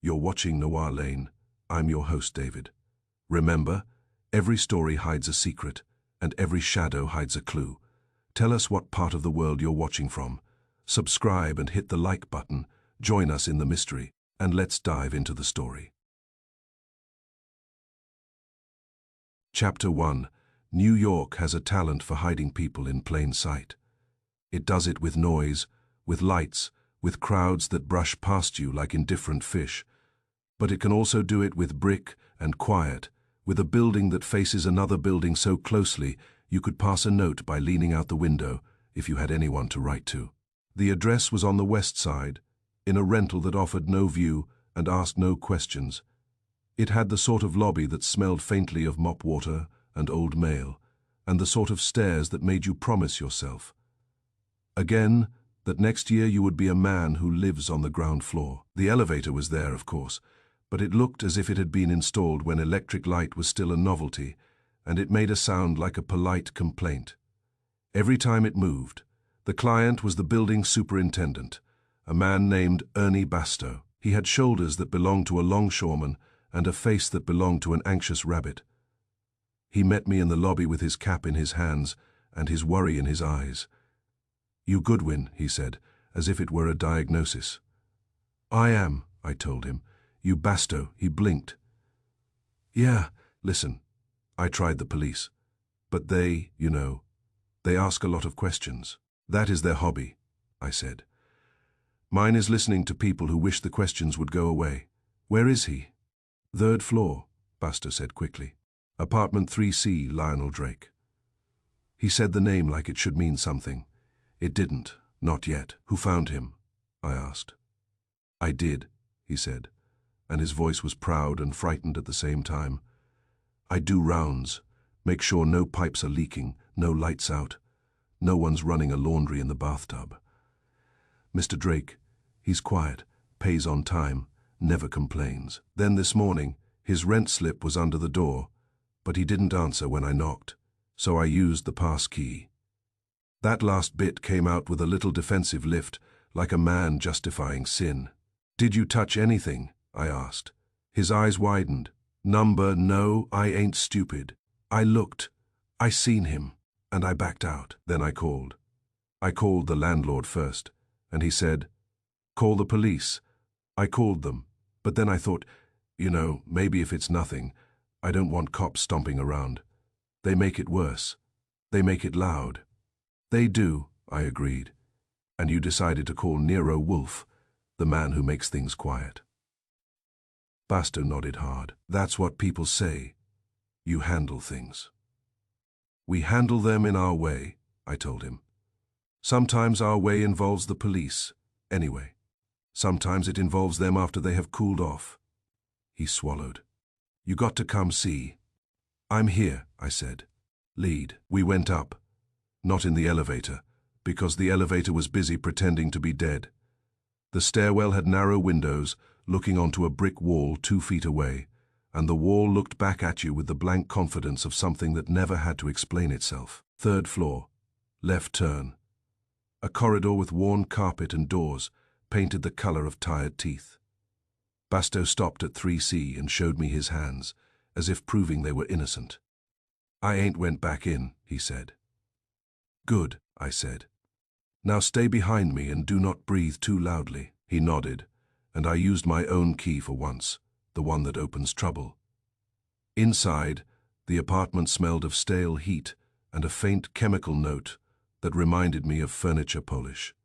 You're watching Noir Lane. I'm your host, David. Remember, every story hides a secret, and every shadow hides a clue. Tell us what part of the world you're watching from. Subscribe and hit the like button. Join us in the mystery, and let's dive into the story. Chapter 1. New York has a talent for hiding people in plain sight. It does it with noise, with lights, with crowds that brush past you like indifferent fish. But it can also do it with brick and quiet, with a building that faces another building so closely you could pass a note by leaning out the window if you had anyone to write to. The address was on the west side, in a rental that offered no view and asked no questions. It had the sort of lobby that smelled faintly of mop water and old mail, and the sort of stairs that made you promise yourself again that next year you would be a man who lives on the ground floor. The elevator was there, of course, but it looked as if it had been installed when electric light was still a novelty, and it made a sound like a polite complaint. Every time it moved, the client was the building superintendent, a man named Ernie Bastow. He had shoulders that belonged to a longshoreman and a face that belonged to an anxious rabbit. He met me in the lobby with his cap in his hands and his worry in his eyes. "You Goodwin," he said, as if it were a diagnosis. "I am," I told him. "You Bastow." He blinked. "Yeah, listen, I tried the police. But they, they ask a lot of questions. That is their hobby," I said. "Mine is listening to people who wish the questions would go away. Where is he?" "Third floor," Bastow said quickly. "Apartment 3C, Lionel Drake." He said the name like it should mean something. It didn't, not yet. "Who found him?" I asked. "I did," he said, and his voice was proud and frightened at the same time. "I do rounds, make sure no pipes are leaking, no lights out, no one's running a laundry in the bathtub. Mr. Drake, he's quiet, pays on time, never complains. Then this morning, his rent slip was under the door, but he didn't answer when I knocked, so I used the pass key. That last bit came out with a little defensive lift, like a man justifying sin." "Did you touch anything?" I asked. His eyes widened. "Number, no, I ain't stupid. I looked. I seen him, and I backed out. Then I called. I called the landlord first, and he said, 'Call the police.' I called them, but then I thought, maybe if it's nothing, I don't want cops stomping around. They make it worse. They make it loud." "They do," I agreed. "And you decided to call Nero Wolfe, the man who makes things quiet." Bastow nodded hard. "That's what people say. You handle things." "We handle them in our way," I told him. "Sometimes our way involves the police, anyway. Sometimes it involves them after they have cooled off." He swallowed. "You got to come see." "I'm here," I said. "Lead." We went up. Not in the elevator, because the elevator was busy pretending to be dead. The stairwell had narrow windows, looking onto a brick wall 2 feet away, and the wall looked back at you with the blank confidence of something that never had to explain itself. Third floor, left turn. A corridor with worn carpet and doors, painted the color of tired teeth. Bastow stopped at 3C and showed me his hands, as if proving they were innocent. "I ain't went back in," he said. "Good," I said. "Now stay behind me and do not breathe too loudly." He nodded, and I used my own key for once, the one that opens trouble. Inside, the apartment smelled of stale heat and a faint chemical note that reminded me of furniture polish.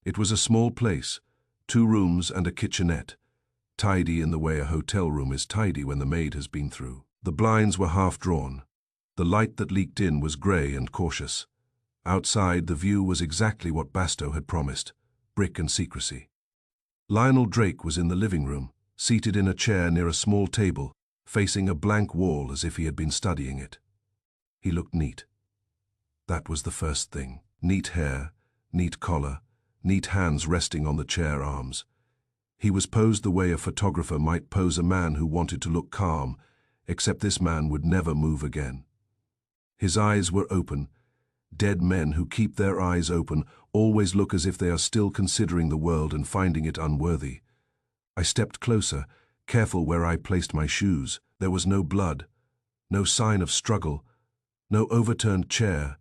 It was a small place, 2 rooms and a kitchenette, tidy in the way a hotel room is tidy when the maid has been through. The blinds were half drawn. The light that leaked in was grey and cautious. Outside, the view was exactly what Bastow had promised, brick and secrecy. Lionel Drake was in the living room, seated in a chair near a small table, facing a blank wall as if he had been studying it. He looked neat. That was the first thing. Neat hair, neat collar, neat hands resting on the chair arms. He was posed the way a photographer might pose a man who wanted to look calm, except this man would never move again. His eyes were open. Dead men who keep their eyes open always look as if they are still considering the world and finding it unworthy. I stepped closer, careful where I placed my shoes. There was no blood, no sign of struggle, no overturned chair,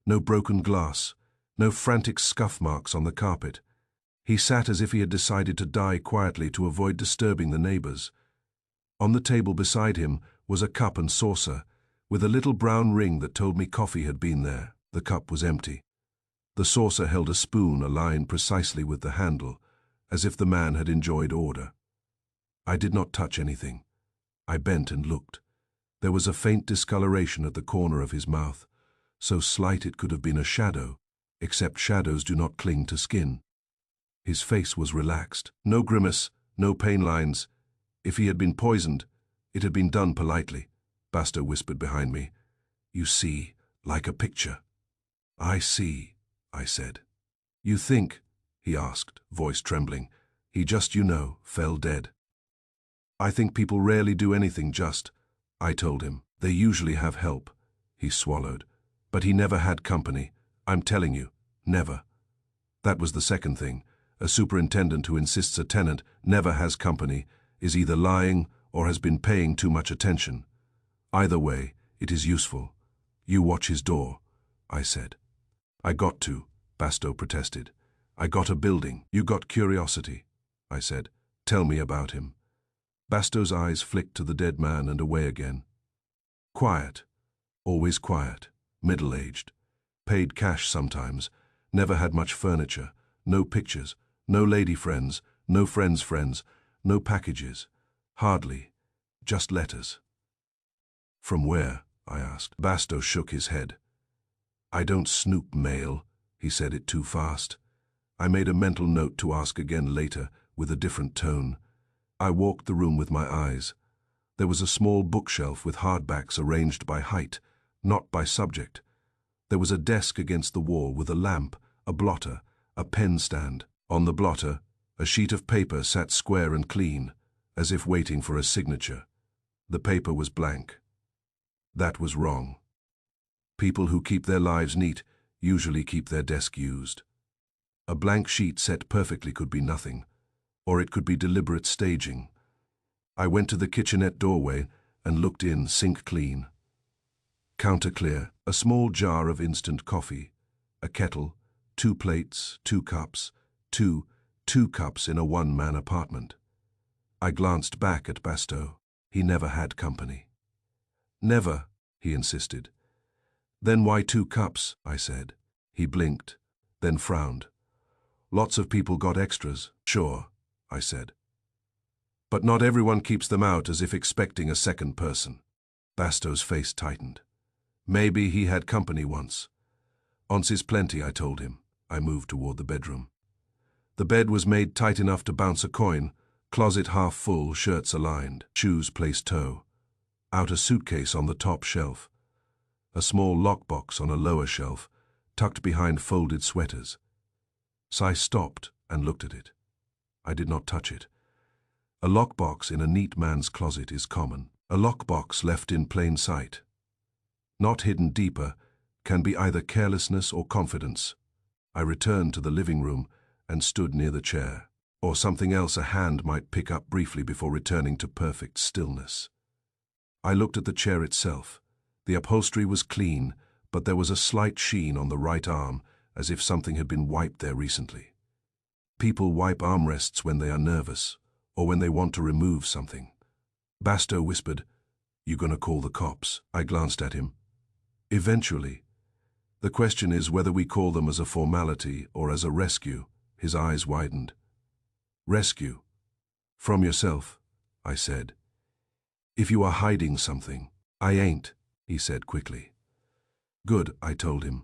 no broken glass, no frantic scuff marks on the carpet. He sat as if he had decided to die quietly to avoid disturbing the neighbors. On the table beside him was a cup and saucer, with a little brown ring that told me coffee had been there. The cup was empty. The saucer held a spoon aligned precisely with the handle, as if the man had enjoyed order. I did not touch anything. I bent and looked. There was a faint discoloration at the corner of his mouth, so slight it could have been a shadow, except shadows do not cling to skin. His face was relaxed. No grimace, no pain lines. If he had been poisoned, it had been done politely. Basto whispered behind me. You see, like a picture. I see, I said. You think, he asked, voice trembling. He just, fell dead. I think people rarely do anything just, I told him. They usually have help. He swallowed. But he never had company. I'm telling you, never. That was the second thing. A superintendent who insists a tenant never has company is either lying or has been paying too much attention. Either way, it is useful. You watch his door, I said. I got to, Basto protested. I got a building. You got curiosity, I said. Tell me about him. Basto's eyes flicked to the dead man and away again. Quiet. Always quiet. Middle-aged. Paid cash sometimes. Never had much furniture. No pictures. No lady friends. No friends' friends. No packages. Hardly. Just letters. From where? I asked. Basto shook his head. I don't snoop mail. He said it too fast. I made a mental note to ask again later, with a different tone. I walked the room with my eyes. There was a small bookshelf with hardbacks arranged by height, not by subject. There was a desk against the wall with a lamp, a blotter, a pen stand. On the blotter, a sheet of paper sat square and clean, as if waiting for a signature. The paper was blank. That was wrong. People who keep their lives neat usually keep their desk used. A blank sheet set perfectly could be nothing, or it could be deliberate staging. I went to the kitchenette doorway and looked in, sink clean. Counter clear, a small jar of instant coffee, a kettle, 2 plates, 2 cups, two cups in a one-man apartment. I glanced back at Basto. He never had company. Never, he insisted. Then why 2 cups, I said. He blinked, then frowned. Lots of people got extras, sure, I said. But not everyone keeps them out as if expecting a second person. Basto's face tightened. Maybe he had company once. Once is plenty, I told him. I moved toward the bedroom. The bed was made tight enough to bounce a coin, closet half full, shirts aligned, shoes placed toe. Outer suitcase on the top shelf. A small lockbox on a lower shelf, tucked behind folded sweaters. So I stopped and looked at it. I did not touch it. A lockbox in a neat man's closet is common. A lockbox left in plain sight, not hidden deeper, can be either carelessness or confidence. I returned to the living room and stood near the chair, or something else a hand might pick up briefly before returning to perfect stillness. I looked at the chair itself. The upholstery was clean, but there was a slight sheen on the right arm, as if something had been wiped there recently. People wipe armrests when they are nervous, or when they want to remove something. Basto whispered, "You gonna call the cops?" I glanced at him. Eventually. The question is whether we call them as a formality or as a rescue. His eyes widened. Rescue. From yourself, I said. If you are hiding something. I ain't, he said quickly. Good, I told him.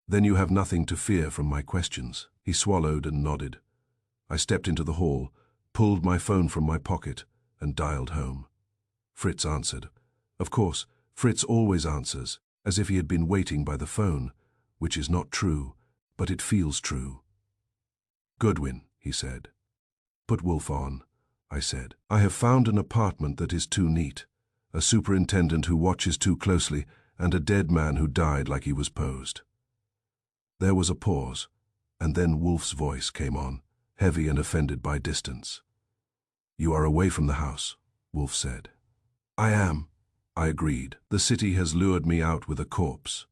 Then you have nothing to fear from my questions. He swallowed and nodded. I stepped into the hall, pulled my phone from my pocket, and dialed home. Fritz answered. Of course, Fritz always answers, as if he had been waiting by the phone, which is not true, but it feels true. Goodwin, he said. Put Wolf on, I said. I have found an apartment that is too neat, a superintendent who watches too closely, and a dead man who died like he was posed. There was a pause, and then Wolf's voice came on, heavy and offended by distance. You are away from the house, Wolf said. I am, I agreed. The city has lured me out with a corpse.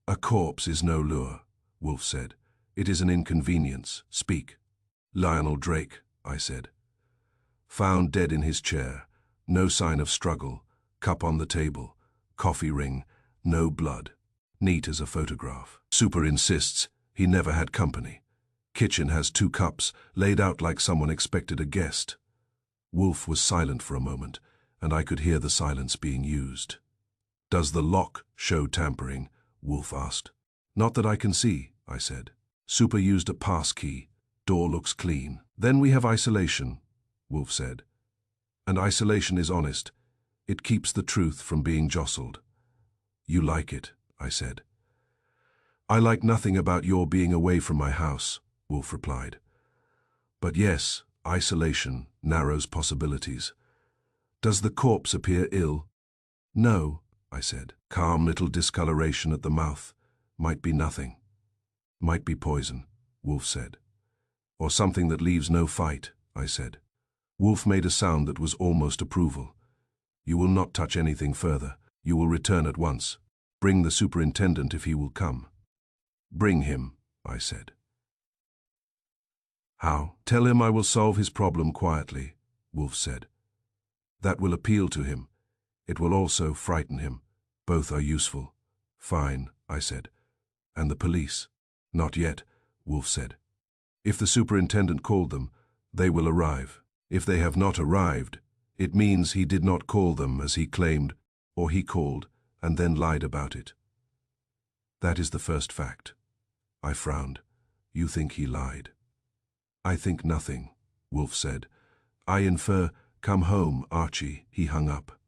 A corpse is no lure, Wolf said. It is an inconvenience. Speak. Lionel Drake, I said. Found dead in his chair. No sign of struggle. Cup on the table. Coffee ring. No blood. Neat as a photograph. Super insists he never had company. Kitchen has 2 cups, laid out like someone expected a guest. Wolf was silent for a moment, and I could hear the silence being used. Does the lock show tampering? Wolf asked. Not that I can see, I said. Super used a pass key. Door looks clean. Then we have isolation, Wolf said. And isolation is honest. It keeps the truth from being jostled. You like it, I said. I like nothing about your being away from my house, Wolf replied. But yes, isolation narrows possibilities. Does the corpse appear ill? No, I said. Calm little discoloration at the mouth. Might be nothing. Might be poison, Wolf said. Or something that leaves no fight, I said. Wolf made a sound that was almost approval. You will not touch anything further. You will return at once. Bring the superintendent if he will come. Bring him, I said. How? Tell him I will solve his problem quietly, Wolf said. That will appeal to him. It will also frighten him. Both are useful. Fine, I said. And the police? Not yet, Wolf said. If the superintendent called them, they will arrive. If they have not arrived, it means he did not call them as he claimed, or he called and then lied about it. That is the first fact. I frowned. You think he lied? I think nothing, Wolf said. I infer, come home, Archie. He hung up.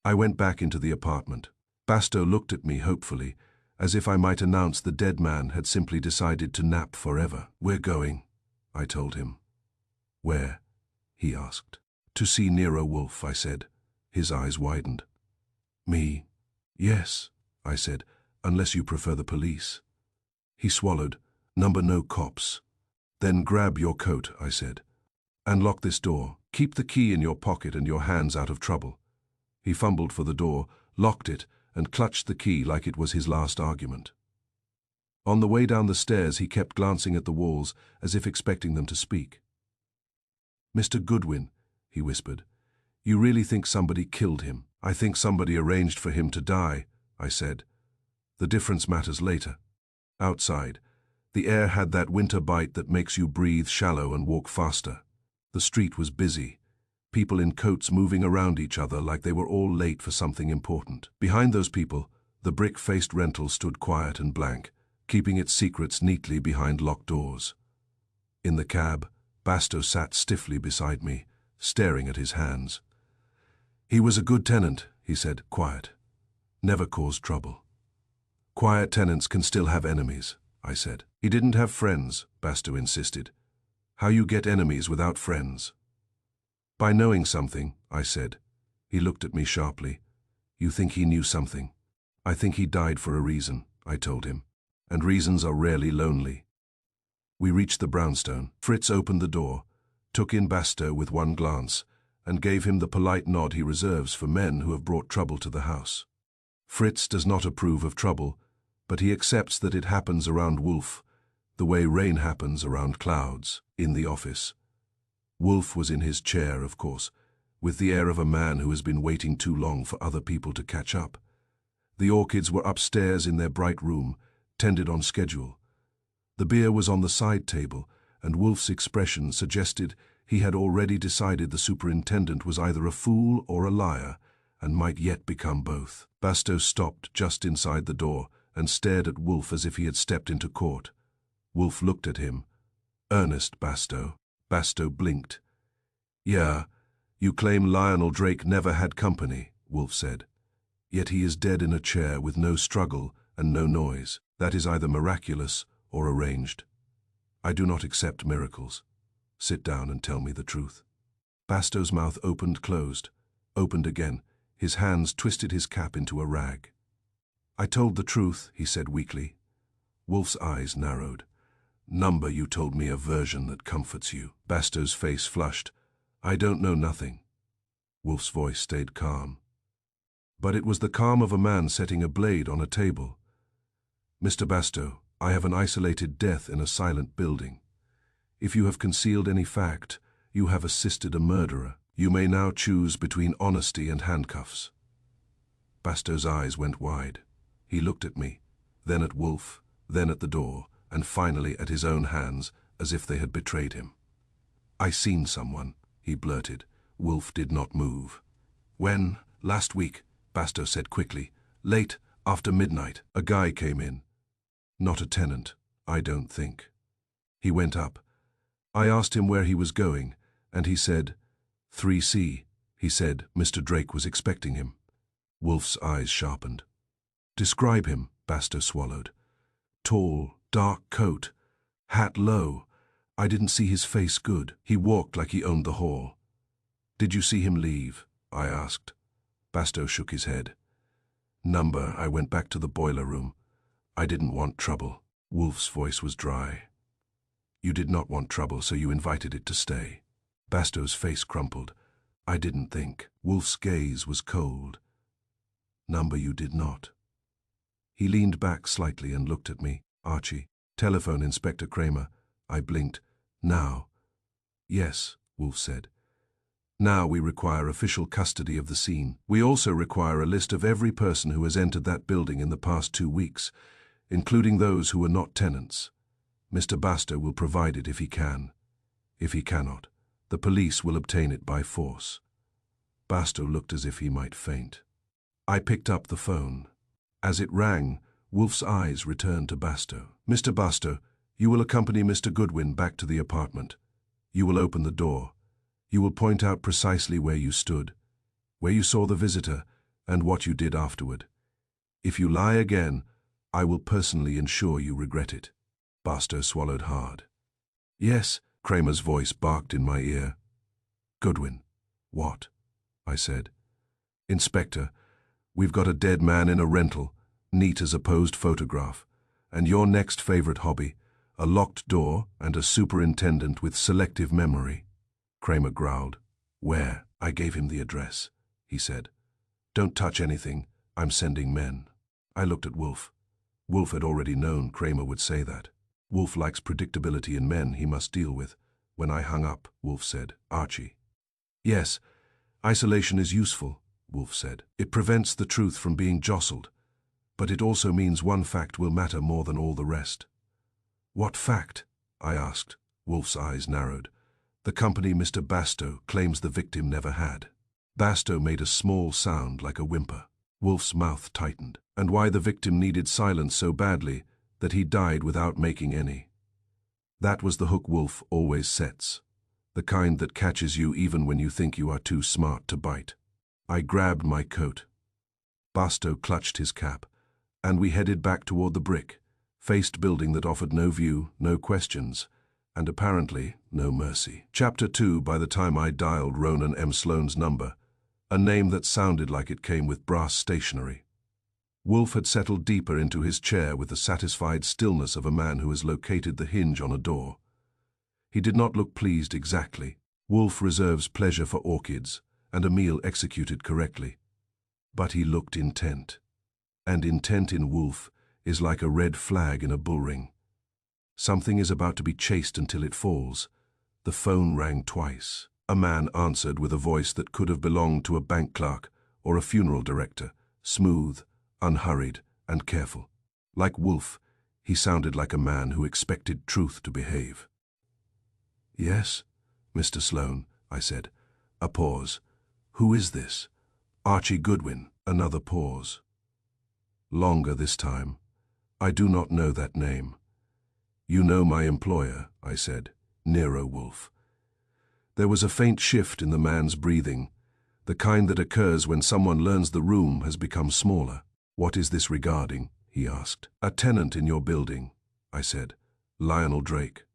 I went back into the apartment. Basto looked at me hopefully, as if I might announce the dead man had simply decided to nap forever. We're going, I told him. Where? He asked. To see Nero Wolfe, I said. His eyes widened. Me? Yes, I said, unless you prefer the police. He swallowed. Number no cops. Then grab your coat, I said. And lock this door. Keep the key in your pocket and your hands out of trouble. He fumbled for the door, locked it, and clutched the key like it was his last argument. On the way down the stairs, he kept glancing at the walls as if expecting them to speak. Mr. Goodwin, he whispered, you really think somebody killed him? I think somebody arranged for him to die, I said. The difference matters later. Outside, the air had that winter bite that makes you breathe shallow and walk faster. The street was busy, people in coats moving around each other like they were all late for something important. Behind those people, the brick-faced rental stood quiet and blank, keeping its secrets neatly behind locked doors. In the cab, Basto sat stiffly beside me, staring at his hands. He was a good tenant, he said, quiet. Never caused trouble. Quiet tenants can still have enemies, I said. He didn't have friends, Basto insisted. How you get enemies without friends? By knowing something, I said. He looked at me sharply. You think he knew something? I think he died for a reason, I told him. And reasons are rarely lonely. We reached the brownstone. Fritz opened the door, took in Basto with one glance, and gave him the polite nod he reserves for men who have brought trouble to the house. Fritz does not approve of trouble, but he accepts that it happens around Wolf, the way rain happens around clouds, in the office. Wolf was in his chair, of course, with the air of a man who has been waiting too long for other people to catch up. The orchids were upstairs in their bright room, tended on schedule. The beer was on the side table, and Wolf's expression suggested he had already decided the superintendent was either a fool or a liar, and might yet become both. Basto stopped just inside the door and stared at Wolf as if he had stepped into court. Wolf looked at him. Earnest, Basto. Basto blinked. Yeah, you claim Lionel Drake never had company, Wolf said. Yet he is dead in a chair with no struggle and no noise. That is either miraculous or arranged. I do not accept miracles. Sit down and tell me the truth. Basto's mouth closed, opened again. His hands twisted his cap into a rag. I told the truth, he said weakly. Wolf's eyes narrowed. Number, you told me a version that comforts you. Basto's face flushed. I don't know nothing. Wolf's voice stayed calm. But it was the calm of a man setting a blade on a table. Mr. Bastow, I have an isolated death in a silent building. If you have concealed any fact, you have assisted a murderer. You may now choose between honesty and handcuffs. Bastow's eyes went wide. He looked at me, then at Wolf, then at the door, and finally at his own hands, as if they had betrayed him. I seen someone, he blurted. Wolf did not move. When? Last week, Bastow said quickly. Late, after midnight, a guy came in. Not a tenant, I don't think. He went up. I asked him where he was going, and he said, 3C. He said Mr. Drake was expecting him. Wolf's eyes sharpened. Describe him, Bastow swallowed. Tall, dark coat, hat low. I didn't see his face good. He walked like he owned the hall. Did you see him leave? I asked. Bastow shook his head. Number, I went back to the boiler room. I didn't want trouble. Wolf's voice was dry. You did not want trouble, so you invited it to stay. Bastow's face crumpled. I didn't think. Wolf's gaze was cold. Number, you did not. He leaned back slightly and looked at me. Archie. Telephone Inspector Kramer. I blinked. Now. Yes, Wolf said. Now we require official custody of the scene. We also require a list of every person who has entered that building in the past 2 weeks, including those who are not tenants. Mr. Bastow will provide it if he can. If he cannot, the police will obtain it by force. Bastow looked as if he might faint. I picked up the phone. As it rang, Wolf's eyes returned to Bastow. Mr. Bastow, you will accompany Mr. Goodwin back to the apartment. You will open the door. You will point out precisely where you stood, where you saw the visitor, and what you did afterward. If you lie again, I will personally ensure you regret it. Bastow swallowed hard. Yes, Kramer's voice barked in my ear. Goodwin. What? I said. Inspector, we've got a dead man in a rental, neat as a posed photograph, and your next favorite hobby, a locked door and a superintendent with selective memory. Kramer growled. Where? I gave him the address. He said. Don't touch anything. I'm sending men. I looked at Wolf. Wolf had already known Kramer would say that. Wolf likes predictability in men he must deal with. When I hung up, Wolf said, Archie. Yes, isolation is useful, Wolf said. It prevents the truth from being jostled. But it also means one fact will matter more than all the rest. What fact? I asked. Wolf's eyes narrowed. The company Mr. Bastow claims the victim never had. Bastow made a small sound like a whimper. Wolf's mouth tightened. And why the victim needed silence so badly that he died without making any. That was the hook Wolf always sets. The kind that catches you even when you think you are too smart to bite. I grabbed my coat. Bastow clutched his cap, and we headed back toward the brick-faced building that offered no view, no questions, and apparently no mercy. Chapter 2. By the time I dialed Ronan M. Sloane's number, a name that sounded like it came with brass stationery. Wolf had settled deeper into his chair with the satisfied stillness of a man who has located the hinge on a door. He did not look pleased exactly. Wolf reserves pleasure for orchids and a meal executed correctly. But he looked intent. And intent in Wolf is like a red flag in a bullring. Something is about to be chased until it falls. The phone rang twice. A man answered with a voice that could have belonged to a bank clerk or a funeral director, smooth, unhurried, and careful. Like Wolf, he sounded like a man who expected truth to behave. Yes, Mr. Sloane, I said. A pause. Who is this? Archie Goodwin. Another pause. Longer this time. I do not know that name. You know my employer, I said. Nero Wolf. There was a faint shift in the man's breathing, the kind that occurs when someone learns the room has become smaller. What is this regarding? He asked. A tenant in your building, I said. Lionel Drake.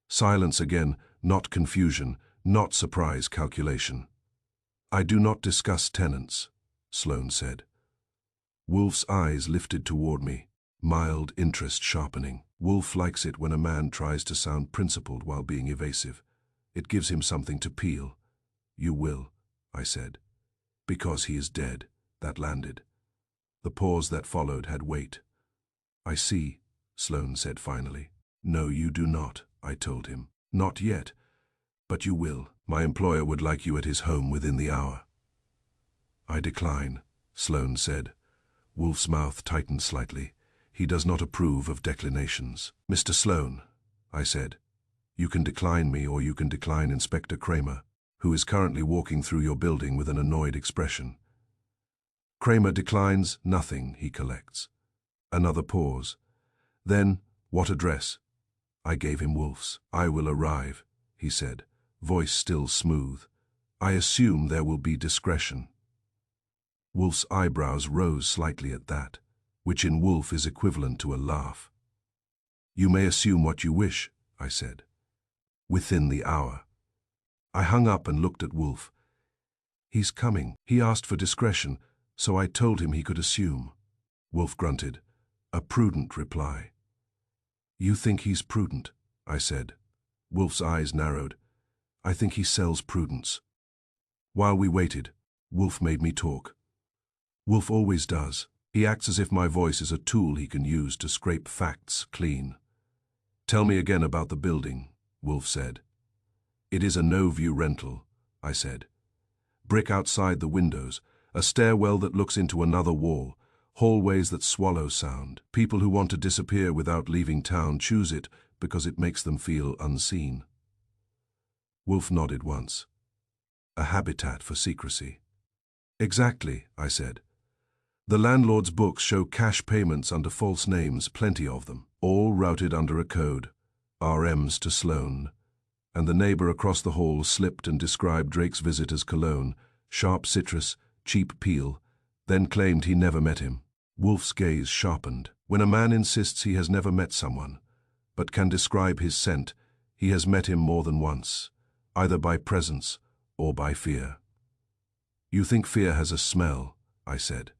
Silence again, not confusion, not surprise calculation. I do not discuss tenants, Sloane said. Wolf's eyes lifted toward me, mild interest sharpening. Wolf likes it when a man tries to sound principled while being evasive. It gives him something to peel. You will, I said. Because he is dead. That landed. The pause that followed had weight. I see, Sloane said finally. No, you do not, I told him. Not yet. But you will. My employer would like you at his home within the hour. I decline, Sloane said. Wolf's mouth tightened slightly. He does not approve of declinations. Mr. Sloane, I said, you can decline me or you can decline Inspector Kramer, who is currently walking through your building with an annoyed expression. Kramer declines nothing, he collects. Another pause. Then, what address? I gave him Wolf's. I will arrive, he said, voice still smooth. I assume there will be discretion. Wolf's eyebrows rose slightly at that, which in Wolf is equivalent to a laugh. You may assume what you wish, I said. Within the hour. I hung up and looked at Wolf. He's coming. He asked for discretion, so I told him he could assume. Wolf grunted. A prudent reply. You think he's prudent, I said. Wolf's eyes narrowed. I think he sells prudence. While we waited, Wolf made me talk. Wolf always does. He acts as if my voice is a tool he can use to scrape facts clean. Tell me again about the building, Wolf said. It is a no-view rental, I said. Brick outside the windows, a stairwell that looks into another wall, hallways that swallow sound. People who want to disappear without leaving town choose it because it makes them feel unseen. Wolf nodded once. A habitat for secrecy. Exactly, I said. The landlord's books show cash payments under false names, plenty of them, all routed under a code, RMs to Sloane. And the neighbor across the hall slipped and described Drake's visit as cologne, sharp citrus, cheap peel, then claimed he never met him. Wolf's gaze sharpened. When a man insists he has never met someone, but can describe his scent, he has met him more than once, either by presence or by fear. You think fear has a smell, I said.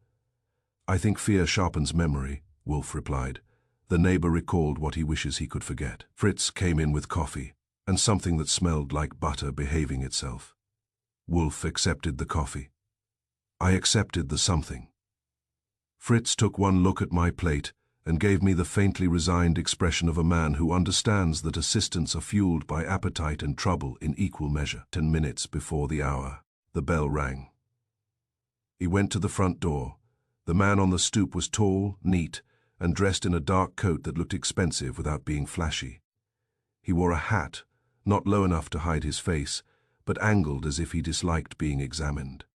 I think fear sharpens memory, Wolf replied. The neighbor recalled what he wishes he could forget. Fritz came in with coffee, and something that smelled like butter behaving itself. Wolf accepted the coffee. I accepted the something. Fritz took one look at my plate and gave me the faintly resigned expression of a man who understands that assistants are fueled by appetite and trouble in equal measure. 10 minutes before the hour, the bell rang. He went to the front door. The man on the stoop was tall, neat, and dressed in a dark coat that looked expensive without being flashy. He wore a hat, not low enough to hide his face, but angled as if he disliked being examined.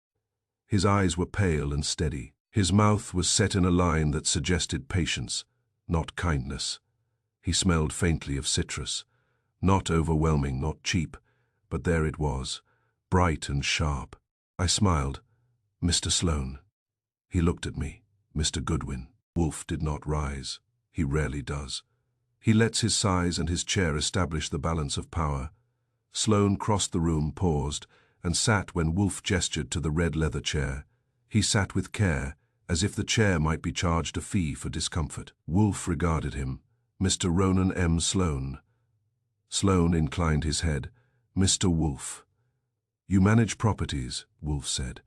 His eyes were pale and steady. His mouth was set in a line that suggested patience, not kindness. He smelled faintly of citrus. Not overwhelming, not cheap, but there it was, bright and sharp. I smiled. Mr. Sloane. He looked at me. Mr. Goodwin. Wolf did not rise. He rarely does. He lets his size and his chair establish the balance of power. Sloane crossed the room, paused, and sat when Wolf gestured to the red leather chair. He sat with care, as if the chair might be charged a fee for discomfort. Wolf regarded him. Mr. Ronan M. Sloane. Sloane inclined his head. Mr. Wolf. You manage properties, Wolf said.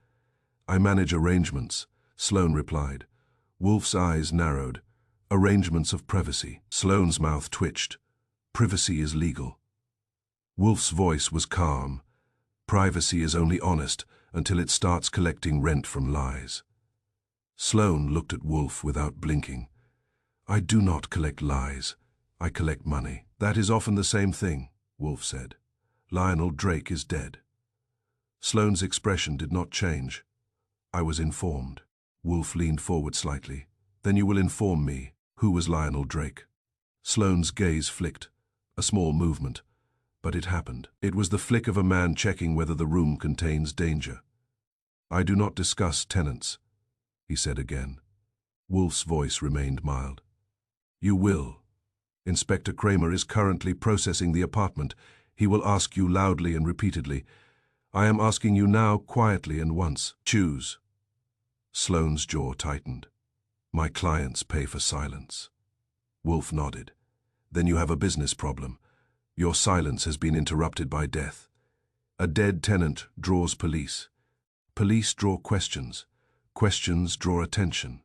I manage arrangements, Sloane replied. Wolf's eyes narrowed. Arrangements of privacy. Sloane's mouth twitched. Privacy is legal. Wolf's voice was calm. Privacy is only honest until it starts collecting rent from lies. Sloane looked at Wolf without blinking. I do not collect lies. I collect money. That is often the same thing, Wolf said. Lionel Drake is dead. Sloane's expression did not change. I was informed. Wolf leaned forward slightly. Then you will inform me. Who was Lionel Drake? Sloane's gaze flicked. A small movement. But it happened. It was the flick of a man checking whether the room contains danger. I do not discuss tenants, he said again. Wolf's voice remained mild. You will. Inspector Kramer is currently processing the apartment. He will ask you loudly and repeatedly. I am asking you now quietly and once. Choose. Sloane's jaw tightened. My clients pay for silence. Wolf nodded. Then you have a business problem. Your silence has been interrupted by death. A dead tenant draws police. Police draw questions. Questions draw attention.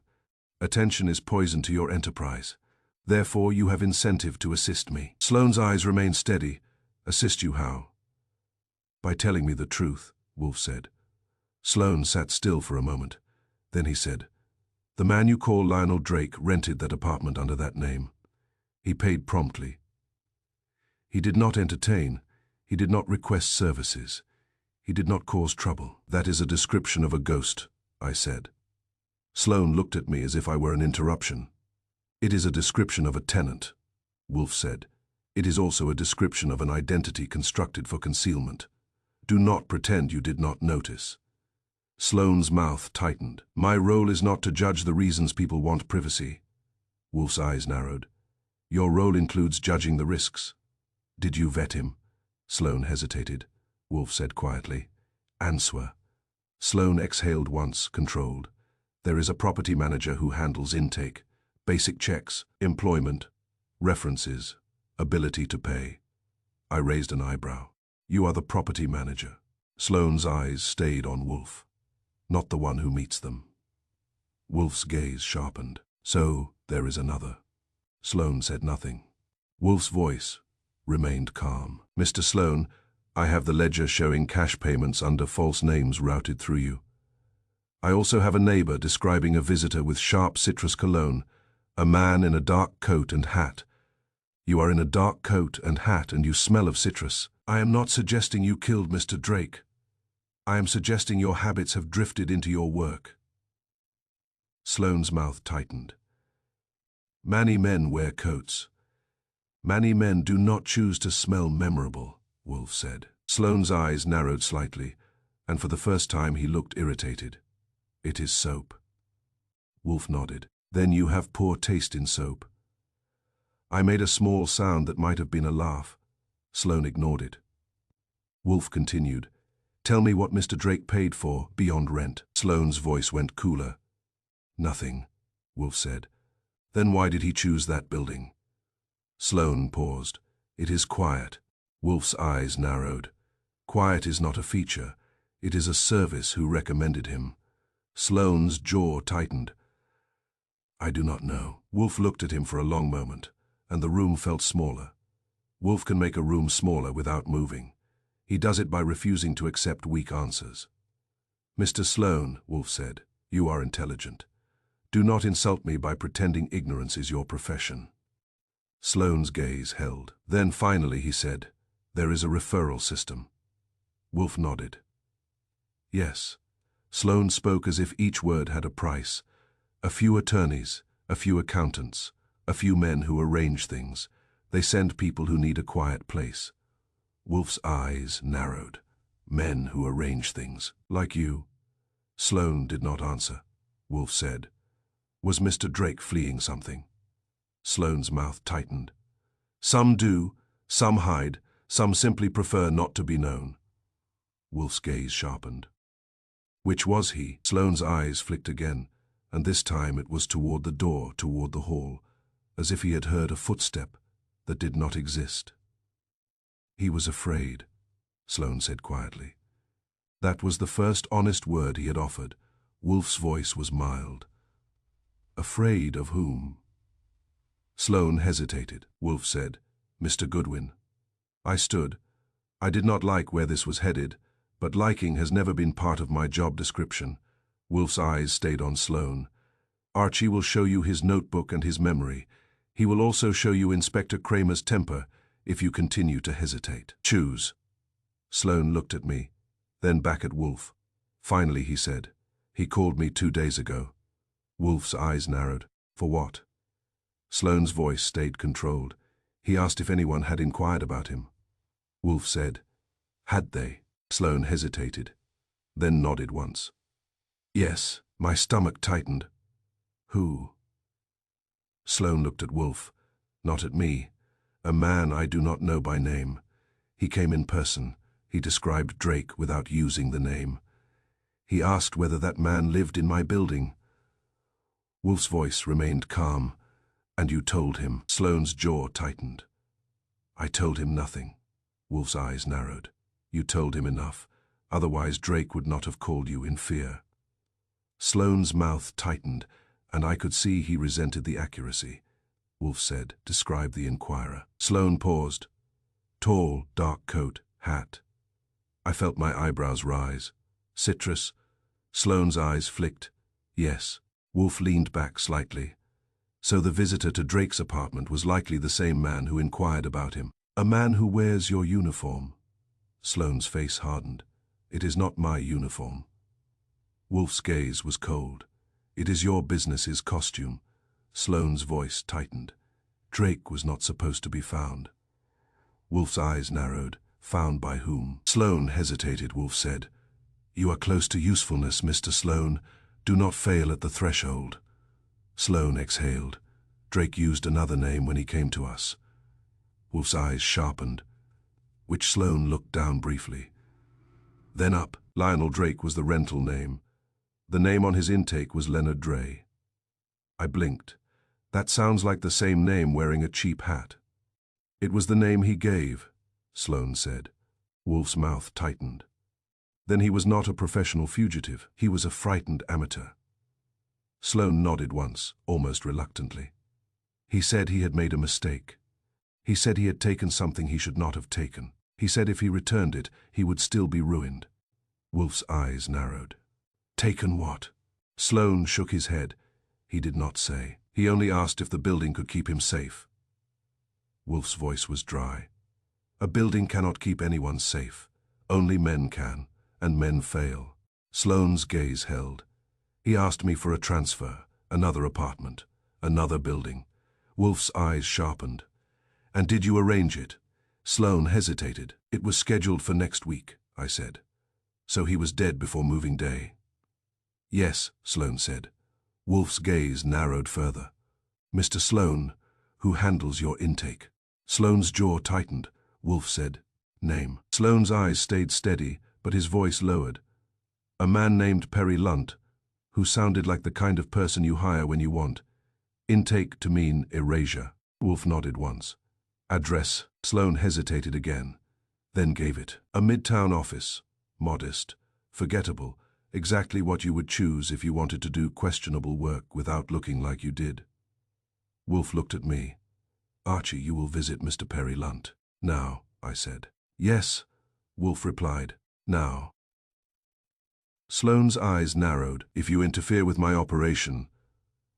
Attention is poison to your enterprise. Therefore, you have incentive to assist me. Sloane's eyes remained steady. Assist you how? By telling me the truth, Wolf said. Sloane sat still for a moment. Then he said, the man you call Lionel Drake rented that apartment under that name. He paid promptly. He did not entertain. He did not request services. He did not cause trouble. That is a description of a ghost, I said. Sloane looked at me as if I were an interruption. It is a description of a tenant, Wolf said. It is also a description of an identity constructed for concealment. Do not pretend you did not notice. Sloane's mouth tightened. My role is not to judge the reasons people want privacy. Wolf's eyes narrowed. Your role includes judging the risks. Did you vet him? Sloane hesitated. Wolf said quietly. Answer. Sloane exhaled once, controlled. There is a property manager who handles intake, basic checks, employment, references, ability to pay. I raised an eyebrow. You are the property manager. Sloane's eyes stayed on Wolf, not the one who meets them. Wolf's gaze sharpened. So, there is another. Sloane said nothing. Wolf's voice remained calm. Mr. Sloane, I have the ledger showing cash payments under false names routed through you. I also have a neighbor describing a visitor with sharp citrus cologne, a man in a dark coat and hat. You are in a dark coat and hat and you smell of citrus. I am not suggesting you killed Mr. Drake. I am suggesting your habits have drifted into your work. Sloane's mouth tightened. Many men wear coats. Many men do not choose to smell memorable, Wolf said. Sloane's eyes narrowed slightly, and for the first time he looked irritated. It is soap. Wolf nodded. Then you have poor taste in soap. I made a small sound that might have been a laugh. Sloane ignored it. Wolf continued. Tell me what Mr. Drake paid for beyond rent. Sloane's voice went cooler. Nothing, Wolf said. Then why did he choose that building? Sloane paused. It is quiet. Wolf's eyes narrowed. Quiet is not a feature. It is a service who recommended him. Sloane's jaw tightened. I do not know. Wolf looked at him for a long moment, and the room felt smaller. Wolf can make a room smaller without moving. He does it by refusing to accept weak answers. Mr. Sloane, Wolf said, you are intelligent. Do not insult me by pretending ignorance is your profession. Sloane's gaze held. Then finally he said, there is a referral system. Wolf nodded. Yes. Sloane spoke as if each word had a price. A few attorneys, a few accountants, a few men who arrange things. They send people who need a quiet place. Wolf's eyes narrowed. Men who arrange things, like you. Sloane did not answer. Wolf said, was Mr. Drake fleeing something? Sloane's mouth tightened. Some do, some hide, some simply prefer not to be known. Wolf's gaze sharpened. Which was he? Sloane's eyes flicked again, and this time it was toward the door, toward the hall, as if he had heard a footstep that did not exist. He was afraid, Sloane said quietly. That was the first honest word he had offered. Wolf's voice was mild. Afraid of whom? Sloane hesitated. Wolf said, Mr. Goodwin. I stood. I did not like where this was headed, but liking has never been part of my job description. Wolf's eyes stayed on Sloane. Archie will show you his notebook and his memory. He will also show you Inspector Kramer's temper if you continue to hesitate. Choose. Sloane looked at me, then back at Wolf. Finally he said, he called me 2 days ago. Wolf's eyes narrowed. For what? Sloane's voice stayed controlled. He asked if anyone had inquired about him. Wolf said, had they? Sloane hesitated, then nodded once. Yes, my stomach tightened. Who? Sloane looked at Wolf, not at me. A man I do not know by name. He came in person. He described Drake without using the name. He asked whether that man lived in my building. Wolf's voice remained calm. And you told him. Sloane's jaw tightened. I told him nothing. Wolf's eyes narrowed. You told him enough. Otherwise Drake would not have called you in fear. Sloane's mouth tightened, and I could see he resented the accuracy. Wolf said, describe the inquirer. Sloane paused. Tall, dark coat, hat. I felt my eyebrows rise. Citrus. Sloane's eyes flicked. Yes. Wolf leaned back slightly. So the visitor to Drake's apartment was likely the same man who inquired about him. A man who wears your uniform. Sloane's face hardened. It is not my uniform. Wolf's gaze was cold. It is your business's costume. Sloane's voice tightened. Drake was not supposed to be found. Wolf's eyes narrowed. Found by whom? Sloane hesitated. Wolf said, You are close to usefulness, Mr. Sloane. Do not fail at the threshold. Sloane exhaled. Drake used another name when he came to us. Wolf's eyes sharpened, which Sloane looked down briefly. Then up. Lionel Drake was the rental name. The name on his intake was Leonard Dray. I blinked. That sounds like the same name wearing a cheap hat. It was the name he gave, Sloane said. Wolf's mouth tightened. Then he was not a professional fugitive. He was a frightened amateur. Sloane nodded once, almost reluctantly. He said he had made a mistake. He said he had taken something he should not have taken. He said if he returned it, he would still be ruined. Wolf's eyes narrowed. Taken what? Sloane shook his head. He did not say. He only asked if the building could keep him safe. Wolf's voice was dry. A building cannot keep anyone safe. Only men can, and men fail. Sloane's gaze held. He asked me for a transfer, another apartment, another building. Wolf's eyes sharpened. And did you arrange it? Sloane hesitated. It was scheduled for next week, I said. So he was dead before moving day. Yes, Sloane said. Wolf's gaze narrowed further. Mr. Sloane, who handles your intake? Sloane's jaw tightened. Wolf said, Name. Sloane's eyes stayed steady, but his voice lowered. A man named Perry Lunt, who sounded like the kind of person you hire when you want. Intake to mean erasure. Wolf nodded once. Address. Sloane hesitated again, then gave it. A midtown office. Modest. Forgettable. Exactly what you would choose if you wanted to do questionable work without looking like you did. Wolf looked at me. Archie, you will visit Mr. Perry Lunt. Now, I said. Yes, Wolf replied. Now. Sloane's eyes narrowed. If you interfere with my operation.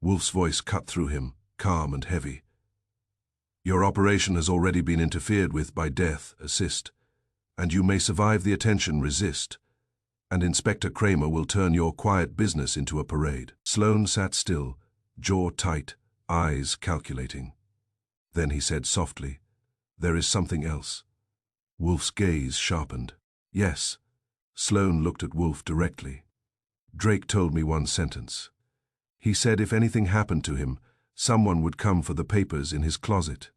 Wolf's voice cut through him, calm and heavy. Your operation has already been interfered with by death, assist. And you may survive the attention, resist. And Inspector Kramer will turn your quiet business into a parade. Sloane sat still, jaw tight, eyes calculating. Then he said softly, There is something else. Wolf's gaze sharpened. Yes. Sloane looked at Wolf directly. Drake told me one sentence. He said if anything happened to him, someone would come for the papers in his closet.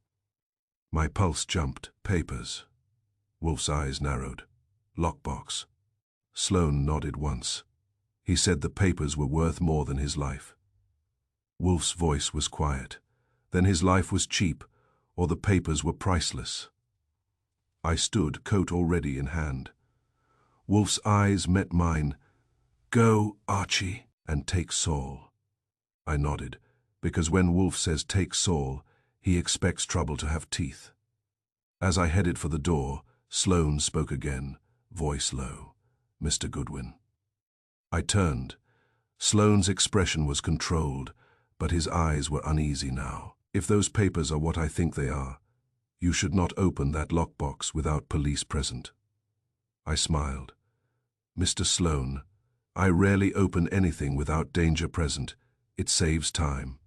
My pulse jumped. Papers. Wolf's eyes narrowed. Lockbox. Sloane nodded once. He said the papers were worth more than his life. Wolf's voice was quiet. Then his life was cheap, or the papers were priceless. I stood, coat already in hand. Wolf's eyes met mine. Go, Archie, and take Saul. I nodded, because when Wolf says take Saul, he expects trouble to have teeth. As I headed for the door, Sloane spoke again, voice low. Mr. Goodwin. I turned. Sloane's expression was controlled, but his eyes were uneasy now. If those papers are what I think they are, you should not open that lockbox without police present. I smiled. Mr. Sloane, I rarely open anything without danger present. It saves time.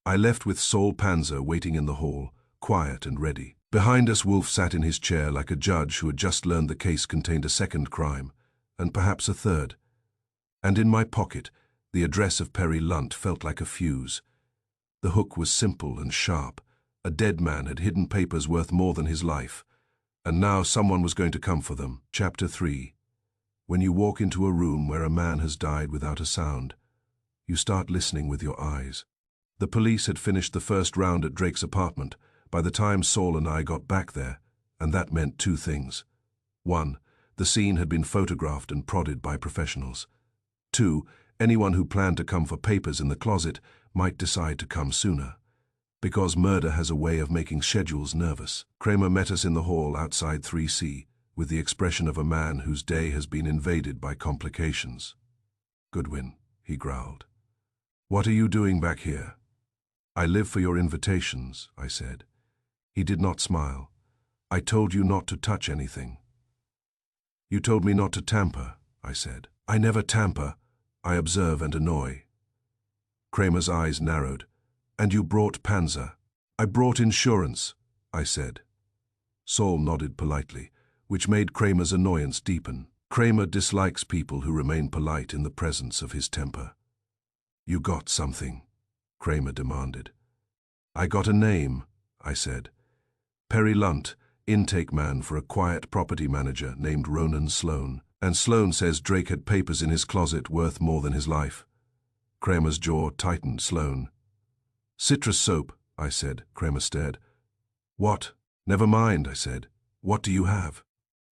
I left with Saul Panzer waiting in the hall, quiet and ready. Behind us, Wolf sat in his chair like a judge who had just learned the case contained a second crime, and perhaps a third. And in my pocket, the address of Perry Lunt felt like a fuse. The hook was simple and sharp. A dead man had hidden papers worth more than his life, and now someone was going to come for them. Chapter 3. When you walk into a room where a man has died without a sound, you start listening with your eyes. The police had finished the first round at Drake's apartment, by the time Saul and I got back there, and that meant two things. 1. The scene had been photographed and prodded by professionals. 2. Anyone who planned to come for papers in the closet might decide to come sooner. Because murder has a way of making schedules nervous. Kramer met us in the hall outside 3C, with the expression of a man whose day has been invaded by complications. "Goodwin," he growled. "What are you doing back here?" "I live for your invitations," I said. He did not smile. "I told you not to touch anything." "You told me not to tamper," I said. "I never tamper. I observe and annoy." Kramer's eyes narrowed. "And you brought Panzer." "I brought insurance," I said. Saul nodded politely, which made Kramer's annoyance deepen. Kramer dislikes people who remain polite in the presence of his temper. "You got something?" Kramer demanded. "I got a name," I said. "Perry Lunt, intake man for a quiet property manager named Ronan Sloan. And Sloan says Drake had papers in his closet worth more than his life." Kramer's jaw tightened. "Sloan." "Citrus soap," I said. Kramer stared. "What?" "Never mind," I said. "What do you have?"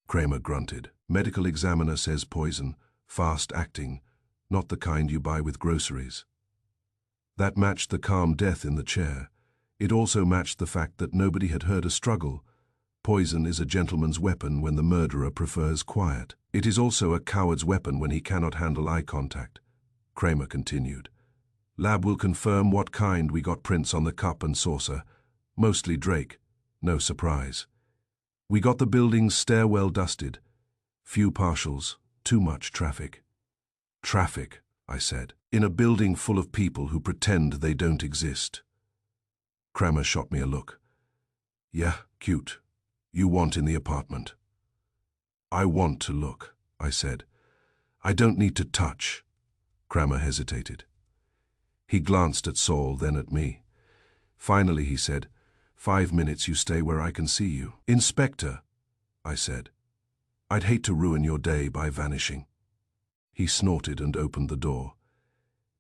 Kramer grunted. "Medical examiner says poison, fast-acting, not the kind you buy with groceries." That matched the calm death in the chair. It also matched the fact that nobody had heard a struggle. Poison is a gentleman's weapon when the murderer prefers quiet. It is also a coward's weapon when he cannot handle eye contact. Kramer continued. "Lab will confirm what kind. We got prints on the cup and saucer. Mostly Drake. No surprise. We got the building's stairwell dusted. Few partials, too much traffic." "Traffic," I said, "in a building full of people who pretend they don't exist." Kramer shot me a look. "Yeah, cute. You want in the apartment." "I want to look," I said. "I don't need to touch." Kramer hesitated. He glanced at Saul, then at me. Finally he said, "5 minutes you stay where I can see you." "Inspector," I said, "I'd hate to ruin your day by vanishing." He snorted and opened the door.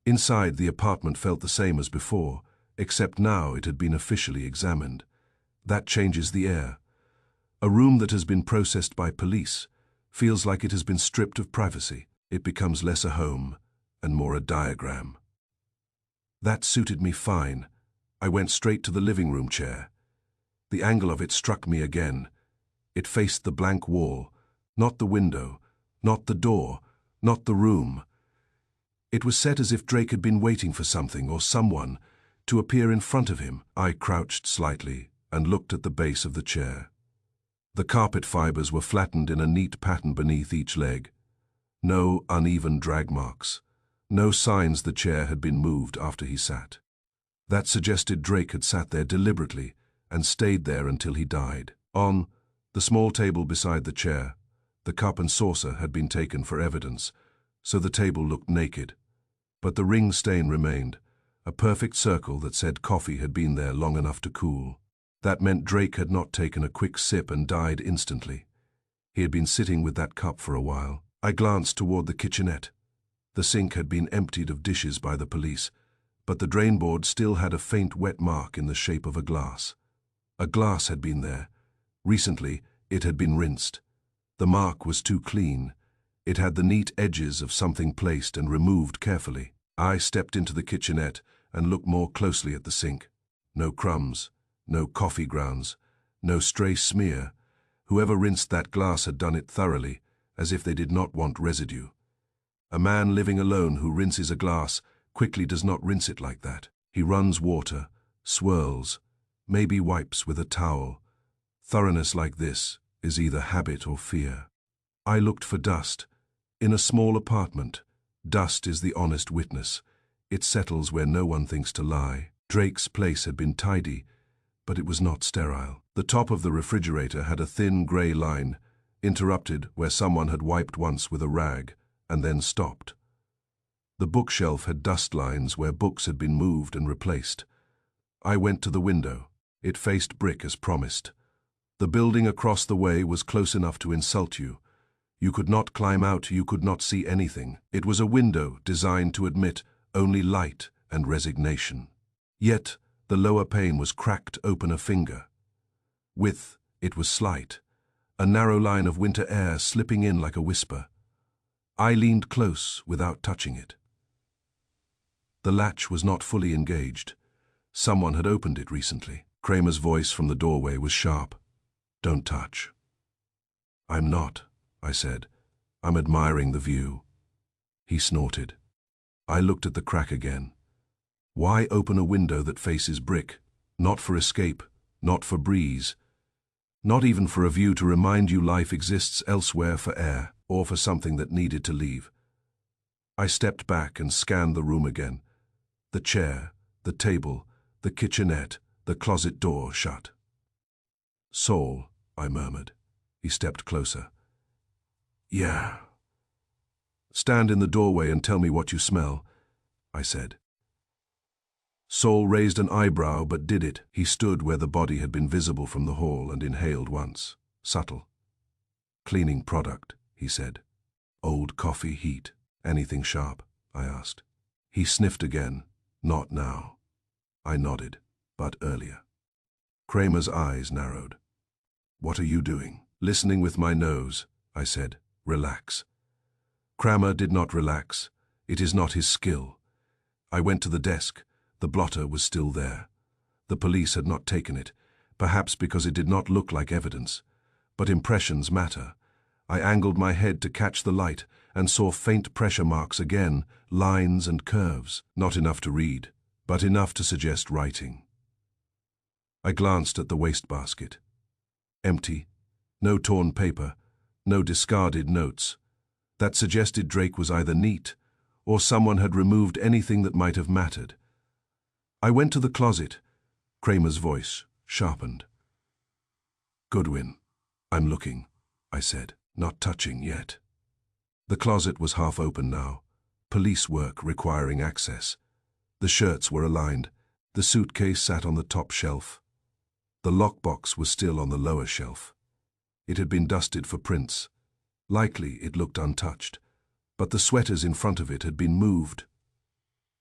Inside, the apartment felt the same as before, except now it had been officially examined. That changes the air. A room that has been processed by police feels like it has been stripped of privacy. It becomes less a home and more a diagram. That suited me fine. I went straight to the living room chair. The angle of it struck me again. It faced the blank wall, not the window, not the door, not the room. It was set as if Drake had been waiting for something or someone to appear in front of him. I crouched slightly and looked at the base of the chair. The carpet fibers were flattened in a neat pattern beneath each leg. No uneven drag marks. No signs the chair had been moved after he sat. That suggested Drake had sat there deliberately and stayed there until he died. On the small table beside the chair, the cup and saucer had been taken for evidence, so the table looked naked. But the ring stain remained, a perfect circle that said coffee had been there long enough to cool. That meant Drake had not taken a quick sip and died instantly. He had been sitting with that cup for a while. I glanced toward the kitchenette. The sink had been emptied of dishes by the police, but the drainboard still had a faint wet mark in the shape of a glass. A glass had been there. Recently, it had been rinsed. The mark was too clean. It had the neat edges of something placed and removed carefully. I stepped into the kitchenette and looked more closely at the sink. No crumbs. No coffee grounds, no stray smear. Whoever rinsed that glass had done it thoroughly, as if they did not want residue. A man living alone who rinses a glass quickly does not rinse it like that. He runs water, swirls, maybe wipes with a towel. Thoroughness like this is either habit or fear. I looked for dust. In a small apartment, dust is the honest witness. It settles where no one thinks to lie. Drake's place had been tidy, but it was not sterile. The top of the refrigerator had a thin grey line, interrupted where someone had wiped once with a rag, and then stopped. The bookshelf had dust lines where books had been moved and replaced. I went to the window. It faced brick as promised. The building across the way was close enough to insult you. You could not climb out, you could not see anything. It was a window designed to admit only light and resignation. Yet, The lower pane was cracked open a finger. Width, it was slight, a narrow line of winter air slipping in like a whisper. I leaned close without touching it. The latch was not fully engaged. Someone had opened it recently. Kramer's voice from the doorway was sharp. "Don't touch." "I'm not," I said. "I'm admiring the view." He snorted. I looked at the crack again. Why open a window that faces brick? Not for escape, not for breeze, not even for a view to remind you life exists elsewhere for air, or for something that needed to leave. I stepped back and scanned the room again. The chair, the table, the kitchenette, the closet door shut. "Saul," I murmured. He stepped closer. "Yeah." "Stand in the doorway and tell me what you smell," I said. Saul raised an eyebrow but did it. He stood where the body had been visible from the hall and inhaled once. Subtle. "Cleaning product," he said. "Old coffee heat. Anything sharp?" I asked. He sniffed again. "Not now." I nodded, but earlier. Kramer's eyes narrowed. "What are you doing?" "Listening with my nose," I said. "Relax." Kramer did not relax. It is not his skill. I went to the desk. The blotter was still there. The police had not taken it, perhaps because it did not look like evidence. But impressions matter. I angled my head to catch the light and saw faint pressure marks again, lines and curves. Not enough to read, but enough to suggest writing. I glanced at the wastebasket. Empty. No torn paper. No discarded notes. That suggested Drake was either neat, or someone had removed anything that might have mattered. I went to the closet. Kramer's voice sharpened. "Goodwin, I'm looking," I said, "not touching yet." The closet was half open now. Police work requiring access. The shirts were aligned. The suitcase sat on the top shelf. The lockbox was still on the lower shelf. It had been dusted for prints. Likely it looked untouched, but the sweaters in front of it had been moved.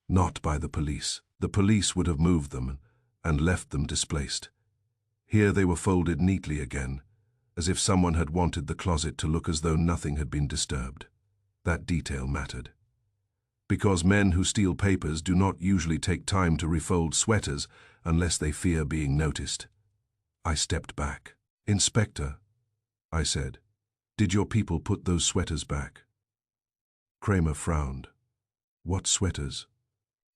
Not by the police. The police would have moved them and left them displaced. Here they were folded neatly again, as if someone had wanted the closet to look as though nothing had been disturbed. That detail mattered. Because men who steal papers do not usually take time to refold sweaters unless they fear being noticed. I stepped back. "Inspector," I said, "did your people put those sweaters back?" Kramer frowned. "What sweaters?"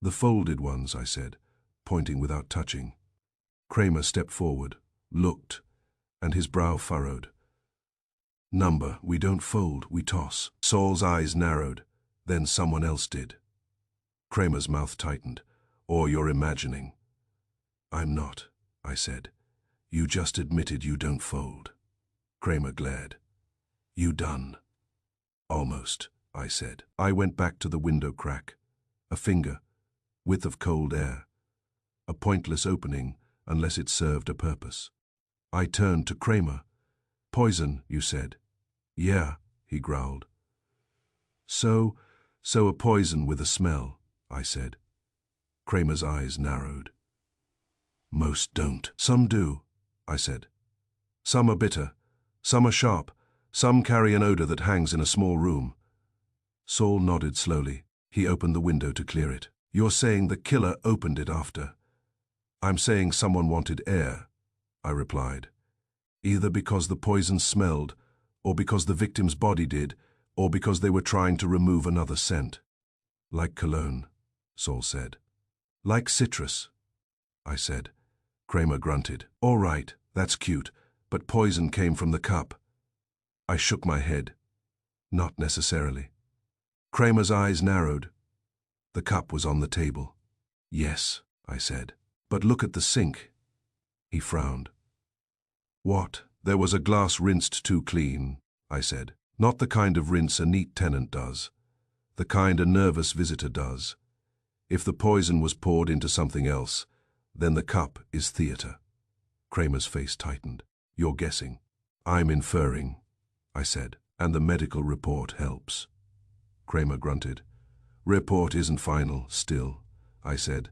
"The folded ones," I said, pointing without touching. Kramer stepped forward, looked, and his brow furrowed. "Number, we don't fold, we toss." Saul's eyes narrowed. "Then someone else did." Kramer's mouth tightened. "Or you're imagining." "I'm not," I said. "You just admitted you don't fold." Kramer glared. "You done?" "Almost," I said. I went back to the window crack. A finger. Width of cold air. A pointless opening unless it served a purpose. I turned to Kramer. "Poison, you said." "Yeah," he growled. So a poison with a smell," I said. Kramer's eyes narrowed. "Most don't." "Some do," I said. "Some are bitter, some are sharp, some carry an odor that hangs in a small room." Saul nodded slowly. He opened the window to clear it. "You're saying the killer opened it after." "I'm saying someone wanted air," I replied. "Either because the poison smelled, or because the victim's body did, or because they were trying to remove another scent." "Like cologne," Saul said. "Like citrus," I said. Kramer grunted. "All right, that's cute, but poison came from the cup." I shook my head. "Not necessarily." Kramer's eyes narrowed. "The cup was on the table." "Yes," I said. "But look at the sink." He frowned. "What? There was a glass rinsed too clean," I said. "Not the kind of rinse a neat tenant does. The kind a nervous visitor does. If the poison was poured into something else, then the cup is theater." Kramer's face tightened. "You're guessing." "I'm inferring," I said, "and the medical report helps." Kramer grunted. "Report isn't final, still," I said.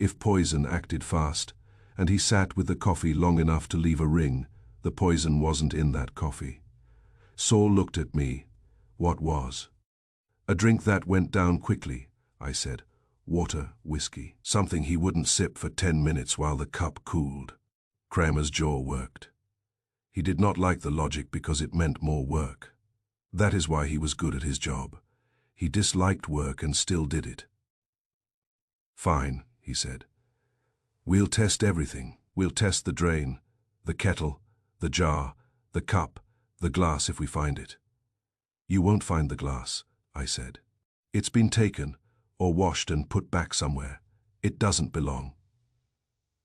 If poison acted fast, and he sat with the coffee long enough to leave a ring, the poison wasn't in that coffee. Saul looked at me. What was? A drink that went down quickly, I said. Water, whiskey, something he wouldn't sip for 10 minutes while the cup cooled. Kramer's jaw worked. He did not like the logic because it meant more work. That is why he was good at his job. He disliked work and still did it. Fine, he said. We'll test everything. We'll test the drain, the kettle, the jar, the cup, the glass if we find it. You won't find the glass, I said. It's been taken, or washed and put back somewhere. It doesn't belong.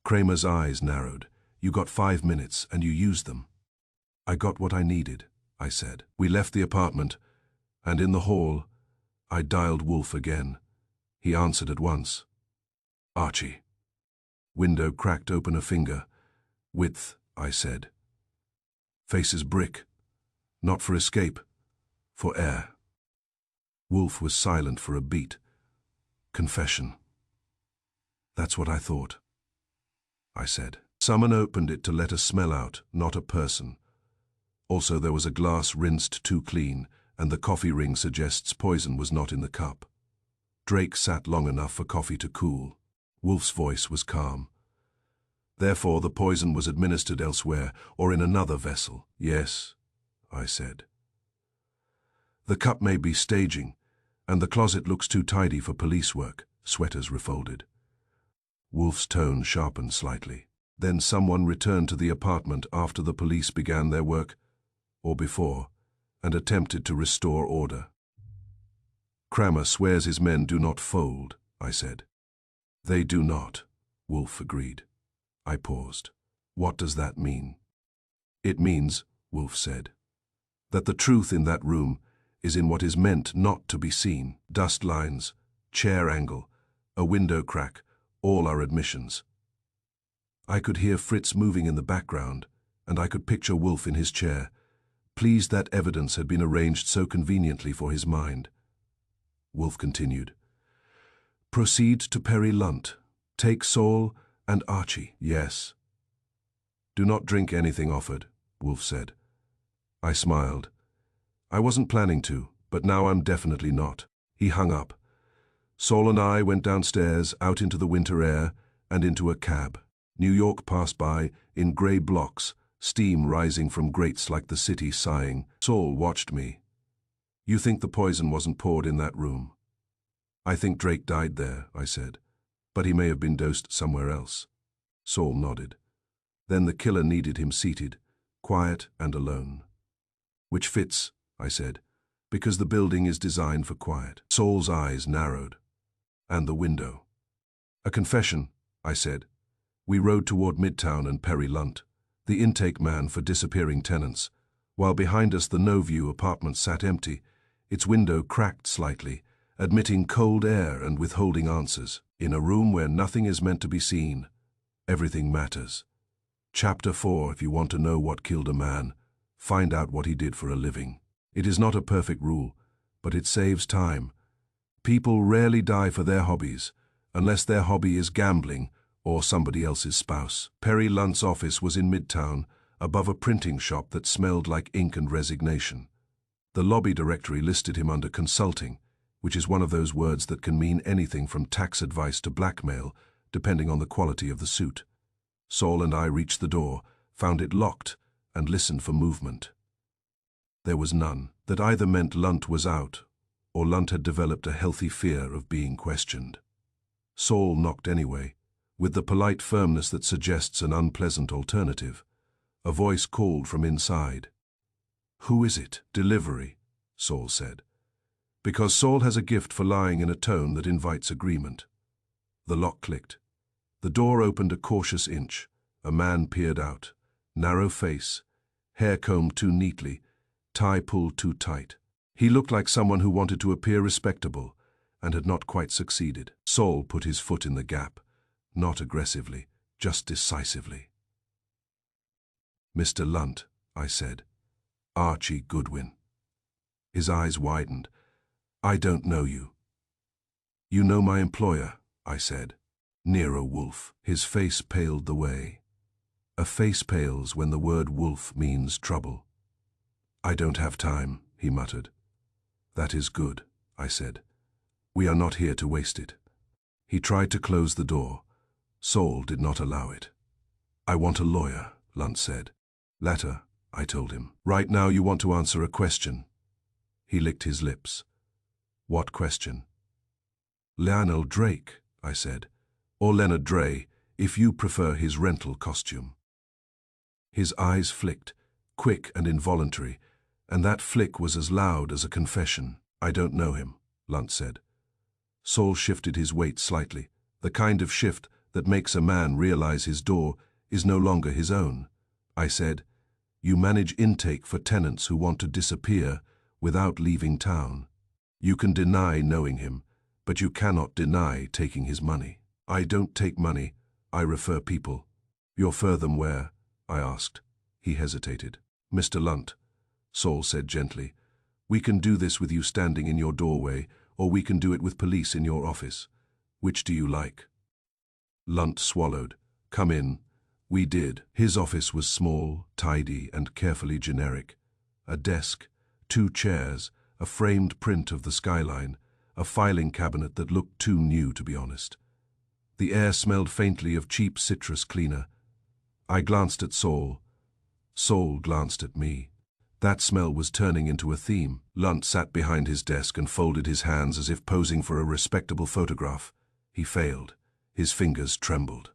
Kramer's eyes narrowed. You got 5 minutes and you used them. I got what I needed, I said. We left the apartment, and in the hall, I dialed Wolf again. He answered at once. Archie. Window cracked open a finger. Width, I said. Faces brick. Not for escape, for air. Wolf was silent for a beat. Confession. That's what I thought, I said. Someone opened it to let a smell out, not a person. Also, there was a glass rinsed too clean, and the coffee ring suggests poison was not in the cup. Drake sat long enough for coffee to cool. Wolf's voice was calm. Therefore, the poison was administered elsewhere, or in another vessel. Yes, I said. The cup may be staging, and the closet looks too tidy for police work. Sweaters refolded. Wolf's tone sharpened slightly. Then someone returned to the apartment after the police began their work, or before, and attempted to restore order. Kramer swears his men do not fold, I said. They do not, Wolf agreed. I paused. What does that mean? It means, Wolf said, that the truth in that room is in what is meant not to be seen. Dust lines, chair angle, a window crack, all are admissions. I could hear Fritz moving in the background, and I could picture Wolf in his chair, pleased that evidence had been arranged so conveniently for his mind. Wolf continued. Proceed to Perry Lunt. Take Saul and Archie. Yes. Do not drink anything offered, Wolf said. I smiled. I wasn't planning to, but now I'm definitely not. He hung up. Saul and I went downstairs, out into the winter air, and into a cab. New York passed by, in grey blocks, steam rising from grates like the city sighing. Saul watched me. You think the poison wasn't poured in that room? I think Drake died there, I said, but he may have been dosed somewhere else. Saul nodded. Then the killer needed him seated, quiet and alone. Which fits, I said, because the building is designed for quiet. Saul's eyes narrowed. And the window. A confession, I said. We rode toward Midtown and Perry Lunt, the intake man for disappearing tenants, while behind us the no-view apartment sat empty, its window cracked slightly, admitting cold air and withholding answers. In a room where nothing is meant to be seen, everything matters. Chapter 4, if you want to know what killed a man, find out what he did for a living. It is not a perfect rule, but it saves time. People rarely die for their hobbies, unless their hobby is gambling or somebody else's spouse. Perry Lunt's office was in Midtown, above a printing shop that smelled like ink and resignation. The lobby directory listed him under consulting, which is one of those words that can mean anything from tax advice to blackmail, depending on the quality of the suit. Saul and I reached the door, found it locked, and listened for movement. There was none. That either meant Lunt was out, or Lunt had developed a healthy fear of being questioned. Saul knocked anyway, with the polite firmness that suggests an unpleasant alternative. A voice called from inside. Who is it? Delivery, Saul said. Because Saul has a gift for lying in a tone that invites agreement. The lock clicked. The door opened a cautious inch. A man peered out. Narrow face, hair combed too neatly, tie pulled too tight. He looked like someone who wanted to appear respectable and had not quite succeeded. Saul put his foot in the gap, not aggressively, just decisively. Mr. Lunt, I said. Archie Goodwin. His eyes widened. I don't know you. You know my employer, I said. Nero Wolfe. His face paled the way. A face pales when the word wolf means trouble. I don't have time, he muttered. That is good, I said. We are not here to waste it. He tried to close the door. Saul did not allow it. I want a lawyer, Lunt said. Later, I told him. Right now you want to answer a question. He licked his lips. What question? Lionel Drake, I said. Or Leonard Dre, if you prefer his rental costume. His eyes flicked, quick and involuntary, and that flick was as loud as a confession. I don't know him, Lunt said. Saul shifted his weight slightly, the kind of shift that makes a man realize his door is no longer his own. I said, you manage intake for tenants who want to disappear without leaving town. You can deny knowing him, but you cannot deny taking his money. I don't take money, I refer people. You're them where? I asked. He hesitated. Mr. Lunt, Saul said gently, we can do this with you standing in your doorway, or we can do it with police in your office. Which do you like? Lunt swallowed. Come in. We did. His office was small, tidy, and carefully generic. A desk, 2 chairs, a framed print of the skyline, a filing cabinet that looked too new to be honest. The air smelled faintly of cheap citrus cleaner. I glanced at Saul. Saul glanced at me. That smell was turning into a theme. Lunt sat behind his desk and folded his hands as if posing for a respectable photograph. He failed. His fingers trembled.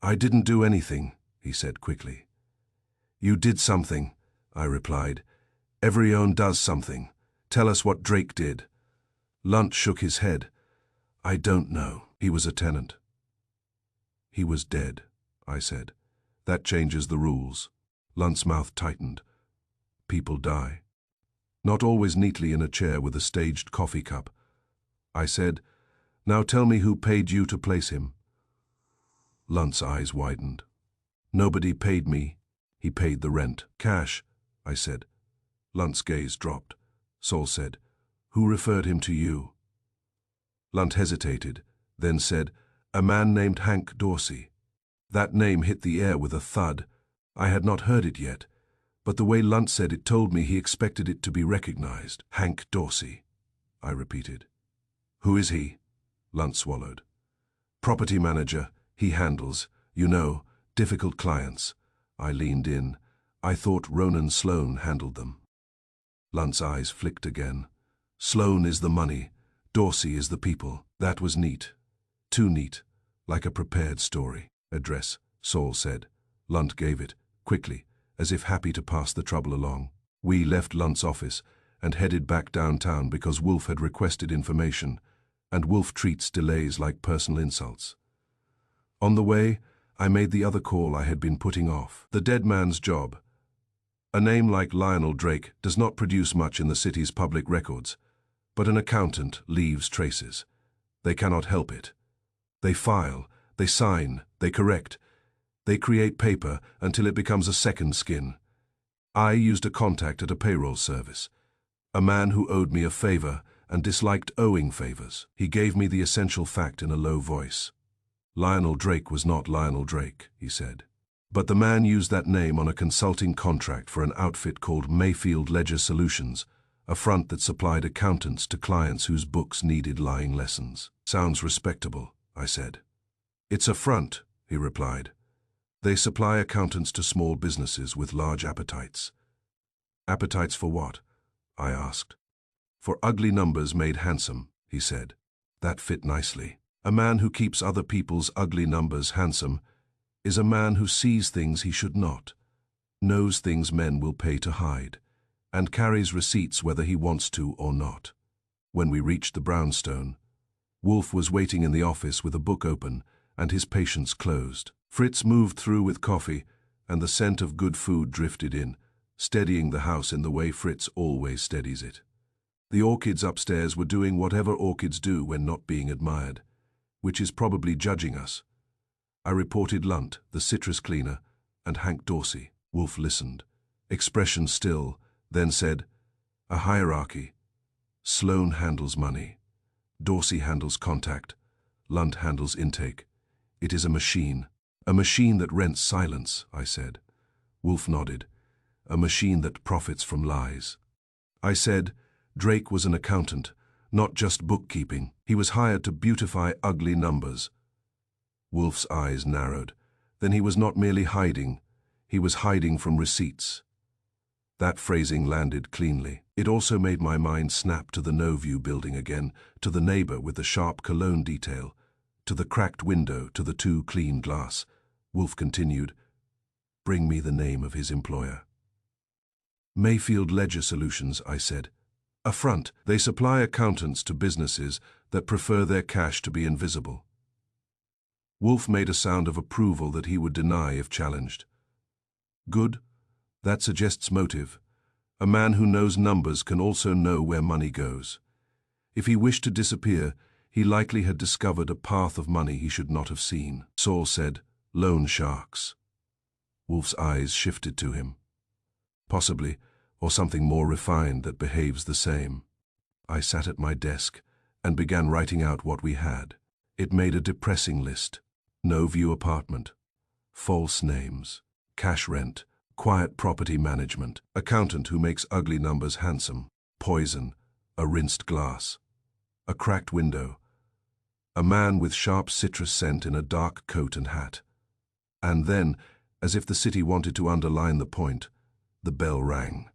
I didn't do anything, he said quickly. You did something, I replied. Everyone does something. Tell us what Drake did. Lunt shook his head. I don't know. He was a tenant. He was dead, I said. That changes the rules. Lunt's mouth tightened. People die. Not always neatly in a chair with a staged coffee cup. I said, now tell me who paid you to place him. Lunt's eyes widened. Nobody paid me. He paid the rent. Cash, I said. Lunt's gaze dropped. Saul said, who referred him to you? Lunt hesitated, then said, a man named Hank Dorsey. That name hit the air with a thud. I had not heard it yet, but the way Lunt said it told me he expected it to be recognized. Hank Dorsey, I repeated. Who is he? Lunt swallowed. Property manager. He handles, you know, difficult clients. I leaned in. I thought Ronan Sloan handled them. Lunt's eyes flicked again. Sloan is the money. Dorsey is the people. That was neat. Too neat. Like a prepared story. Address, Saul said. Lunt gave it, quickly, as if happy to pass the trouble along. We left Lunt's office and headed back downtown because Wolfe had requested information, and Wolfe treats delays like personal insults. On the way, I made the other call I had been putting off. The dead man's job. A name like Lionel Drake does not produce much in the city's public records, but an accountant leaves traces. They cannot help it. They file, they sign, they correct. They create paper until it becomes a second skin. I used a contact at a payroll service, a man who owed me a favor and disliked owing favors. He gave me the essential fact in a low voice. Lionel Drake was not Lionel Drake, he said. But the man used that name on a consulting contract for an outfit called Mayfield Ledger Solutions, a front that supplied accountants to clients whose books needed lying lessons. Sounds respectable, I said. It's a front, he replied. They supply accountants to small businesses with large appetites. Appetites for what? I asked. For ugly numbers made handsome, he said. That fit nicely. A man who keeps other people's ugly numbers handsome is a man who sees things he should not, knows things men will pay to hide, and carries receipts whether he wants to or not. When we reached the brownstone, Wolfe was waiting in the office with a book open and his patience closed. Fritz moved through with coffee, and the scent of good food drifted in, steadying the house in the way Fritz always steadies it. The orchids upstairs were doing whatever orchids do when not being admired, which is probably judging us. I reported Lunt, the citrus cleaner, and Hank Dorsey. Wolfe listened, expression still, then said, a hierarchy. Sloan handles money. Dorsey handles contact. Lunt handles intake. It is a machine. A machine that rents silence, I said. Wolf nodded. A machine that profits from lies. I said, Drake was an accountant, not just bookkeeping. He was hired to beautify ugly numbers. Wolf's eyes narrowed. Then he was not merely hiding, he was hiding from receipts. That phrasing landed cleanly. It also made my mind snap to the No View building again, to the neighbor with the sharp cologne detail, to the cracked window, to the too clean glass. Wolf continued, Bring me the name of his employer. Mayfield Ledger Solutions, I said. A front. They supply accountants to businesses that prefer their cash to be invisible. Wolf made a sound of approval that he would deny if challenged. Good. That suggests motive. A man who knows numbers can also know where money goes. If he wished to disappear, he likely had discovered a path of money he should not have seen. Saul said, Loan sharks. Wolf's eyes shifted to him. Possibly, or something more refined that behaves the same. I sat at my desk and began writing out what we had. It made a depressing list. No View apartment. False names. Cash rent. Quiet property management. Accountant who makes ugly numbers handsome. Poison. A rinsed glass. A cracked window. A man with sharp citrus scent in a dark coat and hat. And then, as if the city wanted to underline the point, the bell rang.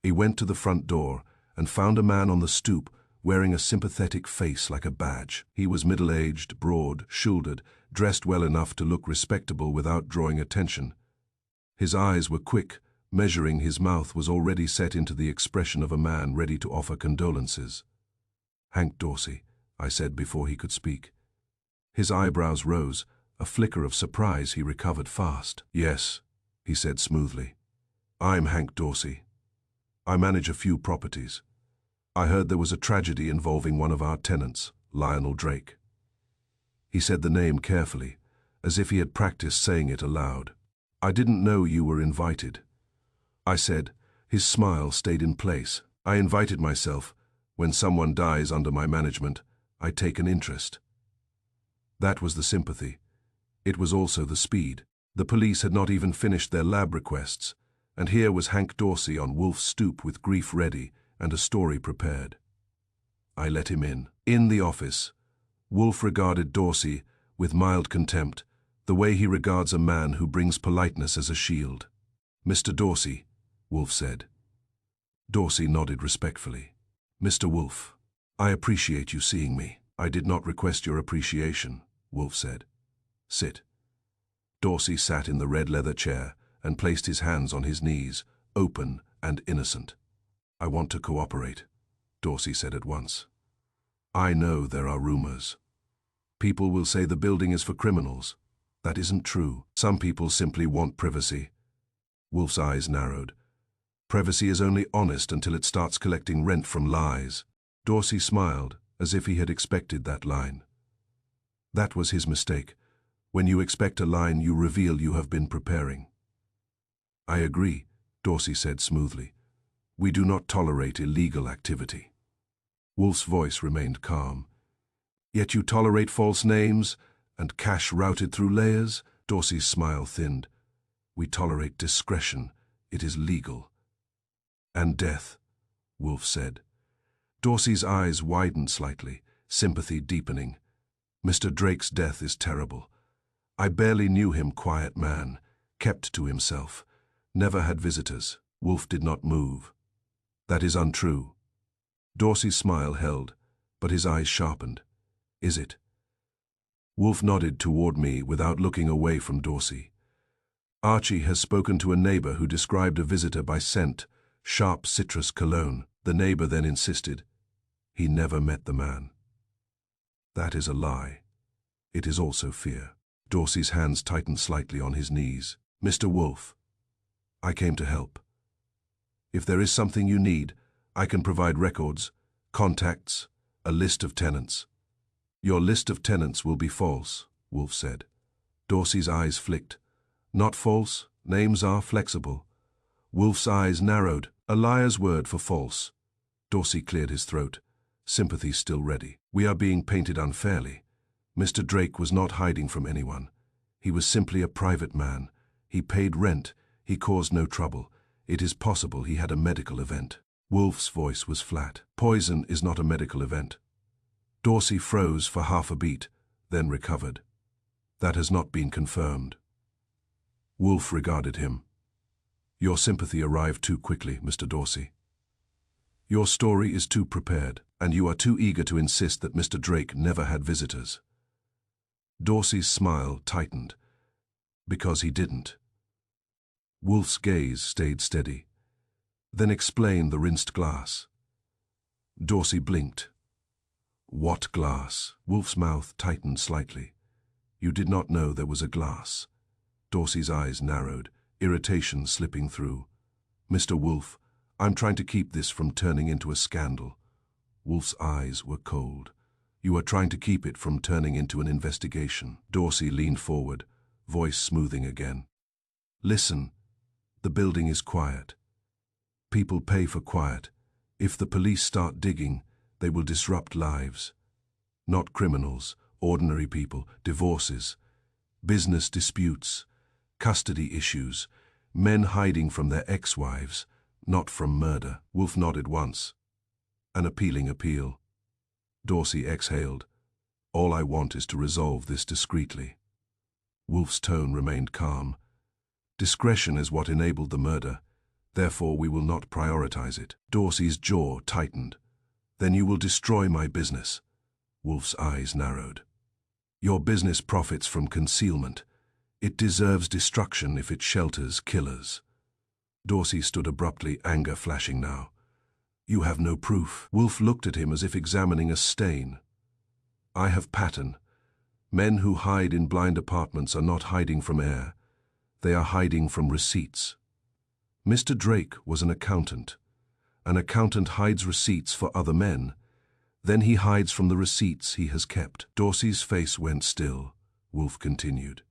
He went to the front door and found a man on the stoop wearing a sympathetic face like a badge. He was middle-aged, broad-shouldered, dressed well enough to look respectable without drawing attention. His eyes were quick, measuring. His mouth was already set into the expression of a man ready to offer condolences. Hank Dorsey, I said before he could speak. His eyebrows rose, a flicker of surprise he recovered fast. Yes, he said smoothly. I'm Hank Dorsey. I manage a few properties. I heard there was a tragedy involving one of our tenants, Lionel Drake. He said the name carefully, as if he had practiced saying it aloud. I didn't know you were invited. I said. His smile stayed in place. I invited myself. When someone dies under my management, I take an interest. That was the sympathy. It was also the speed. The police had not even finished their lab requests, and here was Hank Dorsey on Wolf's stoop with grief ready and a story prepared. I let him in. In the office, Wolf regarded Dorsey with mild contempt, the way he regards a man who brings politeness as a shield. Mr. Dorsey, Wolf said. Dorsey nodded respectfully. Mr. Wolf, I appreciate you seeing me. I did not request your appreciation, Wolf said. Sit. Dorsey sat in the red leather chair and placed his hands on his knees, open and innocent. I want to cooperate, Dorsey said at once. I know there are rumors. People will say the building is for criminals. That isn't true. Some people simply want privacy. Wolf's eyes narrowed. Privacy is only honest until it starts collecting rent from lies. Dorsey smiled, as if he had expected that line. That was his mistake. When you expect a line, you reveal you have been preparing. I agree, Dorsey said smoothly. We do not tolerate illegal activity. Wolf's voice remained calm. Yet you tolerate false names and cash routed through layers? Dorsey's smile thinned. We tolerate discretion. It is legal. And death, Wolf said. Dorsey's eyes widened slightly, sympathy deepening. Mr. Drake's death is terrible. I barely knew him, quiet man, kept to himself, never had visitors. Wolf did not move. That is untrue. Dorsey's smile held, but his eyes sharpened. Is it? Wolf nodded toward me without looking away from Dorsey. Archie has spoken to a neighbor who described a visitor by scent, sharp citrus cologne. The neighbor then insisted. He never met the man. That is a lie. It is also fear. Dorsey's hands tightened slightly on his knees. Mr. Wolf, I came to help. If there is something you need, I can provide records, contacts, a list of tenants. Your list of tenants will be false, Wolf said. Dorsey's eyes flicked. Not false, names are flexible. Wolf's eyes narrowed. A liar's word for false. Dorsey cleared his throat, sympathy still ready. We are being painted unfairly. Mr. Drake was not hiding from anyone. He was simply a private man. He paid rent. He caused no trouble. It is possible he had a medical event. Wolf's voice was flat. Poison is not a medical event. Dorsey froze for half a beat, then recovered. That has not been confirmed. Wolf regarded him. Your sympathy arrived too quickly, Mr. Dorsey. Your story is too prepared, and you are too eager to insist that Mr. Drake never had visitors. Dorsey's smile tightened. Because he didn't. Wolf's gaze stayed steady. Then explain the rinsed glass. Dorsey blinked. What glass? Wolf's mouth tightened slightly. You did not know there was a glass. Dorsey's eyes narrowed, irritation slipping through. Mr. Wolf, I'm trying to keep this from turning into a scandal. Wolf's eyes were cold. You are trying to keep it from turning into an investigation. Dorsey leaned forward, voice smoothing again. Listen, the building is quiet. People pay for quiet. If the police start digging, they will disrupt lives. Not criminals, ordinary people, divorces, business disputes, custody issues, men hiding from their ex-wives, not from murder. Wolf nodded once. An appealing appeal. Dorsey exhaled. All I want is to resolve this discreetly. Wolf's tone remained calm. Discretion is what enabled the murder. Therefore, we will not prioritize it. Dorsey's jaw tightened. Then you will destroy my business. Wolf's eyes narrowed. Your business profits from concealment. It deserves destruction if it shelters killers. Dorsey stood abruptly, anger flashing now. You have no proof. Wolf looked at him as if examining a stain. I have pattern. Men who hide in blind apartments are not hiding from air. They are hiding from receipts. Mr. Drake was an accountant. An accountant hides receipts for other men. Then he hides from the receipts he has kept. Dorsey's face went still. Wolf continued.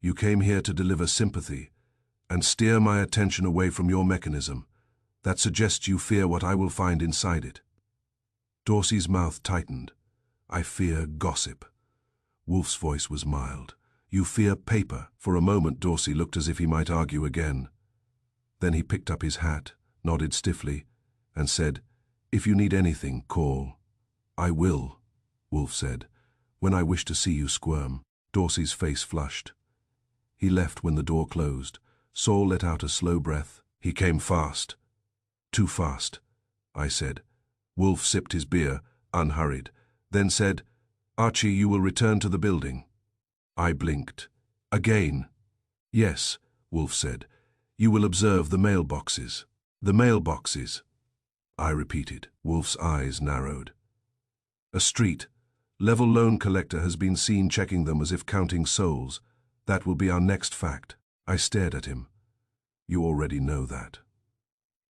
You came here to deliver sympathy and steer my attention away from your mechanism. That suggests you fear what I will find inside it. Dorsey's mouth tightened. I fear gossip. Wolf's voice was mild. You fear paper. For a moment Dorsey looked as if he might argue again. Then he picked up his hat, nodded stiffly, and said, If you need anything, call. I will, Wolf said, when I wish to see you squirm. Dorsey's face flushed. He left when the door closed. Saul let out a slow breath. He came fast. Too fast, I said. Wolf sipped his beer, unhurried, then said, Archie, you will return to the building. I blinked. Again. Yes, Wolf said. You will observe the mailboxes. The mailboxes. I repeated. Wolf's eyes narrowed. A street-level loan collector has been seen checking them as if counting souls. That will be our next fact. I stared at him. You already know that.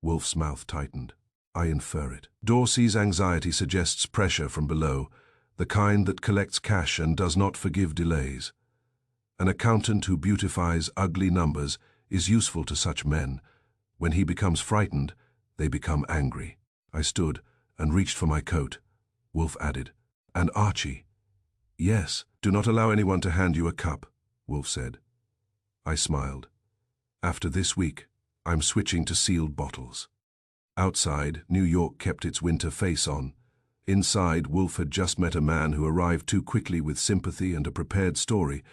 Wolf's mouth tightened. I infer it. Dorsey's anxiety suggests pressure from below, the kind that collects cash and does not forgive delays. An accountant who beautifies ugly numbers is useful to such men. When he becomes frightened, they become angry. I stood and reached for my coat. Wolf added, And Archie. Yes, do not allow anyone to hand you a cup, Wolf said. I smiled. After this week, I'm switching to sealed bottles. Outside, New York kept its winter face on. Inside, Wolf had just met a man who arrived too quickly with sympathy and a prepared story,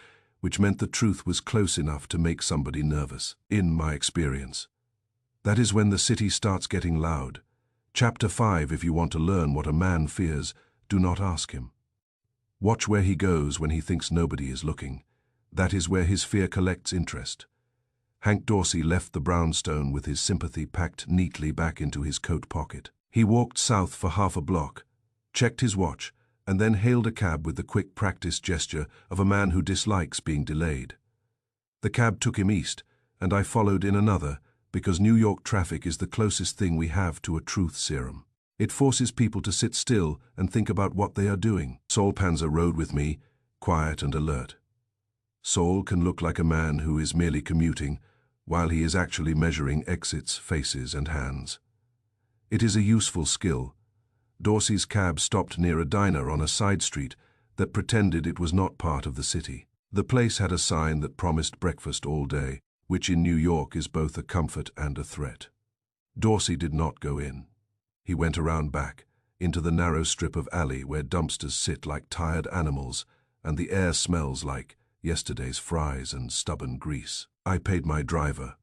which meant the truth was close enough to make somebody nervous, in my experience. That is when the city starts getting loud. Chapter 5, if you want to learn what a man fears, do not ask him. Watch where he goes when he thinks nobody is looking. That is where his fear collects interest. Hank Dorsey left the brownstone with his sympathy packed neatly back into his coat pocket. He walked south for half a block, checked his watch, and then hailed a cab with the quick practiced gesture of a man who dislikes being delayed. The cab took him east, and I followed in another, because New York traffic is the closest thing we have to a truth serum. It forces people to sit still and think about what they are doing. Saul Panzer rode with me, quiet and alert. Saul can look like a man who is merely commuting, while he is actually measuring exits, faces, and hands. It is a useful skill. Dorsey's cab stopped near a diner on a side street, that pretended it was not part of the city. The place had a sign that promised breakfast all day, which in New York is both a comfort and a threat. Dorsey did not go in. He went around back, into the narrow strip of alley where dumpsters sit like tired animals, and the air smells like yesterday's fries and stubborn grease. I paid my driver,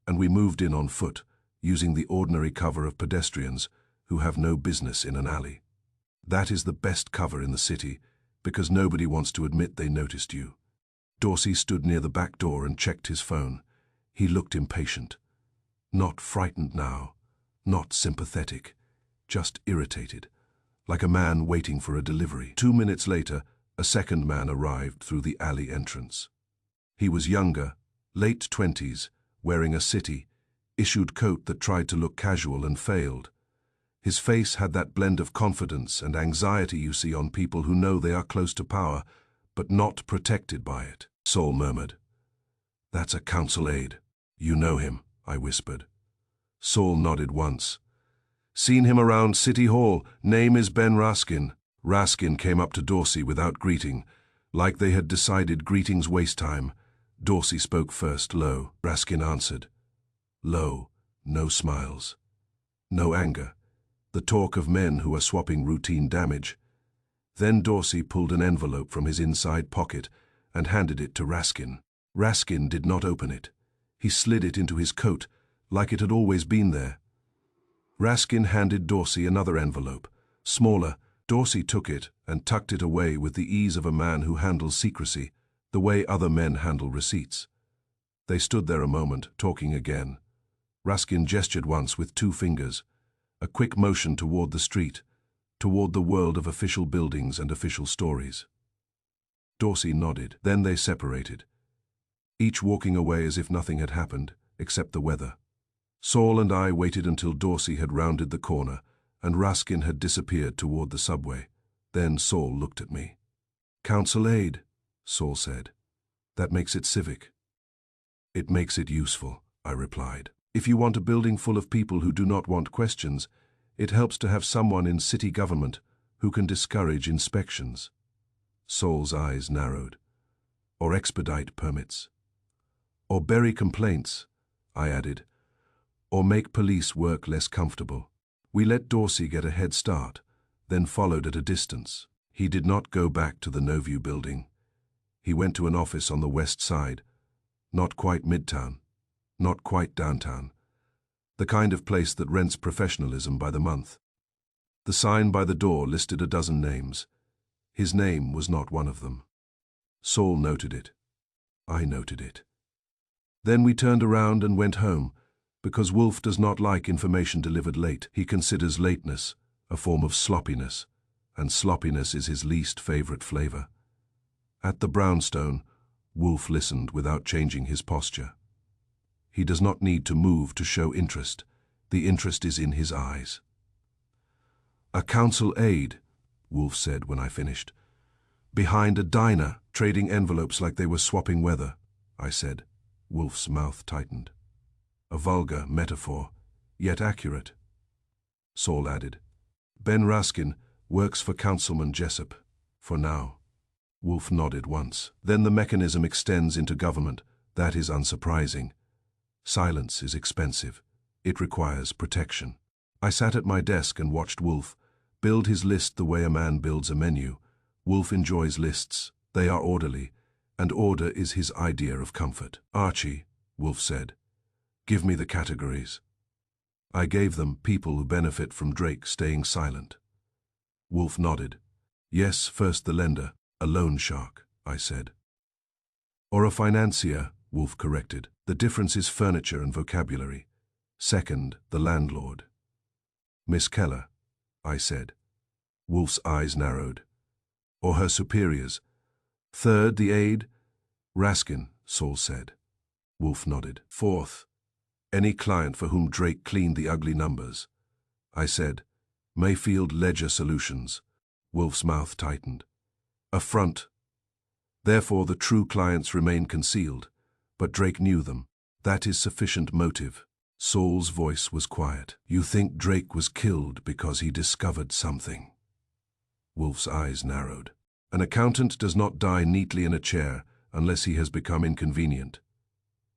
and we moved in on foot, using the ordinary cover of pedestrians who have no business in an alley. That is the best cover in the city, because nobody wants to admit they noticed you. Dorsey stood near the back door and checked his phone. He looked impatient. Not frightened now, not sympathetic, just irritated, like a man waiting for a delivery. 2 minutes later, a second man arrived through the alley entrance. He was younger, late 20s, wearing a city-issued coat that tried to look casual and failed. His face had that blend of confidence and anxiety you see on people who know they are close to power, but not protected by it. Saul murmured. "That's a council aide. You know him," I whispered. Saul nodded once. "Seen him around City Hall. Name is Ben Raskin." Raskin came up to Dorsey without greeting, like they had decided greetings waste time. Dorsey spoke first, low. Raskin answered. Low, no smiles. No anger. The talk of men who are swapping routine damage. Then Dorsey pulled an envelope from his inside pocket and handed it to Raskin. Raskin did not open it. He slid it into his coat, like it had always been there. Raskin handed Dorsey another envelope, smaller. Dorsey took it and tucked it away with the ease of a man who handles secrecy, the way other men handle receipts. They stood there a moment, talking again. Raskin gestured once with 2 fingers, a quick motion toward the street, toward the world of official buildings and official stories. Dorsey nodded. Then they separated, each walking away as if nothing had happened, except the weather. Saul and I waited until Dorsey had rounded the corner and Raskin had disappeared toward the subway. Then Saul looked at me. "Council aide," Saul said. "That makes it civic." "It makes it useful," I replied. "If you want a building full of people who do not want questions, it helps to have someone in city government who can discourage inspections." Saul's eyes narrowed. "Or expedite permits. Or bury complaints," I added. "Or make police work less comfortable." We let Dorsey get a head start, then followed at a distance. He did not go back to the Novue building. He went to an office on the west side, not quite midtown, not quite downtown, the kind of place that rents professionalism by the month. The sign by the door listed a dozen names. His name was not one of them. Saul noted it. I noted it. Then we turned around and went home, because Wolf does not like information delivered late. He considers lateness a form of sloppiness, and sloppiness is his least favorite flavor. At the brownstone, Wolf listened without changing his posture. He does not need to move to show interest. The interest is in his eyes. "A council aide," Wolf said when I finished. "Behind a diner, trading envelopes like they were swapping weather," I said. Wolf's mouth tightened. "A vulgar metaphor, yet accurate." Saul added, "Ben Raskin works for Councilman Jessup, for now." Wolf nodded once. "Then the mechanism extends into government. That is unsurprising. Silence is expensive. It requires protection." I sat at my desk and watched Wolf build his list the way a man builds a menu. Wolf enjoys lists. They are orderly, and order is his idea of comfort. "Archie," Wolf said, "give me the categories." I gave them people who benefit from Drake staying silent. Wolf nodded. "Yes, first the lender, a loan shark," I said. "Or a financier," Wolf corrected. "The difference is furniture and vocabulary. Second, the landlord." "Miss Keller," I said. Wolf's eyes narrowed. "Or her superiors." "Third, the aide." "Raskin," Saul said. Wolf nodded. "Fourth, any client for whom Drake cleaned the ugly numbers." I said, "Mayfield Ledger Solutions." Wolf's mouth tightened. "A front. Therefore the true clients remain concealed, but Drake knew them. That is sufficient motive." Saul's voice was quiet. "You think Drake was killed because he discovered something?" Wolf's eyes narrowed. An accountant does not die neatly in a chair unless he has become inconvenient.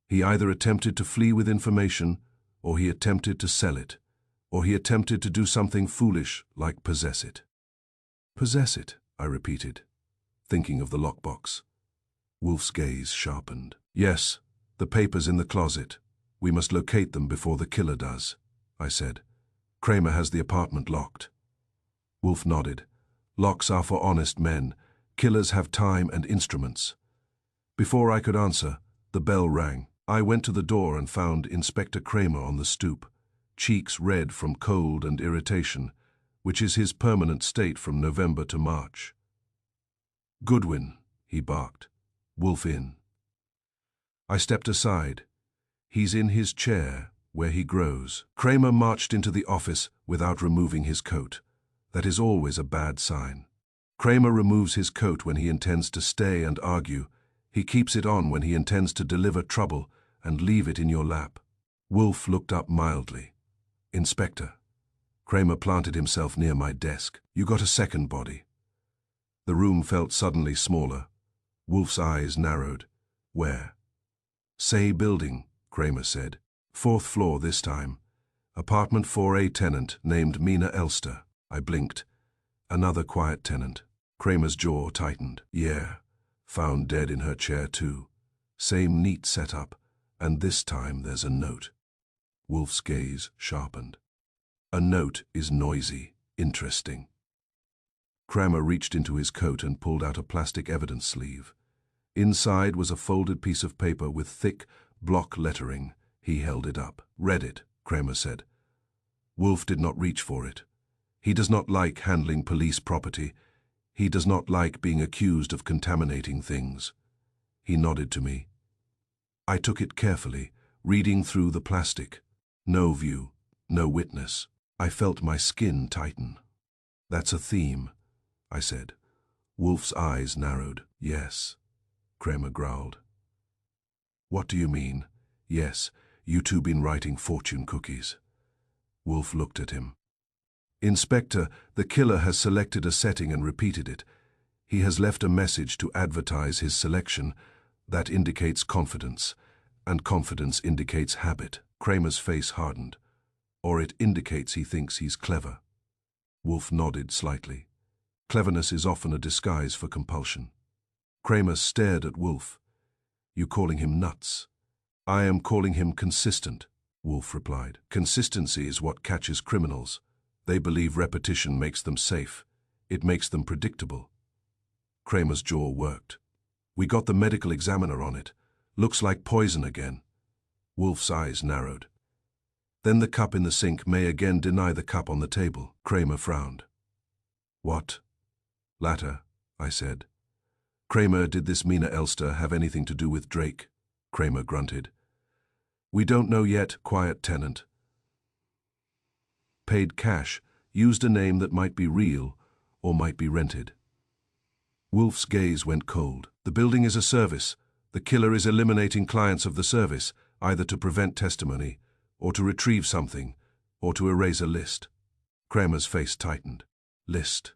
He either attempted to flee with information, or he attempted to sell it, or he attempted to do something foolish like possess it. Possess it, I repeated, thinking of the lockbox. Wolf's gaze sharpened. Yes, the papers in the closet. We must locate them before the killer does, I said. Kramer has the apartment locked. Wolf nodded. Locks are for honest men. Killers have time and instruments. Before I could answer, the bell rang. I went to the door and found Inspector Kramer on the stoop, cheeks red from cold and irritation, which is his permanent state from November to March. Goodwin, he barked. Wolf in. I stepped aside. He's in his chair, where he grows. Kramer marched into the office without removing his coat. That is always a bad sign. Kramer removes his coat when he intends to stay and argue. He keeps it on when he intends to deliver trouble and leave it in your lap. Wolf looked up mildly. Inspector. Kramer planted himself near my desk. You got a second body. The room felt suddenly smaller. Wolf's eyes narrowed. Where? Say building, Kramer said. 4th floor this time. Apartment 4A tenant named Mina Elster. I blinked. Another quiet tenant. Kramer's jaw tightened. Yeah. Found dead in her chair too. Same neat setup. And this time there's a note. Wolf's gaze sharpened. A note is noisy, interesting. Kramer reached into his coat and pulled out a plastic evidence sleeve. Inside was a folded piece of paper with thick, block lettering. He held it up. Read it, Kramer said. Wolf did not reach for it. He does not like handling police property. He does not like being accused of contaminating things. He nodded to me. I took it carefully, reading through the plastic. No view, no witness. I felt my skin tighten. That's a theme, I said. Wolf's eyes narrowed. Yes, Kramer growled. What do you mean? Yes, you two been writing fortune cookies. Wolf looked at him. Inspector, the killer has selected a setting and repeated it. He has left a message to advertise his selection. That indicates confidence, and confidence indicates habit. Kramer's face hardened. Or it indicates he thinks he's clever. Wolf nodded slightly. Cleverness is often a disguise for compulsion. Kramer stared at Wolf. You calling him nuts? I am calling him consistent, Wolf replied. Consistency is what catches criminals. They believe repetition makes them safe. It makes them predictable. Kramer's jaw worked. We got the medical examiner on it. Looks like poison again. Wolf's eyes narrowed. Then the cup in the sink may again deny the cup on the table. Kramer frowned. What? Latter, I said. Kramer, did this Mina Elster have anything to do with Drake? Kramer grunted. We don't know yet, quiet tenant. Paid cash, used a name that might be real or might be rented. Wolf's gaze went cold. The building is a service. The killer is eliminating clients of the service, either to prevent testimony, or to retrieve something, or to erase a list. Kramer's face tightened. List.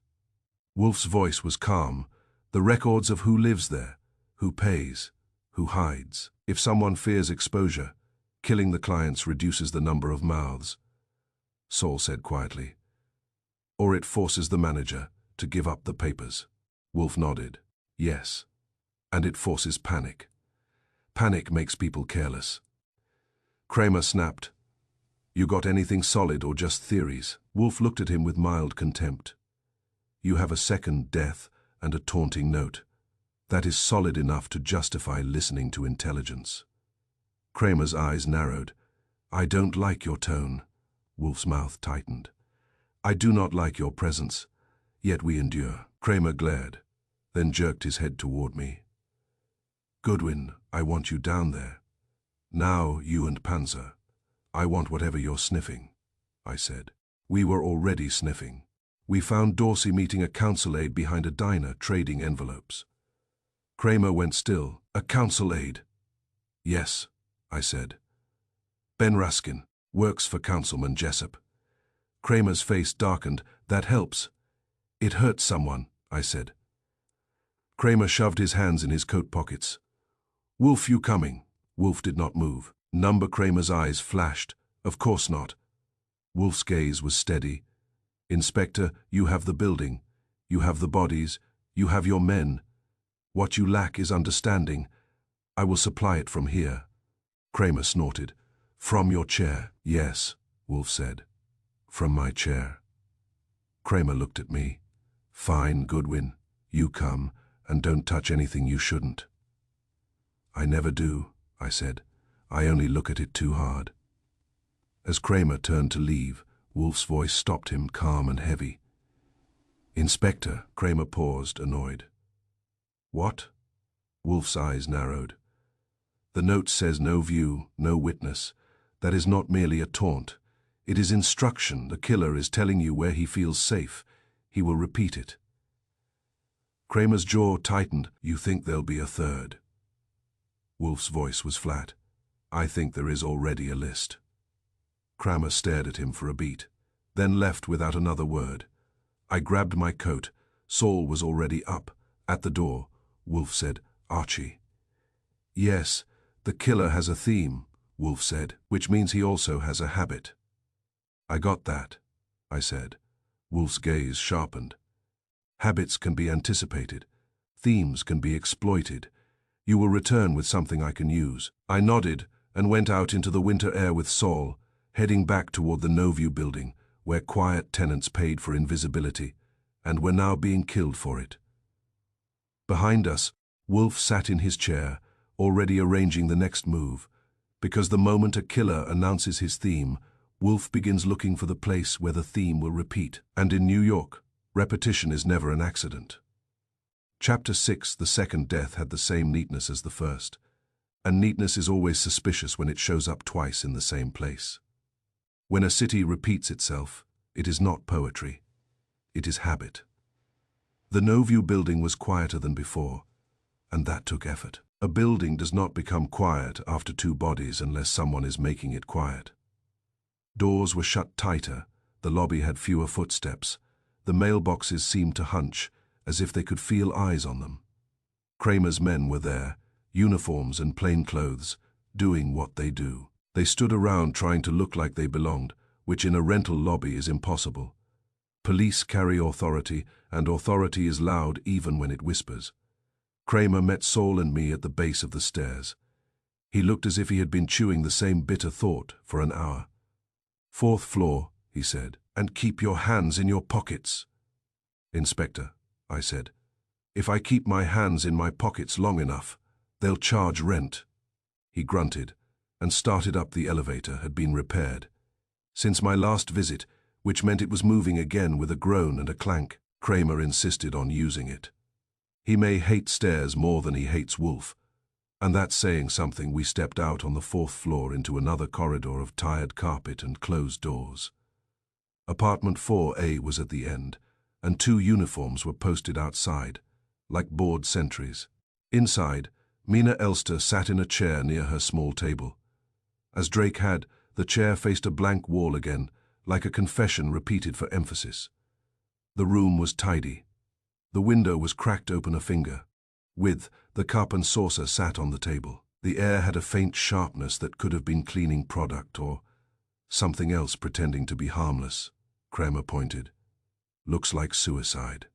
Wolf's voice was calm. The records of who lives there, who pays, who hides. If someone fears exposure, killing the clients reduces the number of mouths. Saul said quietly. Or it forces the manager to give up the papers. Wolf nodded. Yes. And it forces panic. Panic makes people careless. Kramer snapped. You got anything solid or just theories? Wolf looked at him with mild contempt. You have a second death and a taunting note. That is solid enough to justify listening to intelligence. Kramer's eyes narrowed. I don't like your tone. Wolf's mouth tightened. I do not like your presence, yet we endure. Kramer glared, then jerked his head toward me. Goodwin, I want you down there. Now, you and Panzer. I want whatever you're sniffing, I said. We were already sniffing. We found Dorsey meeting a council aide behind a diner trading envelopes. Kramer went still. A council aide? Yes, I said. Ben Raskin works for Councilman Jessup. Kramer's face darkened. That helps. It hurts someone, I said. Kramer shoved his hands in his coat pockets. "Wolf, you coming?" Wolf did not move. Number Kramer's eyes flashed. "Of course not." Wolf's gaze was steady. "Inspector, you have the building. You have the bodies. You have your men. What you lack is understanding. I will supply it from here." Kramer snorted. "From your chair?" "Yes," Wolf said. "From my chair." Kramer looked at me. "Fine, Goodwin. You come, and don't touch anything you shouldn't." "I never do," I said. "I only look at it too hard." As Kramer turned to leave, Wolf's voice stopped him, calm and heavy. "Inspector," Kramer paused, annoyed. "What?" Wolf's eyes narrowed. "The note says no view, no witness. That is not merely a taunt. It is instruction. The killer is telling you where he feels safe. He will repeat it." Kramer's jaw tightened. "You think there'll be a third?" Wolf's voice was flat. "I think there is already a list." Kramer stared at him for a beat, then left without another word. I grabbed my coat. Saul was already up. At the door, Wolf said, "Archie." "Yes, the killer has a theme," Wolf said, "which means he also has a habit." "I got that," I said. Wolf's gaze sharpened. "Habits can be anticipated. Themes can be exploited. You will return with something I can use." I nodded and went out into the winter air with Saul, heading back toward the No-View building, where quiet tenants paid for invisibility, and were now being killed for it. Behind us, Wolf sat in his chair, already arranging the next move, because the moment a killer announces his theme, Wolf begins looking for the place where the theme will repeat. And in New York, repetition is never an accident. Chapter 6, the second death had the same neatness as the first, and neatness is always suspicious when it shows up twice in the same place. When a city repeats itself, it is not poetry, it is habit. The No-View building was quieter than before, and that took effort. A building does not become quiet after two bodies unless someone is making it quiet. Doors were shut tighter, the lobby had fewer footsteps, the mailboxes seemed to hunch, as if they could feel eyes on them. Kramer's men were there, uniforms and plain clothes, doing what they do. They stood around trying to look like they belonged, which in a rental lobby is impossible. Police carry authority, and authority is loud even when it whispers. Kramer met Saul and me at the base of the stairs. He looked as if he had been chewing the same bitter thought for an hour. "Fourth floor," he said, "and keep your hands in your pockets." "Inspector," I said, "if I keep my hands in my pockets long enough, they'll charge rent." He grunted, and started up. The elevator had been repaired. Since my last visit, which meant it was moving again with a groan and a clank, Kramer insisted on using it. He may hate stairs more than he hates Wolf, and that's saying something. We stepped out on the fourth floor into another corridor of tired carpet and closed doors. Apartment 4A was at the end, and two uniforms were posted outside, like bored sentries. Inside, Mina Elster sat in a chair near her small table. As Drake had, the chair faced a blank wall again, like a confession repeated for emphasis. The room was tidy. The window was cracked open a finger. The cup and saucer sat on the table. The air had a faint sharpness that could have been cleaning product or something else pretending to be harmless. Kramer pointed. "Looks like suicide."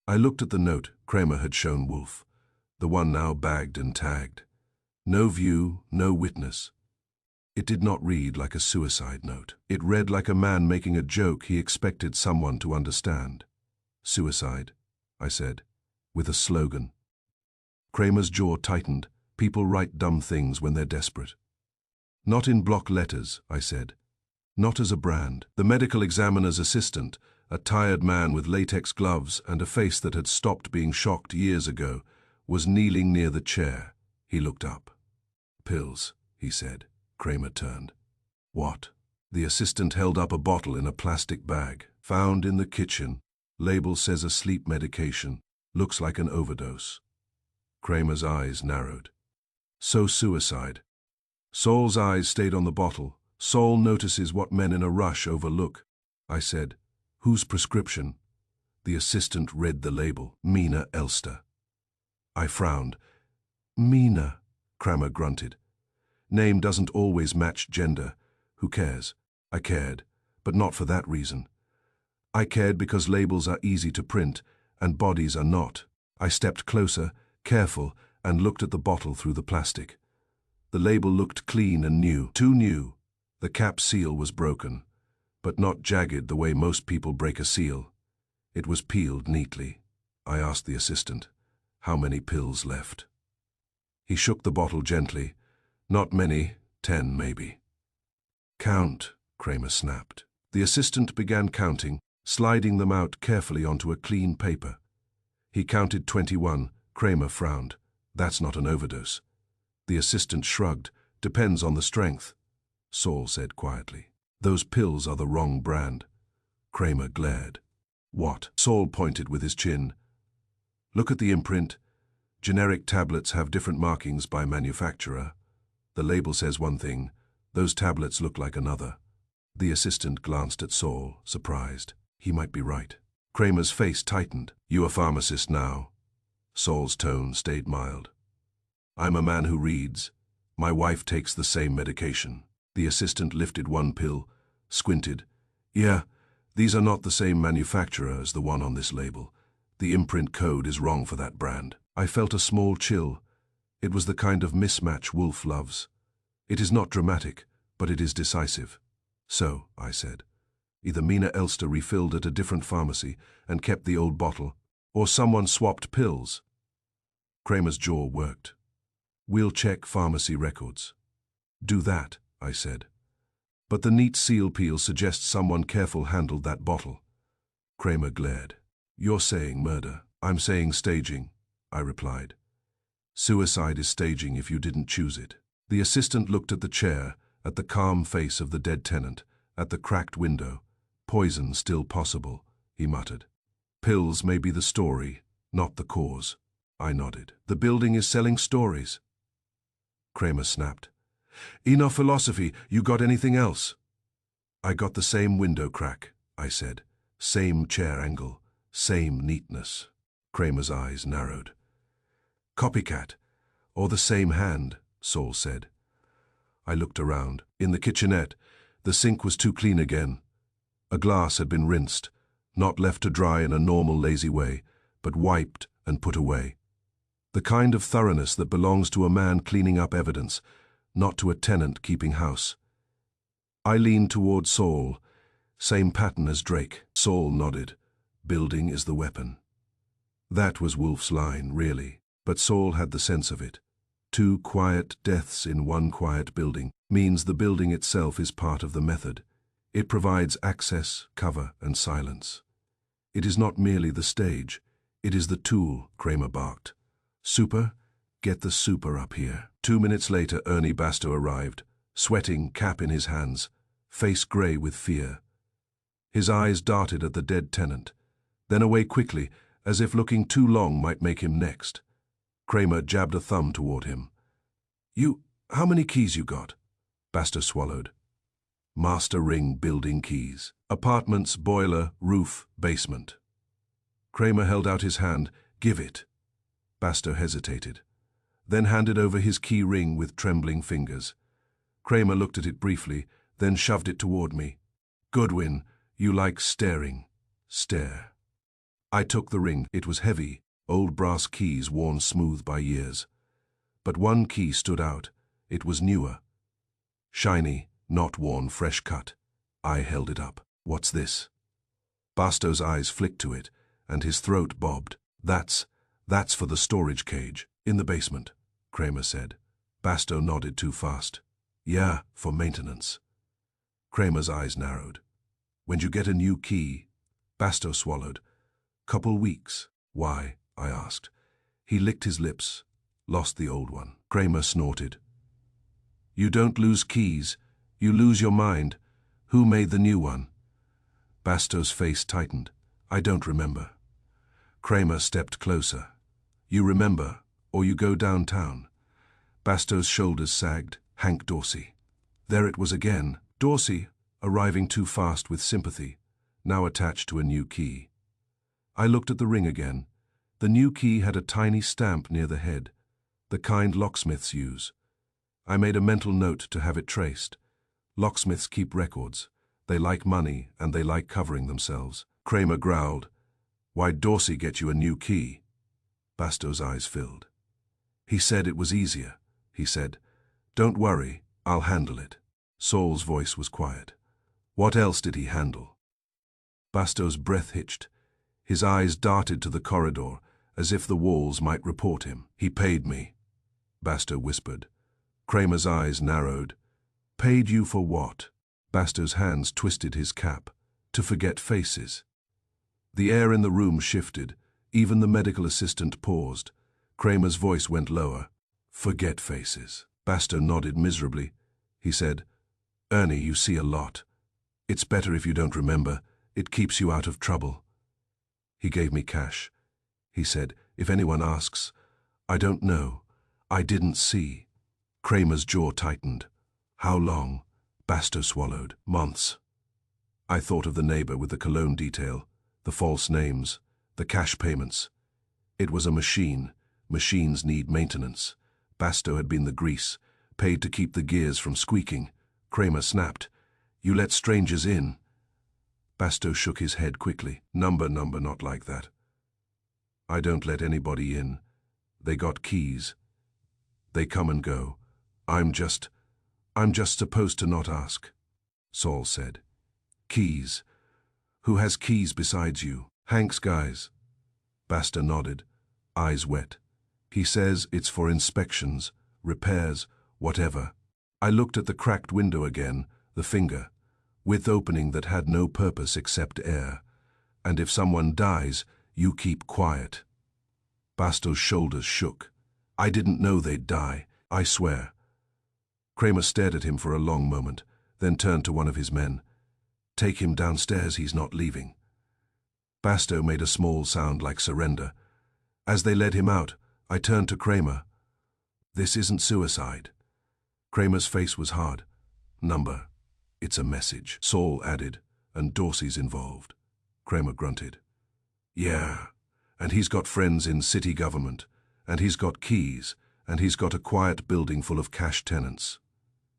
I looked at the note Kramer had shown Wolf, the one now bagged and tagged. No view, no witness. It did not read like a suicide note. It read like a man making a joke he expected someone to understand. "Suicide," I said, with a slogan. Kramer's jaw tightened. People write dumb things when they're desperate. "Not in block letters," I said. "Not as a brand." The medical examiner's assistant, a tired man with latex gloves and a face that had stopped being shocked years ago, was kneeling near the chair. He looked up. "Pills," he said. Kramer turned. "What?" The assistant held up a bottle in a plastic bag. "Found in the kitchen. Label says a sleep medication. Looks like an overdose." Kramer's eyes narrowed. "So suicide." Saul's eyes stayed on the bottle. Saul notices what men in a rush overlook. I said, "Whose prescription?" The assistant read the label. "Mina Elster." I frowned. Mina, Kramer grunted. Name doesn't always match gender. Who cares? I cared, but not for that reason. I cared because labels are easy to print, and bodies are not. I stepped closer, careful, and looked at the bottle through the plastic. The label looked clean and new, too new. The cap seal was broken, but not jagged the way most people break a seal. It was peeled neatly. I asked the assistant, how many pills left? He shook the bottle gently. Not many, 10 maybe. Count, Kramer snapped. The assistant began counting, sliding them out carefully onto a clean paper. He counted 21. Kramer frowned. That's not an overdose. The assistant shrugged. Depends on the strength. Saul said quietly. Those pills are the wrong brand. Kramer glared. What? Saul pointed with his chin. Look at the imprint. Generic tablets have different markings by manufacturer. The label says one thing. Those tablets look like another. The assistant glanced at Saul, surprised. He might be right. Kramer's face tightened. You a pharmacist now? Saul's tone stayed mild. I'm a man who reads. My wife takes the same medication. The assistant lifted one pill, squinted. Yeah, these are not the same manufacturer as the one on this label. The imprint code is wrong for that brand. I felt a small chill. It was the kind of mismatch Wolf loves. It is not dramatic, but it is decisive. So, I said, either Mina Elster refilled at a different pharmacy and kept the old bottle, or someone swapped pills. Kramer's jaw worked. We'll check pharmacy records. Do that, I said. But the neat seal peel suggests someone careful handled that bottle. Kramer glared. You're saying murder. I'm saying staging, I replied. Suicide is staging if you didn't choose it. The assistant looked at the chair, at the calm face of the dead tenant, at the cracked window. Poison still possible, he muttered. Pills may be the story, not the cause. I nodded. The building is selling stories. Kramer snapped. Enough philosophy, you got anything else? I got the same window crack, I said. Same chair angle, same neatness. Kramer's eyes narrowed. Copycat, or the same hand, Saul said. I looked around. In the kitchenette, the sink was too clean again. A glass had been rinsed, not left to dry in a normal lazy way, but wiped and put away. The kind of thoroughness that belongs to a man cleaning up evidence, not to a tenant keeping house. I leaned toward Saul. Same pattern as Drake. Saul nodded. Building is the weapon. That was Wolf's line, really, but Saul had the sense of it. 2 quiet deaths in 1 quiet building means the building itself is part of the method. It provides access, cover, and silence. It is not merely the stage. It is the tool, Kramer barked. Super, get the super up here. 2 minutes later, Ernie Basto arrived, sweating, cap in his hands, face grey with fear. His eyes darted at the dead tenant, then away quickly, as if looking too long might make him next. Kramer jabbed a thumb toward him. How many keys you got? Basto swallowed. Master ring building keys. Apartments, boiler, roof, basement. Kramer held out his hand. Give it. Basto hesitated, then handed over his key ring with trembling fingers. Kramer looked at it briefly, then shoved it toward me. Goodwin, you like staring. Stare. I took the ring. It was heavy, old brass keys worn smooth by years. But one key stood out. It was newer. Shiny, not worn, fresh cut. I held it up. What's this? Basto's eyes flicked to it, and his throat bobbed. That's for the storage cage, in the basement, Kramer said. Basto nodded too fast. Yeah, for maintenance. Kramer's eyes narrowed. When'd you get a new key? Basto swallowed. Couple weeks. Why? I asked. He licked his lips. Lost the old one. Kramer snorted. You don't lose keys. You lose your mind. Who made the new one? Basto's face tightened. I don't remember. Kramer stepped closer. You remember, or you go downtown. Basto's shoulders sagged. Hank Dorsey. There it was again. Dorsey, arriving too fast with sympathy, now attached to a new key. I looked at the ring again. The new key had a tiny stamp near the head, the kind locksmiths use. I made a mental note to have it traced. Locksmiths keep records. They like money and they like covering themselves. Kramer growled. Why'd Dorsey get you a new key? Bastow's eyes filled. He said it was easier. He said, don't worry, I'll handle it. Saul's voice was quiet. What else did he handle? Bastow's breath hitched. His eyes darted to the corridor, as if the walls might report him. He paid me, Bastow whispered. Kramer's eyes narrowed. Paid you for what? Bastow's hands twisted his cap. To forget faces. The air in the room shifted. Even the medical assistant paused. Kramer's voice went lower. Forget faces. Bastow nodded miserably. He said, Ernie, you see a lot. It's better if you don't remember. It keeps you out of trouble. He gave me cash. He said, if anyone asks, I don't know. I didn't see. Kramer's jaw tightened. How long? Bastow swallowed. Months. I thought of the neighbor with the cologne detail, the false names, the cash payments. It was a machine. Machines need maintenance. Bastow had been the grease, paid to keep the gears from squeaking. Kramer snapped. You let strangers in. Bastow shook his head quickly. Number, not like that. I don't let anybody in. They got keys. They come and go. I'm just supposed to not ask. Saul said. Keys. Who has keys besides you? Hank's guys. Bastow nodded, eyes wet. He says it's for inspections, repairs, whatever. I looked at the cracked window again, the finger, width opening that had no purpose except air. And if someone dies, you keep quiet. Bastow's shoulders shook. I didn't know they'd die, I swear. Kramer stared at him for a long moment, then turned to one of his men. Take him downstairs, he's not leaving. Bastow made a small sound like surrender. As they led him out, I turned to Kramer. This isn't suicide. Kramer's face was hard. Number. It's a message. Saul added, and Dorsey's involved. Kramer grunted. Yeah, and he's got friends in city government, and he's got keys, and he's got a quiet building full of cash tenants.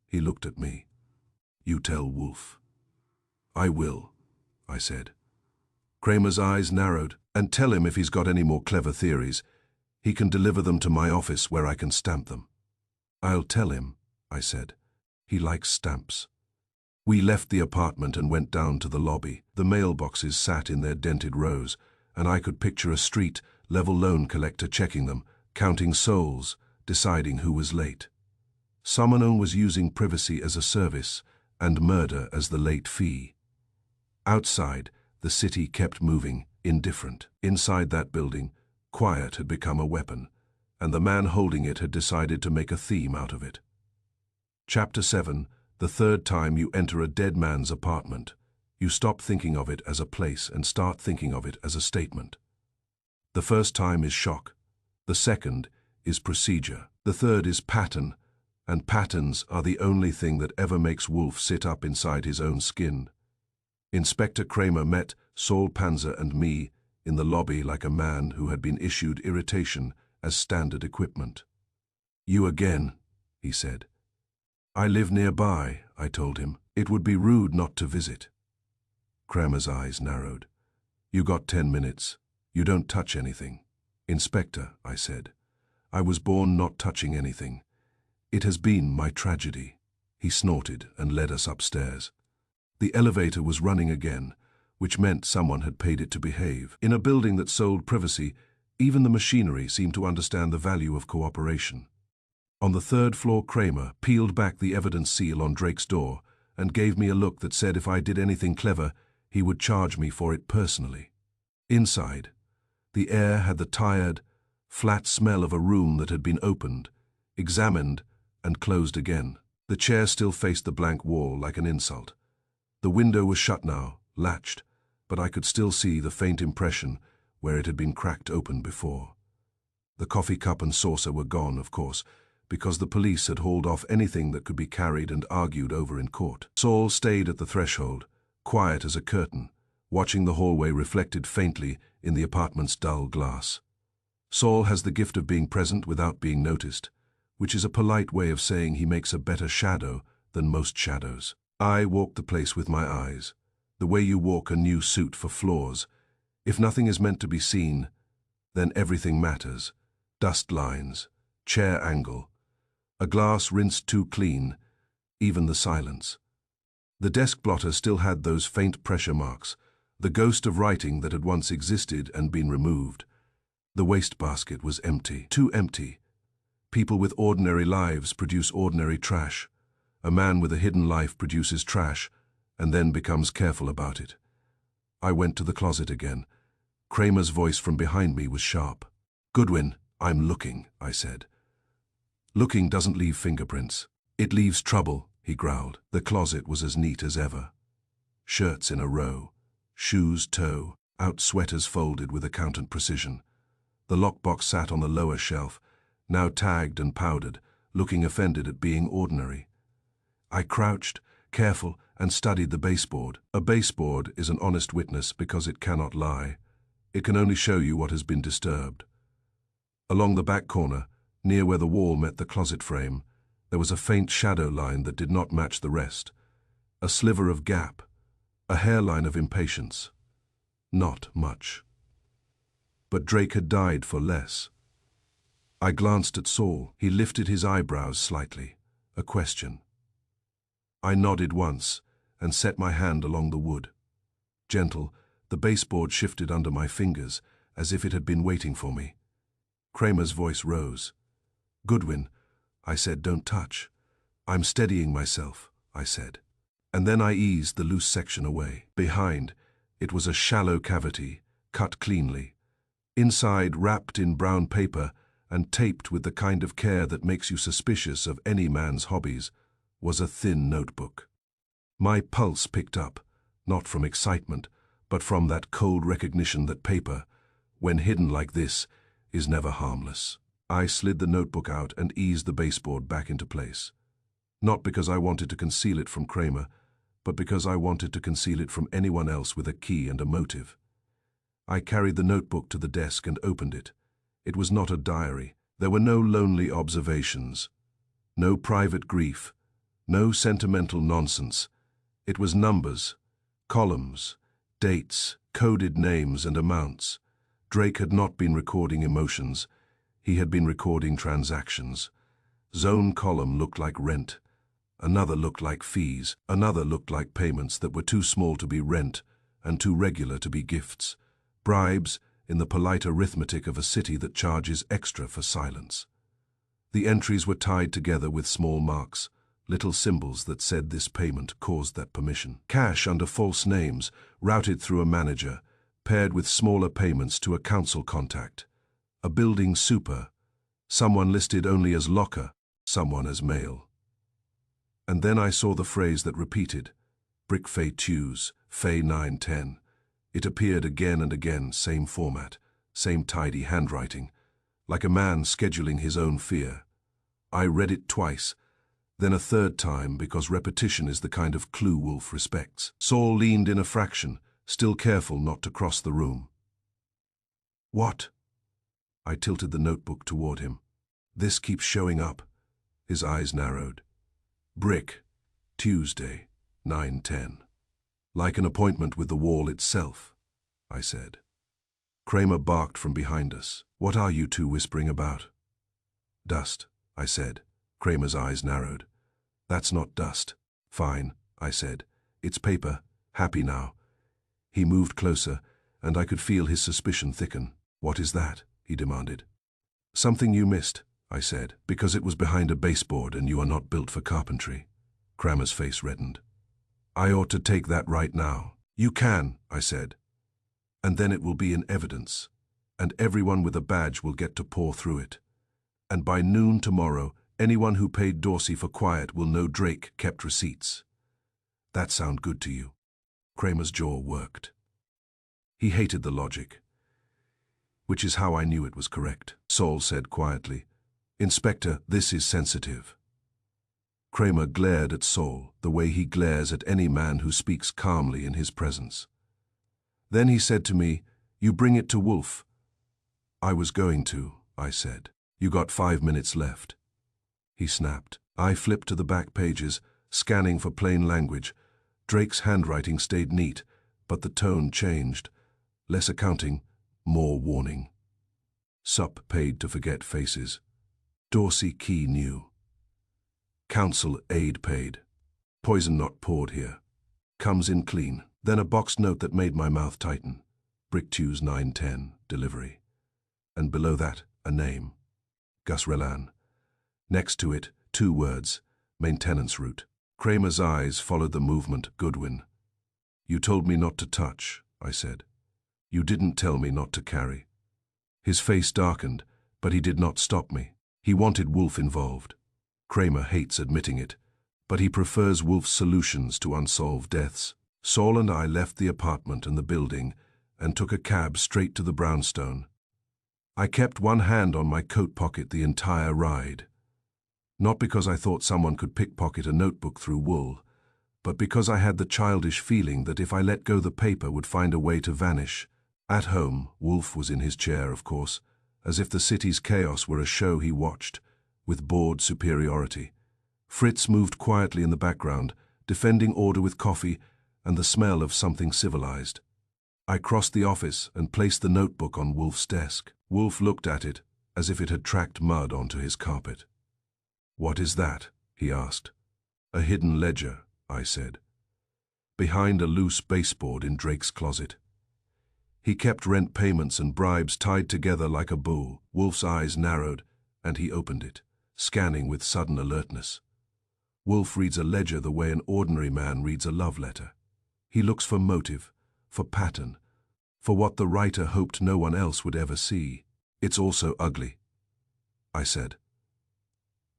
He looked at me. You tell Wolf. I will, I said. Kramer's eyes narrowed. And tell him if he's got any more clever theories, he can deliver them to my office where I can stamp them. I'll tell him, I said. He likes stamps. We left the apartment and went down to the lobby. The mailboxes sat in their dented rows, and I could picture a street-level loan collector checking them, counting souls, deciding who was late. Someone was using privacy as a service and murder as the late fee. Outside, the city kept moving, indifferent. Inside that building, quiet had become a weapon, and the man holding it had decided to make a theme out of it. Chapter 7. The third time you enter a dead man's apartment, you stop thinking of it as a place and start thinking of it as a statement. The first time is shock. The second is procedure. The third is pattern, and patterns are the only thing that ever makes Wolf sit up inside his own skin. Inspector Kramer met Saul Panzer and me in the lobby like a man who had been issued irritation as standard equipment. You again, he said. I live nearby, I told him. It would be rude not to visit. Kramer's eyes narrowed. You got 10 minutes. You don't touch anything. Inspector, I said. I was born not touching anything. It has been my tragedy. He snorted and led us upstairs. The elevator was running again, which meant someone had paid it to behave. In a building that sold privacy, even the machinery seemed to understand the value of cooperation. On the third floor, Kramer peeled back the evidence seal on Drake's door and gave me a look that said if I did anything clever, he would charge me for it personally. Inside, the air had the tired, flat smell of a room that had been opened, examined, and closed again. The chair still faced the blank wall like an insult. The window was shut now, latched, but I could still see the faint impression where it had been cracked open before. The coffee cup and saucer were gone, of course, because the police had hauled off anything that could be carried and argued over in court. Saul stayed at the threshold, quiet as a curtain, watching the hallway reflected faintly in the apartment's dull glass. Saul has the gift of being present without being noticed, which is a polite way of saying he makes a better shadow than most shadows. I walked the place with my eyes, the way you walk a new suit for floors. If nothing is meant to be seen, then everything matters. Dust lines, chair angle, a glass rinsed too clean, even the silence. The desk blotter still had those faint pressure marks, the ghost of writing that had once existed and been removed. The wastebasket was empty, too empty. People with ordinary lives produce ordinary trash. A man with a hidden life produces trash and then becomes careful about it. I went to the closet again. Kramer's voice from behind me was sharp. "Goodwin, I'm looking," I said. "Looking doesn't leave fingerprints. It leaves trouble," he growled. The closet was as neat as ever. Shirts in a row, shoes toe, out sweaters folded with accountant precision. The lockbox sat on the lower shelf, now tagged and powdered, looking offended at being ordinary. I crouched, careful, and studied the baseboard. A baseboard is an honest witness because it cannot lie. It can only show you what has been disturbed. Along the back corner, near where the wall met the closet frame, there was a faint shadow line that did not match the rest. A sliver of gap, a hairline of impatience. Not much. But Drake had died for less. I glanced at Saul. He lifted his eyebrows slightly, a question. I nodded once and set my hand along the wood. Gentle, the baseboard shifted under my fingers as if it had been waiting for me. Kramer's voice rose. "Goodwin," I said, "don't touch." "I'm steadying myself," I said. And then I eased the loose section away. Behind, it was a shallow cavity, cut cleanly. Inside, wrapped in brown paper and taped with the kind of care that makes you suspicious of any man's hobbies, was a thin notebook. My pulse picked up, not from excitement, but from that cold recognition that paper, when hidden like this, is never harmless. I slid the notebook out and eased the baseboard back into place. Not because I wanted to conceal it from Kramer, but because I wanted to conceal it from anyone else with a key and a motive. I carried the notebook to the desk and opened it. It was not a diary. There were no lonely observations, no private grief, no sentimental nonsense. It was numbers, columns, dates, coded names and amounts. Drake had not been recording emotions. He had been recording transactions. Zone column looked like rent. Another looked like fees. Another looked like payments that were too small to be rent and too regular to be gifts. Bribes in the polite arithmetic of a city that charges extra for silence. The entries were tied together with small marks, little symbols that said this payment caused that permission. Cash under false names, routed through a manager, paired with smaller payments to a council contact. A building super, someone listed only as locker, someone as mail. And then I saw the phrase that repeated, Brick Fay Tews, Fay 910. It appeared again and again, same format, same tidy handwriting, like a man scheduling his own fear. I read it twice, then a third time because repetition is the kind of clue Wolf respects. Saul leaned in a fraction, still careful not to cross the room. "What?" I tilted the notebook toward him. "This keeps showing up." His eyes narrowed. "Brick, Tuesday, 9:10. "Like an appointment with the wall itself," I said. Kramer barked from behind us. "What are you two whispering about?" "Dust," I said. Kramer's eyes narrowed. "That's not dust." "Fine," I said. "It's paper. Happy now." He moved closer, and I could feel his suspicion thicken. "What is that?" he demanded. "Something you missed," I said, "because it was behind a baseboard and you are not built for carpentry." Kramer's face reddened. "I ought to take that right now." "You can," I said. "And then it will be in evidence, and everyone with a badge will get to pore through it. And by noon tomorrow, anyone who paid Dorsey for quiet will know Drake kept receipts. That sound good to you?" Kramer's jaw worked. He hated the logic, which is how I knew it was correct. Saul said quietly, "Inspector, this is sensitive." Kramer glared at Saul the way he glares at any man who speaks calmly in his presence. Then he said to me, "You bring it to Wolf." I was going to, I said. You got 5 minutes left. He snapped. I flipped to the back pages, scanning for plain language. Drake's handwriting stayed neat, but the tone changed. Less accounting, more warning. Sup paid to forget faces. Dorsey Key knew. Council aid paid. Poison not poured here. Comes in clean. Then a boxed note that made my mouth tighten. Bricktews 910, delivery. And below that, a name. Gus Rellan. Next to it, 2 words, maintenance route. Kramer's eyes followed the movement, Goodwin. You told me not to touch, I said. You didn't tell me not to carry. His face darkened, but he did not stop me. He wanted Wolf involved. Kramer hates admitting it, but he prefers Wolf's solutions to unsolved deaths. Saul and I left the apartment and the building and took a cab straight to the brownstone. I kept one hand on my coat pocket the entire ride. Not because I thought someone could pickpocket a notebook through wool, but because I had the childish feeling that if I let go the paper would find a way to vanish. At home, Wolf was in his chair, of course, as if the city's chaos were a show he watched, with bored superiority. Fritz moved quietly in the background, defending order with coffee and the smell of something civilized. I crossed the office and placed the notebook on Wolf's desk. Wolf looked at it as if it had tracked mud onto his carpet. What is that? He asked. A hidden ledger, I said. Behind a loose baseboard in Drake's closet. He kept rent payments and bribes tied together like a bow. Wolf's eyes narrowed, and he opened it, scanning with sudden alertness. Wolf reads a ledger the way an ordinary man reads a love letter. He looks for motive, for pattern, for what the writer hoped no one else would ever see. It's also ugly, I said.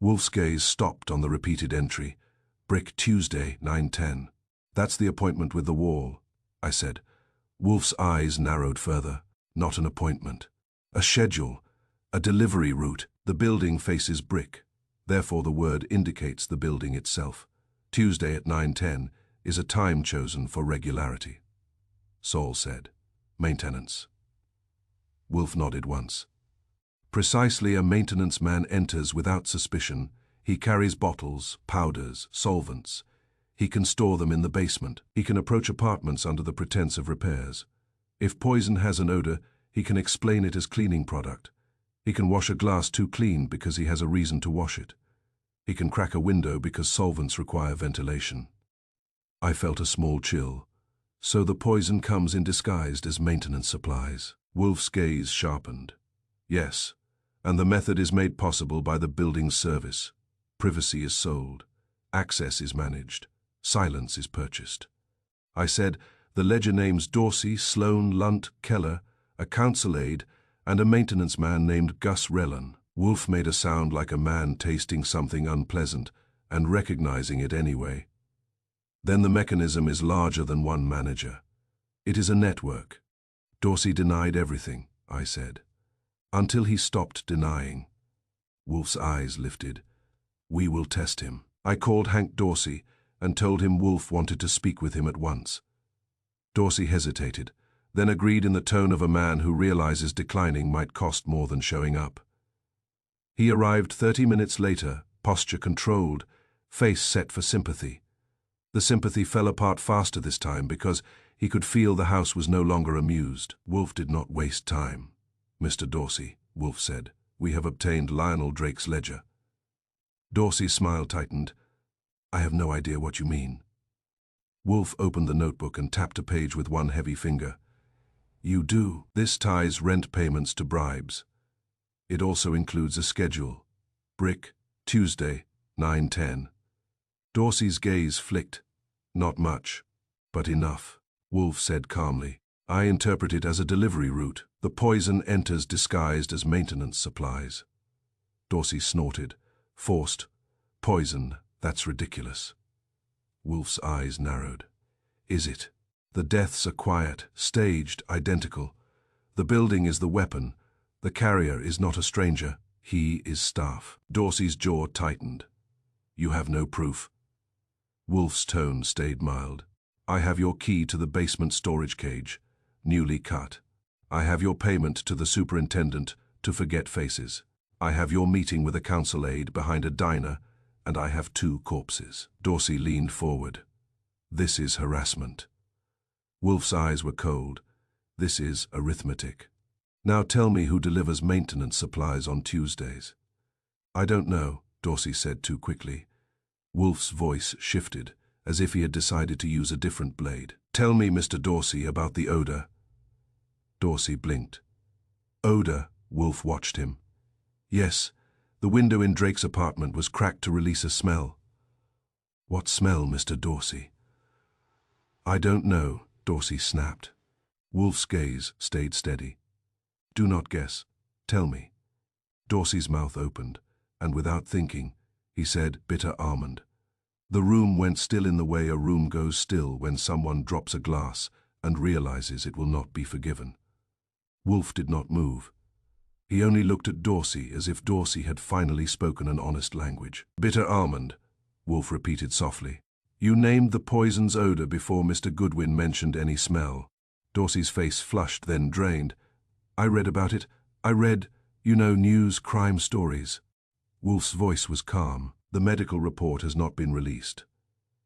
Wolf's gaze stopped on the repeated entry. Brick Tuesday, 9:10. That's the appointment with the wall, I said. Wolf's eyes narrowed further. Not an appointment. A schedule, a delivery route. The building faces brick. Therefore the word indicates the building itself. Tuesday at 9:10 is a time chosen for regularity. Saul said, maintenance. Wolf nodded once. Precisely, a maintenance man enters without suspicion. He carries bottles, powders, solvents. He can store them in the basement. He can approach apartments under the pretense of repairs. If poison has an odor, he can explain it as cleaning product. He can wash a glass too clean because he has a reason to wash it. He can crack a window because solvents require ventilation. I felt a small chill. So the poison comes in disguised as maintenance supplies. Wolf's gaze sharpened. Yes, and the method is made possible by the building's service. Privacy is sold. Access is managed. Silence is purchased. I said, the ledger names Dorsey, Sloan, Lunt, Keller, a council aide, and a maintenance man named Gus Rellan. Wolf made a sound like a man tasting something unpleasant and recognizing it anyway. Then the mechanism is larger than one manager. It is a network. Dorsey denied everything, I said. Until he stopped denying. Wolf's eyes lifted. We will test him. I called Hank Dorsey and told him Wolf wanted to speak with him at once. Dorsey hesitated, then agreed in the tone of a man who realizes declining might cost more than showing up. He arrived 30 minutes later, posture controlled, face set for sympathy. The sympathy fell apart faster this time because he could feel the house was no longer amused. Wolf did not waste time. Mr. Dorsey, Wolf said, we have obtained Lionel Drake's ledger. Dorsey's smile tightened. I have no idea what you mean. Wolf opened the notebook and tapped a page with one heavy finger. You do. This ties rent payments to bribes. It also includes a schedule. Brick, Tuesday, 9:10. Dorsey's gaze flicked. Not much, but enough. Wolf said calmly. I interpret it as a delivery route. The poison enters disguised as maintenance supplies. Dorsey snorted. Forced. Poison. That's ridiculous. Wolf's eyes narrowed. Is it? The deaths are quiet, staged, identical. The building is the weapon. The carrier is not a stranger. He is staff. Dorsey's jaw tightened. You have no proof. Wolf's tone stayed mild. I have your key to the basement storage cage, newly cut. I have your payment to the superintendent to forget faces. I have your meeting with a council aide behind a diner, and I have 2 corpses. Dorsey leaned forward. This is harassment. Wolf's eyes were cold. This is arithmetic. Now tell me who delivers maintenance supplies on Tuesdays. I don't know, Dorsey said too quickly. Wolf's voice shifted, as if he had decided to use a different blade. Tell me, Mr. Dorsey, about the odor. Dorsey blinked. Odor? Wolf watched him. Yes, the window in Drake's apartment was cracked to release a smell. What smell, Mr. Dorsey? I don't know, Dorsey snapped. Wolf's gaze stayed steady. Do not guess. Tell me. Dorsey's mouth opened, and without thinking, he said, bitter almond. The room went still in the way a room goes still when someone drops a glass and realizes it will not be forgiven. Wolf did not move. He only looked at Dorsey as if Dorsey had finally spoken an honest language. Bitter almond, Wolf repeated softly. You named the poison's odor before Mr. Goodwin mentioned any smell. Dorsey's face flushed, then drained. I read about it. I read, news, crime stories. Wolf's voice was calm. The medical report has not been released.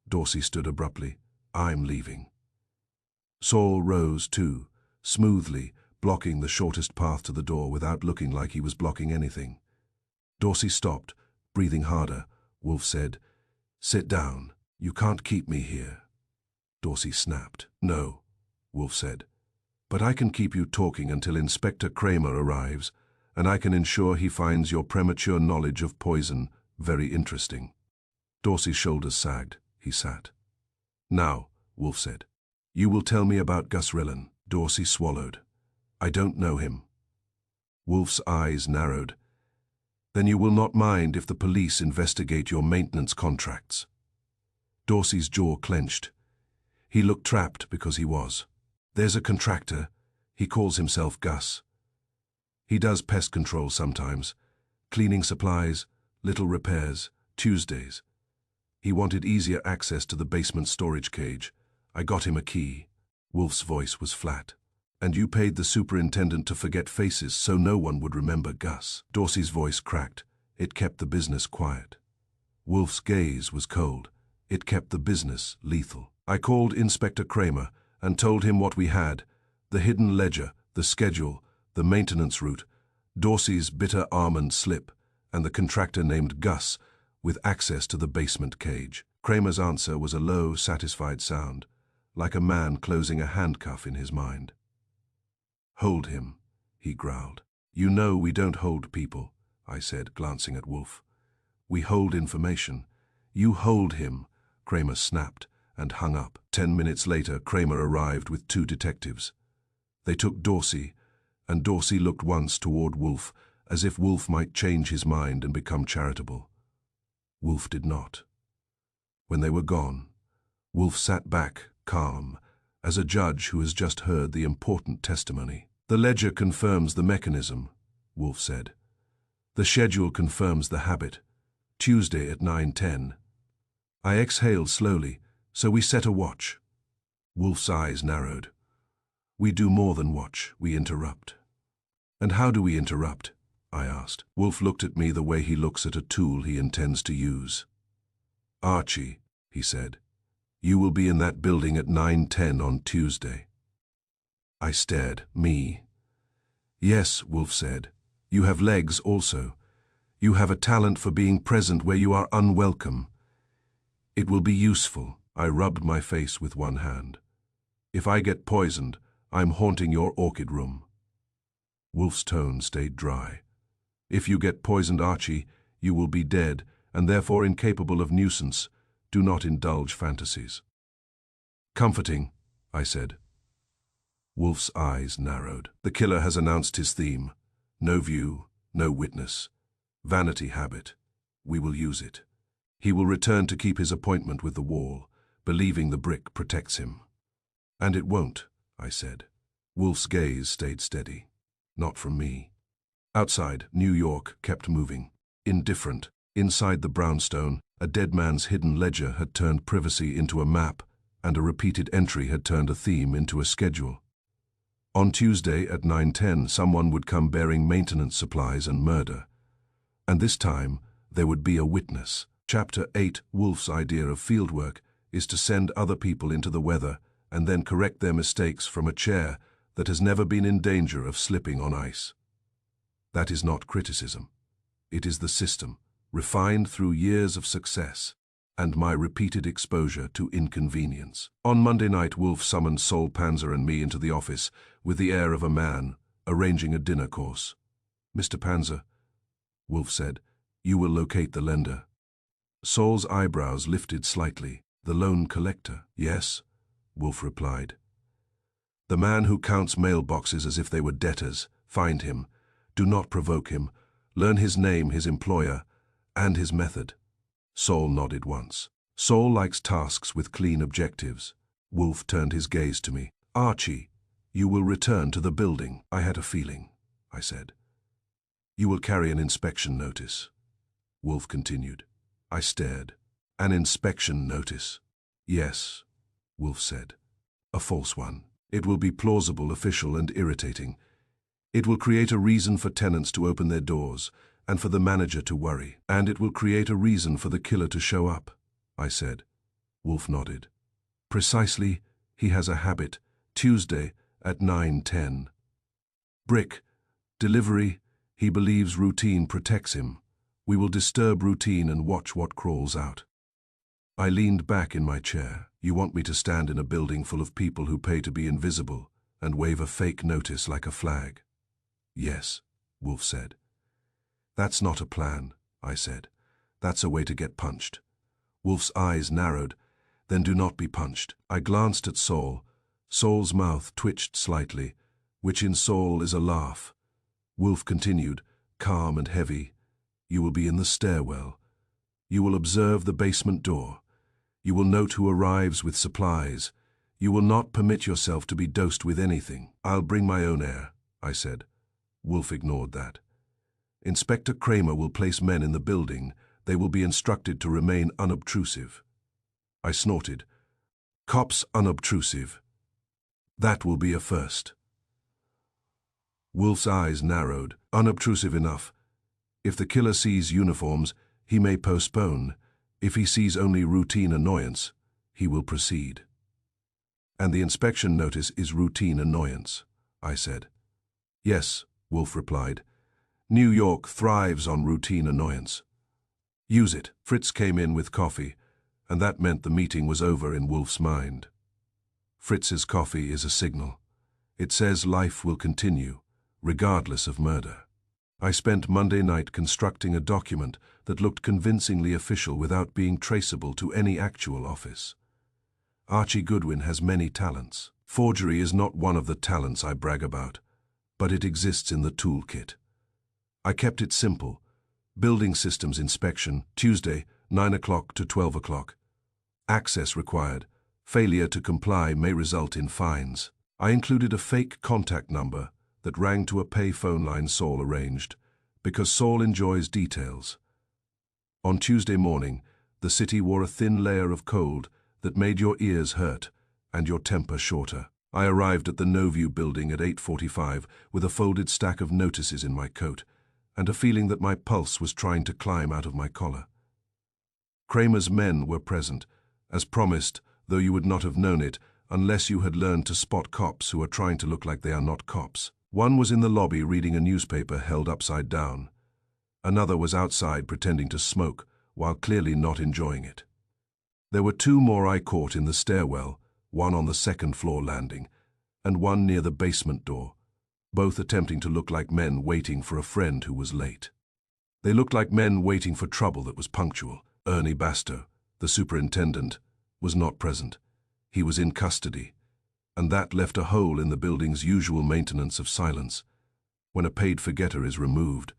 Dorsey stood abruptly. I'm leaving. Saul rose too, smoothly, blocking the shortest path to the door without looking like he was blocking anything. Dorsey stopped, breathing harder. Wolf said, Sit down. You can't keep me here. Dorsey snapped. No, Wolf said. But I can keep you talking until Inspector Kramer arrives, and I can ensure he finds your premature knowledge of poison very interesting. Dorsey's shoulders sagged. He sat. Now, Wolf said, you will tell me about Gus Rillen. Dorsey swallowed. I don't know him. Wolf's eyes narrowed. Then you will not mind if the police investigate your maintenance contracts. Dorsey's jaw clenched. He looked trapped because he was. There's a contractor. He calls himself Gus. He does pest control sometimes. Cleaning supplies, little repairs, Tuesdays. He wanted easier access to the basement storage cage. I got him a key. Wolf's voice was flat. And you paid the superintendent to forget faces so no one would remember Gus. Dorsey's voice cracked. It kept the business quiet. Wolf's gaze was cold. It kept the business lethal. I called Inspector Kramer and told him what we had, the hidden ledger, the schedule, the maintenance route, Dorsey's bitter almond slip, and the contractor named Gus with access to the basement cage. Kramer's answer was a low, satisfied sound, like a man closing a handcuff in his mind. Hold him, he growled. You know we don't hold people, I said, glancing at Wolf. We hold information. You hold him, Kramer snapped and hung up. 10 minutes later, Kramer arrived with 2 detectives. They took Dorsey, and Dorsey looked once toward Wolf, as if Wolf might change his mind and become charitable. Wolf did not. When they were gone, Wolf sat back, calm, as a judge who has just heard the important testimony. The ledger confirms the mechanism, Wolf said. The schedule confirms the habit. Tuesday at 9:10. I exhaled slowly, so we set a watch. Wolf's eyes narrowed. We do more than watch, we interrupt. And how do we interrupt? I asked. Wolf looked at me the way he looks at a tool he intends to use. Archie, he said, you will be in that building at 9:10 on Tuesday. I stared. Me. Yes, Wolf said. You have legs also. You have a talent for being present where you are unwelcome. It will be useful. I rubbed my face with one hand. If I get poisoned, I'm haunting your orchid room. Wolf's tone stayed dry. If you get poisoned, Archie, you will be dead, and therefore incapable of nuisance. Do not indulge fantasies. Comforting, I said. Wolf's eyes narrowed. The killer has announced his theme. No view, no witness. Vanity habit. We will use it. He will return to keep his appointment with the wall, believing the brick protects him. And it won't, I said. Wolf's gaze stayed steady. Not from me. Outside, New York kept moving. Indifferent. Inside the brownstone, a dead man's hidden ledger had turned privacy into a map, and a repeated entry had turned a theme into a schedule. On Tuesday at 9:10, someone would come bearing maintenance supplies and murder. And this time, there would be a witness. Chapter 8. Wolf's idea of fieldwork is to send other people into the weather and then correct their mistakes from a chair that has never been in danger of slipping on ice. That is not criticism. It is the system, refined through years of success and my repeated exposure to inconvenience. On Monday night, Wolf summoned Sol Panzer and me into the office with the air of a man arranging a dinner course. "Mr. Panzer," Wolf said, "you will locate the lender." Sol's eyebrows lifted slightly. "The loan collector?" "Yes," Wolf replied. "The man who counts mailboxes as if they were debtors. Find him. Do not provoke him. Learn his name, his employer, and his method." Sol nodded once. "Sol likes tasks with clean objectives." Wolf turned his gaze to me. "Archie, you will return to the building." "I had a feeling," I said. "You will carry an inspection notice," Wolf continued. I stared. "An inspection notice?" "Yes," Wolf said. "A false one. It will be plausible, official, and irritating. It will create a reason for tenants to open their doors and for the manager to worry. And it will create a reason for the killer to show up," I said. Wolf nodded. "Precisely, he has a habit. Tuesday at 9:10. Brick. Delivery. He believes routine protects him. We will disturb routine and watch what crawls out." I leaned back in my chair. "You want me to stand in a building full of people who pay to be invisible and wave a fake notice like a flag?" "Yes," Wolf said. "That's not a plan," I said. "That's a way to get punched." Wolf's eyes narrowed. "Then do not be punched." I glanced at Sol. Sol's mouth twitched slightly, which in Sol is a laugh. Wolf continued, calm and heavy. "You will be in the stairwell. You will observe the basement door. You will note who arrives with supplies. You will not permit yourself to be dosed with anything." "I'll bring my own air," I said. Wolf ignored that. "Inspector Kramer will place men in the building. They will be instructed to remain unobtrusive." I snorted. "Cops unobtrusive. That will be a first." Wolf's eyes narrowed. "Unobtrusive enough. If the killer sees uniforms, he may postpone. If he sees only routine annoyance, he will proceed." "And the inspection notice is routine annoyance," I said. "Yes," Wolf replied. "New York thrives on routine annoyance. Use it." Fritz came in with coffee, and that meant the meeting was over in Wolf's mind. Fritz's coffee is a signal. It says life will continue, regardless of murder. I spent Monday night constructing a document that looked convincingly official without being traceable to any actual office. Archie Goodwin has many talents. Forgery is not one of the talents I brag about, but it exists in the toolkit. I kept it simple. Building systems inspection, Tuesday, 9 o'clock to 12 o'clock. Access required. Failure to comply may result in fines. I included a fake contact number that rang to a pay phone line Sol arranged, because Sol enjoys details. On Tuesday morning, the city wore a thin layer of cold that made your ears hurt and your temper shorter. I arrived at the Noview building at 8:45 with a folded stack of notices in my coat and a feeling that my pulse was trying to climb out of my collar. Kramer's men were present, as promised, though you would not have known it unless you had learned to spot cops who are trying to look like they are not cops. One was in the lobby reading a newspaper held upside down. Another was outside pretending to smoke while clearly not enjoying it. There were two more I caught in the stairwell, one on the second-floor landing, and one near the basement door, both attempting to look like men waiting for a friend who was late. They looked like men waiting for trouble that was punctual. Ernie Basto, the superintendent, was not present. He was in custody, and that left a hole in the building's usual maintenance of silence. When a paid forgetter is removed,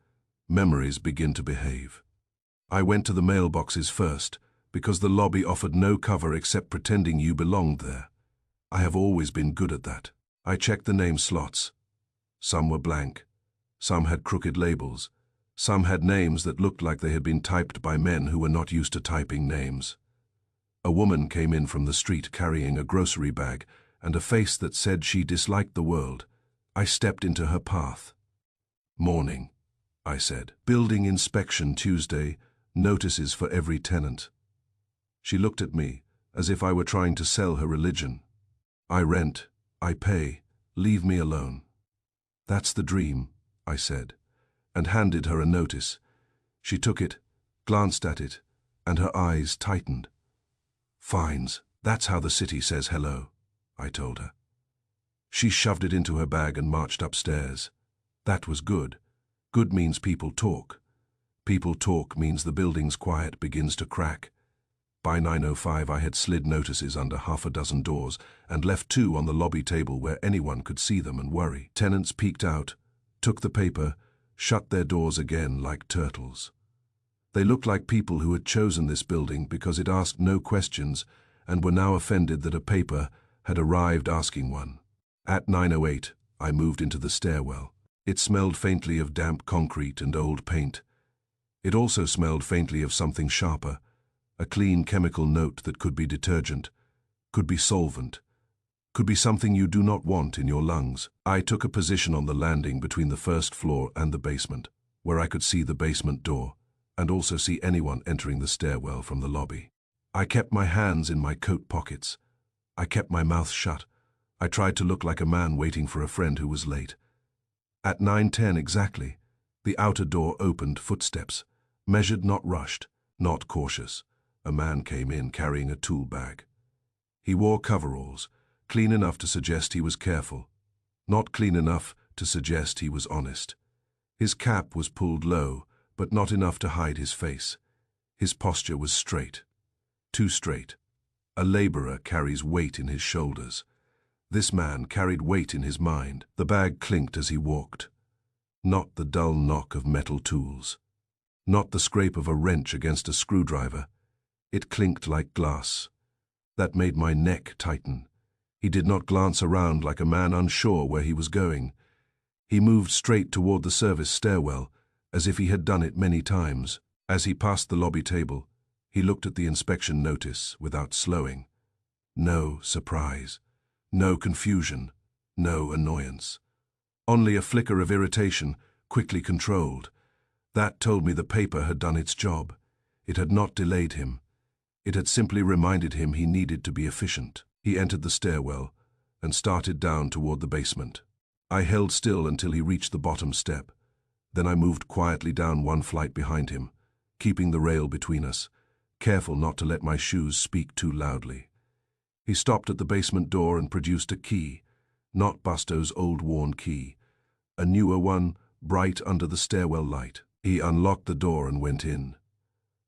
memories begin to behave. I went to the mailboxes first, because the lobby offered no cover except pretending you belonged there. I have always been good at that. I checked the name slots. Some were blank. Some had crooked labels. Some had names that looked like they had been typed by men who were not used to typing names. A woman came in from the street carrying a grocery bag and a face that said she disliked the world, I stepped into her path. "Morning," I said. "Building inspection Tuesday, notices for every tenant." She looked at me, as if I were trying to sell her religion. "I rent, I pay, leave me alone." "That's the dream," I said, and handed her a notice. She took it, glanced at it, and her eyes tightened. "Fines, that's how the city says hello," I told her. She shoved it into her bag and marched upstairs. That was good. Good means people talk. People talk means the building's quiet begins to crack. By 9:05 I had slid notices under half a dozen doors and left 2 on the lobby table where anyone could see them and worry. Tenants peeked out, took the paper, shut their doors again like turtles. They looked like people who had chosen this building because it asked no questions and were now offended that a paper had arrived asking one. At 9:08, I moved into the stairwell. It smelled faintly of damp concrete and old paint. It also smelled faintly of something sharper, a clean chemical note that could be detergent, could be solvent, could be something you do not want in your lungs. I took a position on the landing between the first floor and the basement, where I could see the basement door, and also see anyone entering the stairwell from the lobby. I kept my hands in my coat pockets. I kept my mouth shut. I tried to look like a man waiting for a friend who was late. At 9:10 exactly, the outer door opened, footsteps, measured, not rushed, not cautious. A man came in carrying a tool bag. He wore coveralls, clean enough to suggest he was careful, not clean enough to suggest he was honest. His cap was pulled low, but not enough to hide his face. His posture was straight, too straight. A laborer carries weight in his shoulders. This man carried weight in his mind. The bag clinked as he walked. Not the dull knock of metal tools. Not the scrape of a wrench against a screwdriver. It clinked like glass. That made my neck tighten. He did not glance around like a man unsure where he was going. He moved straight toward the service stairwell, as if he had done it many times. As he passed the lobby table, he looked at the inspection notice without slowing. No surprise. No confusion, no annoyance. Only a flicker of irritation, quickly controlled. That told me the paper had done its job. It had not delayed him. It had simply reminded him he needed to be efficient. He entered the stairwell and started down toward the basement. I held still until he reached the bottom step. Then I moved quietly down one flight behind him, keeping the rail between us, careful not to let my shoes speak too loudly. He stopped at the basement door and produced a key, not Busto's old worn key, a newer one, bright under the stairwell light. He unlocked the door and went in.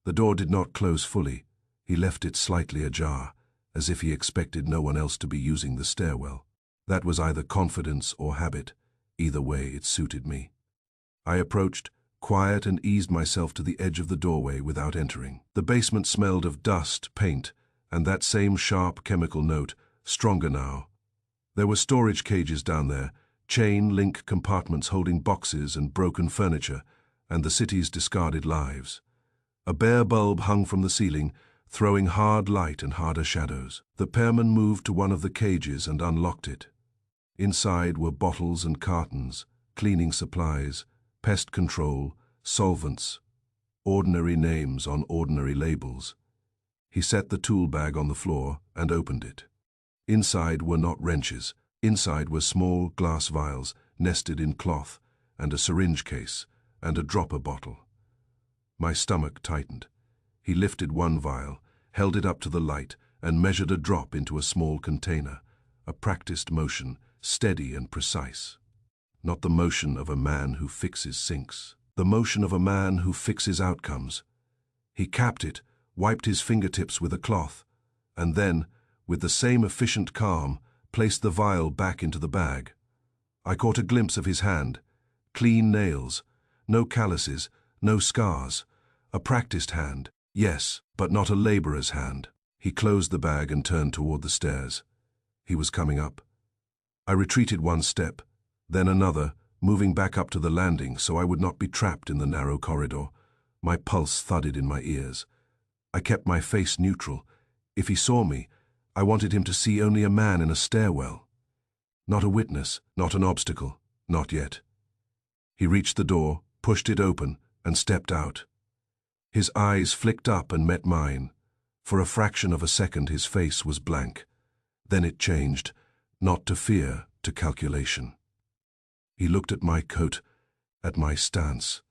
The door did not close fully. He left it slightly ajar, as if he expected no one else to be using the stairwell. That was either confidence or habit. Either way, it suited me. I approached, quiet, and eased myself to the edge of the doorway without entering. The basement smelled of dust, paint, and that same sharp chemical note, stronger now. There were storage cages down there, chain-link compartments holding boxes and broken furniture, and the city's discarded lives. A bare bulb hung from the ceiling, throwing hard light and harder shadows. The pairman moved to one of the cages and unlocked it. Inside were bottles and cartons, cleaning supplies, pest control, solvents, ordinary names on ordinary labels. He set the tool bag on the floor and opened it. Inside were not wrenches. Inside were small glass vials nested in cloth, and a syringe case, and a dropper bottle. My stomach tightened. He lifted one vial, held it up to the light, and measured a drop into a small container, a practiced motion, steady and precise. Not the motion of a man who fixes sinks. The motion of a man who fixes outcomes. He capped it, wiped his fingertips with a cloth, and then, with the same efficient calm, placed the vial back into the bag. I caught a glimpse of his hand. Clean nails, no calluses, no scars. A practiced hand, yes, but not a laborer's hand. He closed the bag and turned toward the stairs. He was coming up. I retreated one step, then another, moving back up to the landing so I would not be trapped in the narrow corridor. My pulse thudded in my ears. I kept my face neutral. If he saw me, I wanted him to see only a man in a stairwell. Not a witness, not an obstacle, not yet. He reached the door, pushed it open, and stepped out. His eyes flicked up and met mine. For a fraction of a second his face was blank. Then it changed, not to fear, to calculation. He looked at my coat, at my stance,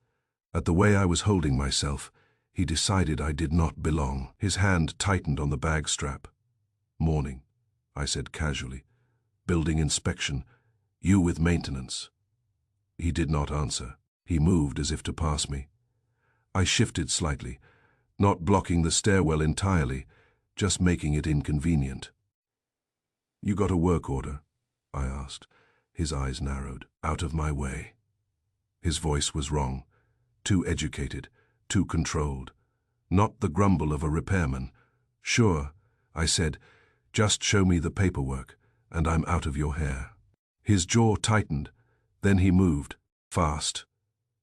at the way I was holding myself. He decided I did not belong. His hand tightened on the bag strap. "Morning," I said casually. "Building inspection. You with maintenance." He did not answer. He moved as if to pass me. I shifted slightly, not blocking the stairwell entirely, just making it inconvenient. "You got a work order?" I asked. His eyes narrowed. "Out of my way." His voice was wrong. Too educated, too controlled. Not the grumble of a repairman. "Sure," I said, "just show me the paperwork, and I'm out of your hair." His jaw tightened. Then he moved. Fast.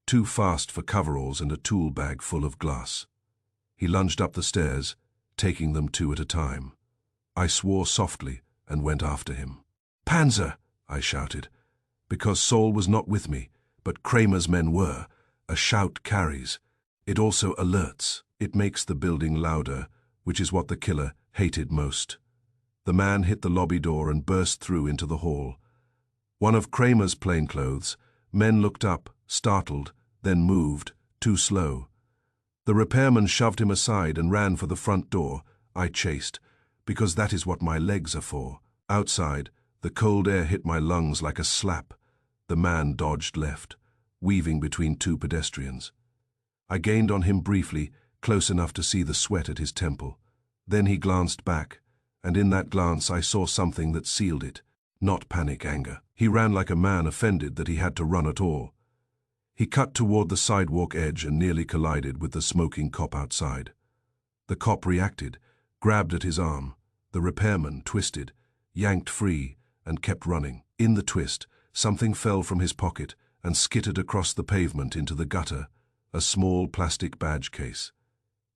Too fast for coveralls and a tool bag full of glass. He lunged up the stairs, taking them 2 at a time. I swore softly and went after him. "Panzer!" I shouted. Because Saul was not with me, but Kramer's men were. A shout carries. It also alerts. It makes the building louder, which is what the killer hated most. The man hit the lobby door and burst through into the hall. One of Kramer's plainclothes. Men looked up, startled, then moved, too slow. The repairman shoved him aside and ran for the front door. I chased, because that is what my legs are for. Outside, the cold air hit my lungs like a slap. The man dodged left, weaving between 2 pedestrians. I gained on him briefly, close enough to see the sweat at his temple. Then he glanced back, and in that glance I saw something that sealed it, not panic anger. He ran like a man offended that he had to run at all. He cut toward the sidewalk edge and nearly collided with the smoking cop outside. The cop reacted, grabbed at his arm. The repairman twisted, yanked free, and kept running. In the twist, something fell from his pocket and skittered across the pavement into the gutter, a small plastic badge case.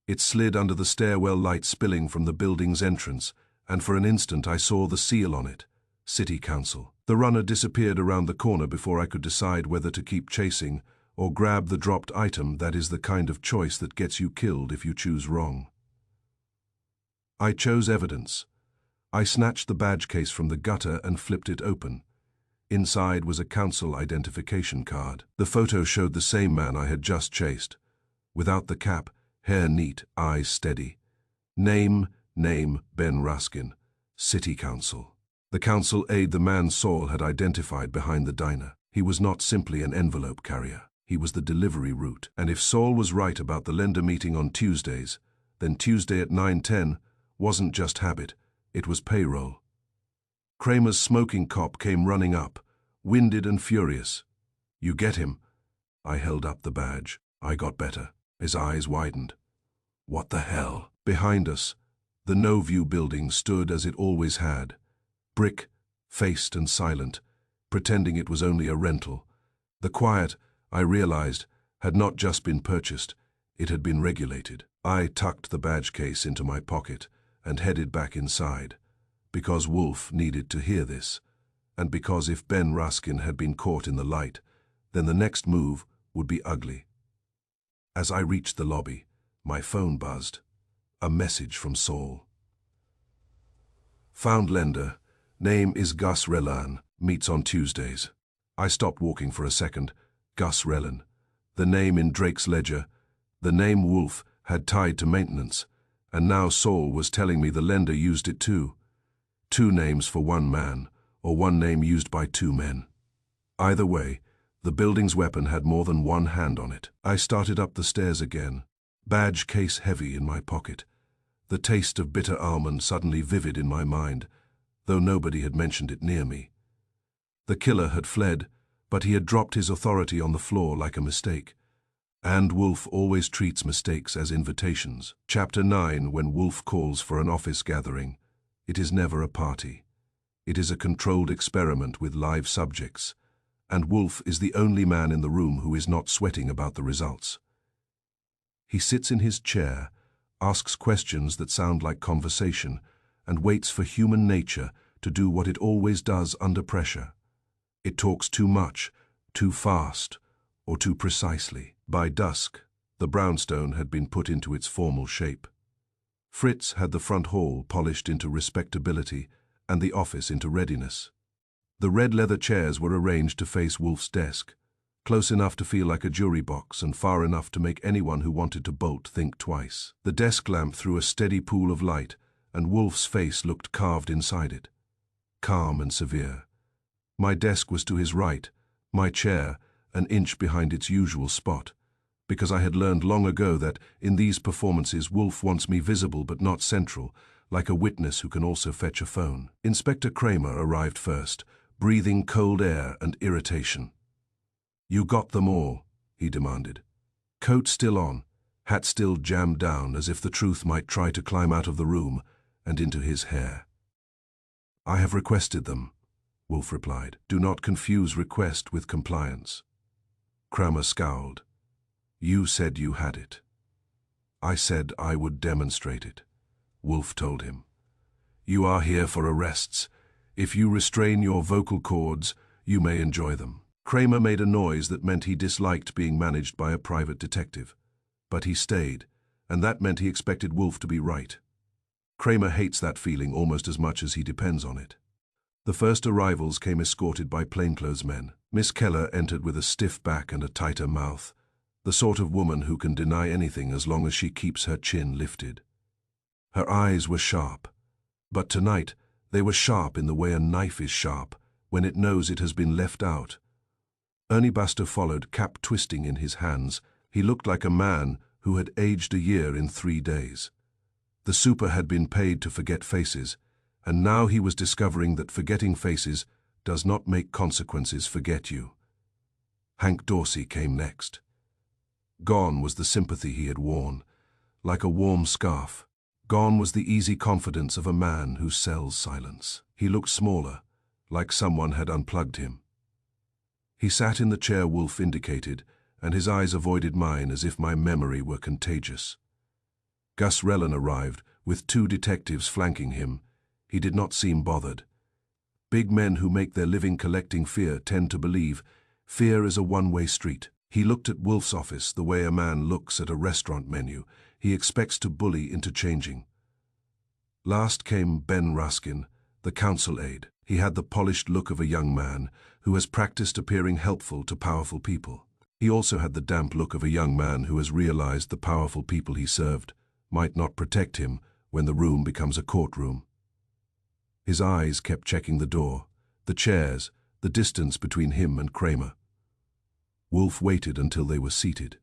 It slid under the stairwell light spilling from the building's entrance, and for an instant I saw the seal on it, City Council. The runner disappeared around the corner before I could decide whether to keep chasing or grab the dropped item. That is the kind of choice that gets you killed if you choose wrong. I chose evidence. I snatched the badge case from the gutter and flipped it open. Inside was a council identification card. The photo showed the same man I had just chased. Without the cap, hair neat, eyes steady. Name, Ben Raskin, City Council. The council aide the man Saul had identified behind the diner. He was not simply an envelope carrier. He was the delivery route. And if Saul was right about the lender meeting on Tuesdays, then Tuesday at 9:10 wasn't just habit, it was payroll. Kramer's smoking cop came running up, winded and furious. "You get him." I held up the badge. I got better. His eyes widened. "What the hell?" Behind us, the No View building stood as it always had. Brick, faced and silent, pretending it was only a rental. The quiet, I realized, had not just been purchased, it had been regulated. I tucked the badge case into my pocket and headed back inside, because Wolf needed to hear this, and because if Ben Raskin had been caught in the light, then the next move would be ugly. As I reached the lobby, my phone buzzed. A message from Saul. "Found lender. Name is Gus Rellan. Meets on Tuesdays." I stopped walking for a second. Gus Rellan. The name in Drake's ledger. The name Wolf had tied to maintenance. And now Saul was telling me the lender used it too. 2 names for 1 man, or 1 name used by 2 men. Either way, the building's weapon had more than 1 hand on it. I started up the stairs again, badge case heavy in my pocket. The taste of bitter almond suddenly vivid in my mind, though nobody had mentioned it near me. The killer had fled, but he had dropped his authority on the floor like a mistake. And Wolf always treats mistakes as invitations. Chapter 9, when Wolf calls for an office gathering, it is never a party. It is a controlled experiment with live subjects, and Wolf is the only man in the room who is not sweating about the results. He sits in his chair, asks questions that sound like conversation, and waits for human nature to do what it always does under pressure. It talks too much, too fast, or too precisely. By dusk, the brownstone had been put into its formal shape. Fritz had the front hall polished into respectability and the office into readiness. The red leather chairs were arranged to face Wolf's desk, close enough to feel like a jury box and far enough to make anyone who wanted to bolt think twice. The desk lamp threw a steady pool of light, and Wolf's face looked carved inside it, calm and severe. My desk was to his right, my chair an inch behind its usual spot, because I had learned long ago that, in these performances, Wolf wants me visible but not central, like a witness who can also fetch a phone. Inspector Kramer arrived first, breathing cold air and irritation. "You got them all," he demanded. Coat still on, hat still jammed down as if the truth might try to climb out of the room and into his hair. "I have requested them," Wolf replied. "Do not confuse request with compliance." Kramer scowled. "You said you had it." "I said I would demonstrate it," Wolf told him. "You are here for arrests. If you restrain your vocal cords, you may enjoy them." Kramer made a noise that meant he disliked being managed by a private detective. But he stayed, and that meant he expected Wolf to be right. Kramer hates that feeling almost as much as he depends on it. The first arrivals came escorted by plainclothesmen. Miss Keller entered with a stiff back and a tighter mouth, the sort of woman who can deny anything as long as she keeps her chin lifted. Her eyes were sharp, but tonight they were sharp in the way a knife is sharp when it knows it has been left out. Ernie Basto followed, cap twisting in his hands. He looked like a man who had aged a year in 3 days. The super had been paid to forget faces, and now he was discovering that forgetting faces does not make consequences forget you. Hank Dorsey came next. Gone was the sympathy he had worn, like a warm scarf. Gone was the easy confidence of a man who sells silence. He looked smaller, like someone had unplugged him. He sat in the chair Wolf indicated, and his eyes avoided mine as if my memory were contagious. Gus Rellan arrived, with 2 detectives flanking him. He did not seem bothered. Big men who make their living collecting fear tend to believe fear is a one-way street. He looked at Wolf's office the way a man looks at a restaurant menu. He expects to bully into changing. Last came Ben Ruskin, the counsel aide. He had the polished look of a young man who has practiced appearing helpful to powerful people. He also had the damp look of a young man who has realized the powerful people he served might not protect him when the room becomes a courtroom. His eyes kept checking the door, the chairs, the distance between him and Kramer. Wolf waited until they were seated.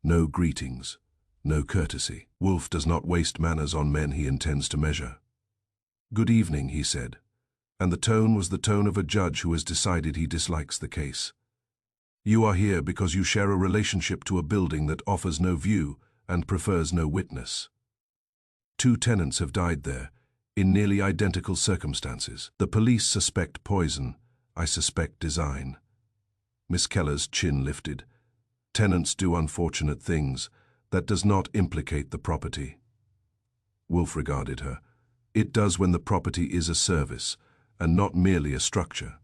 No greetings, no courtesy. Wolf does not waste manners on men he intends to measure. "Good evening," he said, and the tone was the tone of a judge who has decided he dislikes the case. "You are here because you share a relationship to a building that offers no view and prefers no witness. 2 tenants have died there, in nearly identical circumstances. The police suspect poison, I suspect design." Miss Keller's chin lifted. "Tenants do unfortunate things. That does not implicate the property." Wolf regarded her. "It does when the property is a service, and not merely a structure."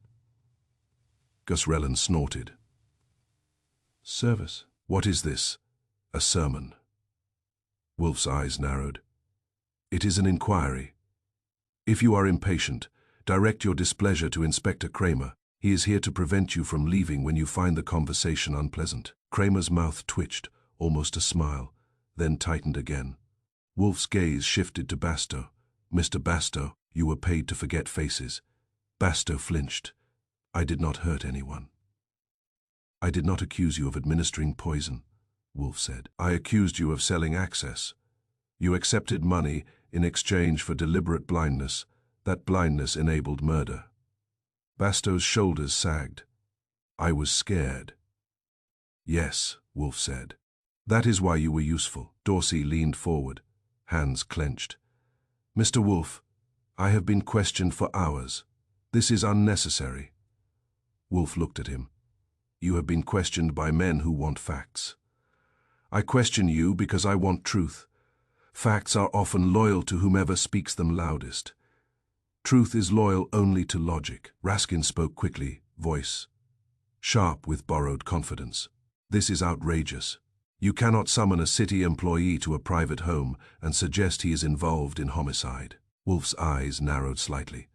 Gus Rellan snorted. "Service? What is this? A sermon?" Wolf's eyes narrowed. "It is an inquiry. If you are impatient, direct your displeasure to Inspector Kramer. He is here to prevent you from leaving when you find the conversation unpleasant." Kramer's mouth twitched, almost a smile, then tightened again. Wolf's gaze shifted to Basto. "Mr. Basto, you were paid to forget faces." Basto flinched. "I did not hurt anyone." "I did not accuse you of administering poison," Wolf said. "I accused you of selling access. You accepted money in exchange for deliberate blindness. That blindness enabled murder." Basto's shoulders sagged. "I was scared." "Yes," Wolf said. "That is why you were useful." Dorsey leaned forward, hands clenched. "Mr. Wolf, I have been questioned for hours. This is unnecessary." Wolf looked at him. "You have been questioned by men who want facts. I question you because I want truth. Facts are often loyal to whomever speaks them loudest. Truth is loyal only to logic. Raskin spoke quickly, voice sharp with borrowed confidence. This is outrageous. You cannot summon a city employee to a private home and suggest he is involved in homicide. Wolf's eyes narrowed slightly.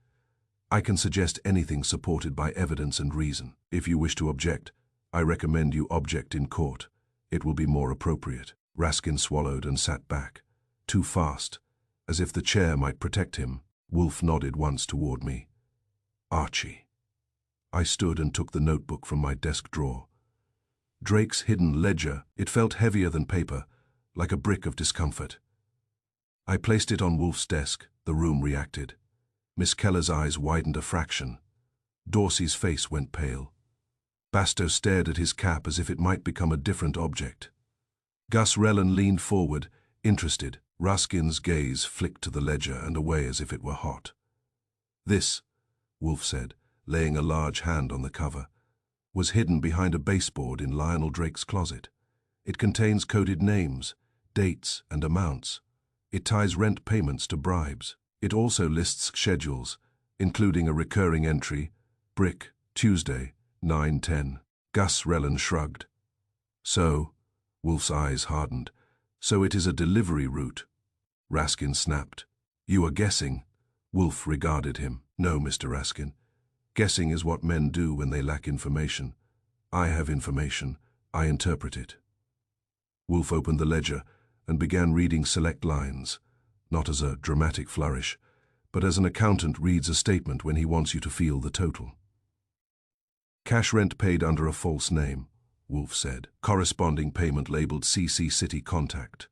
I can suggest anything supported by evidence and reason. If you wish to object, I recommend you object in court. It will be more appropriate. Raskin swallowed and sat back, too fast, as if the chair might protect him. Wolf nodded once toward me. Archie. I stood and took the notebook from my desk drawer. Drake's hidden ledger, it felt heavier than paper, like a brick of discomfort. I placed it on Wolf's desk. The room reacted. Miss Keller's eyes widened a fraction. Dorsey's face went pale. Bastow stared at his cap as if it might become a different object. Gus Rellan leaned forward, interested. Raskin's gaze flicked to the ledger and away as if it were hot. This, Wolf said, laying a large hand on the cover, was hidden behind a baseboard in Lionel Drake's closet. It contains coded names, dates, and amounts. It ties rent payments to bribes. It also lists schedules, including a recurring entry, Brick, Tuesday, 9:10. Gus Rellan shrugged. So, Wolf's eyes hardened, so it is a delivery route. Raskin snapped. You are guessing. Wolf regarded him. No, Mr. Raskin. Guessing is what men do when they lack information. I have information. I interpret it. Wolf opened the ledger and began reading select lines, not as a dramatic flourish, but as an accountant reads a statement when he wants you to feel the total. Cash rent paid under a false name, Wolf said. Corresponding payment labeled CC City Contact.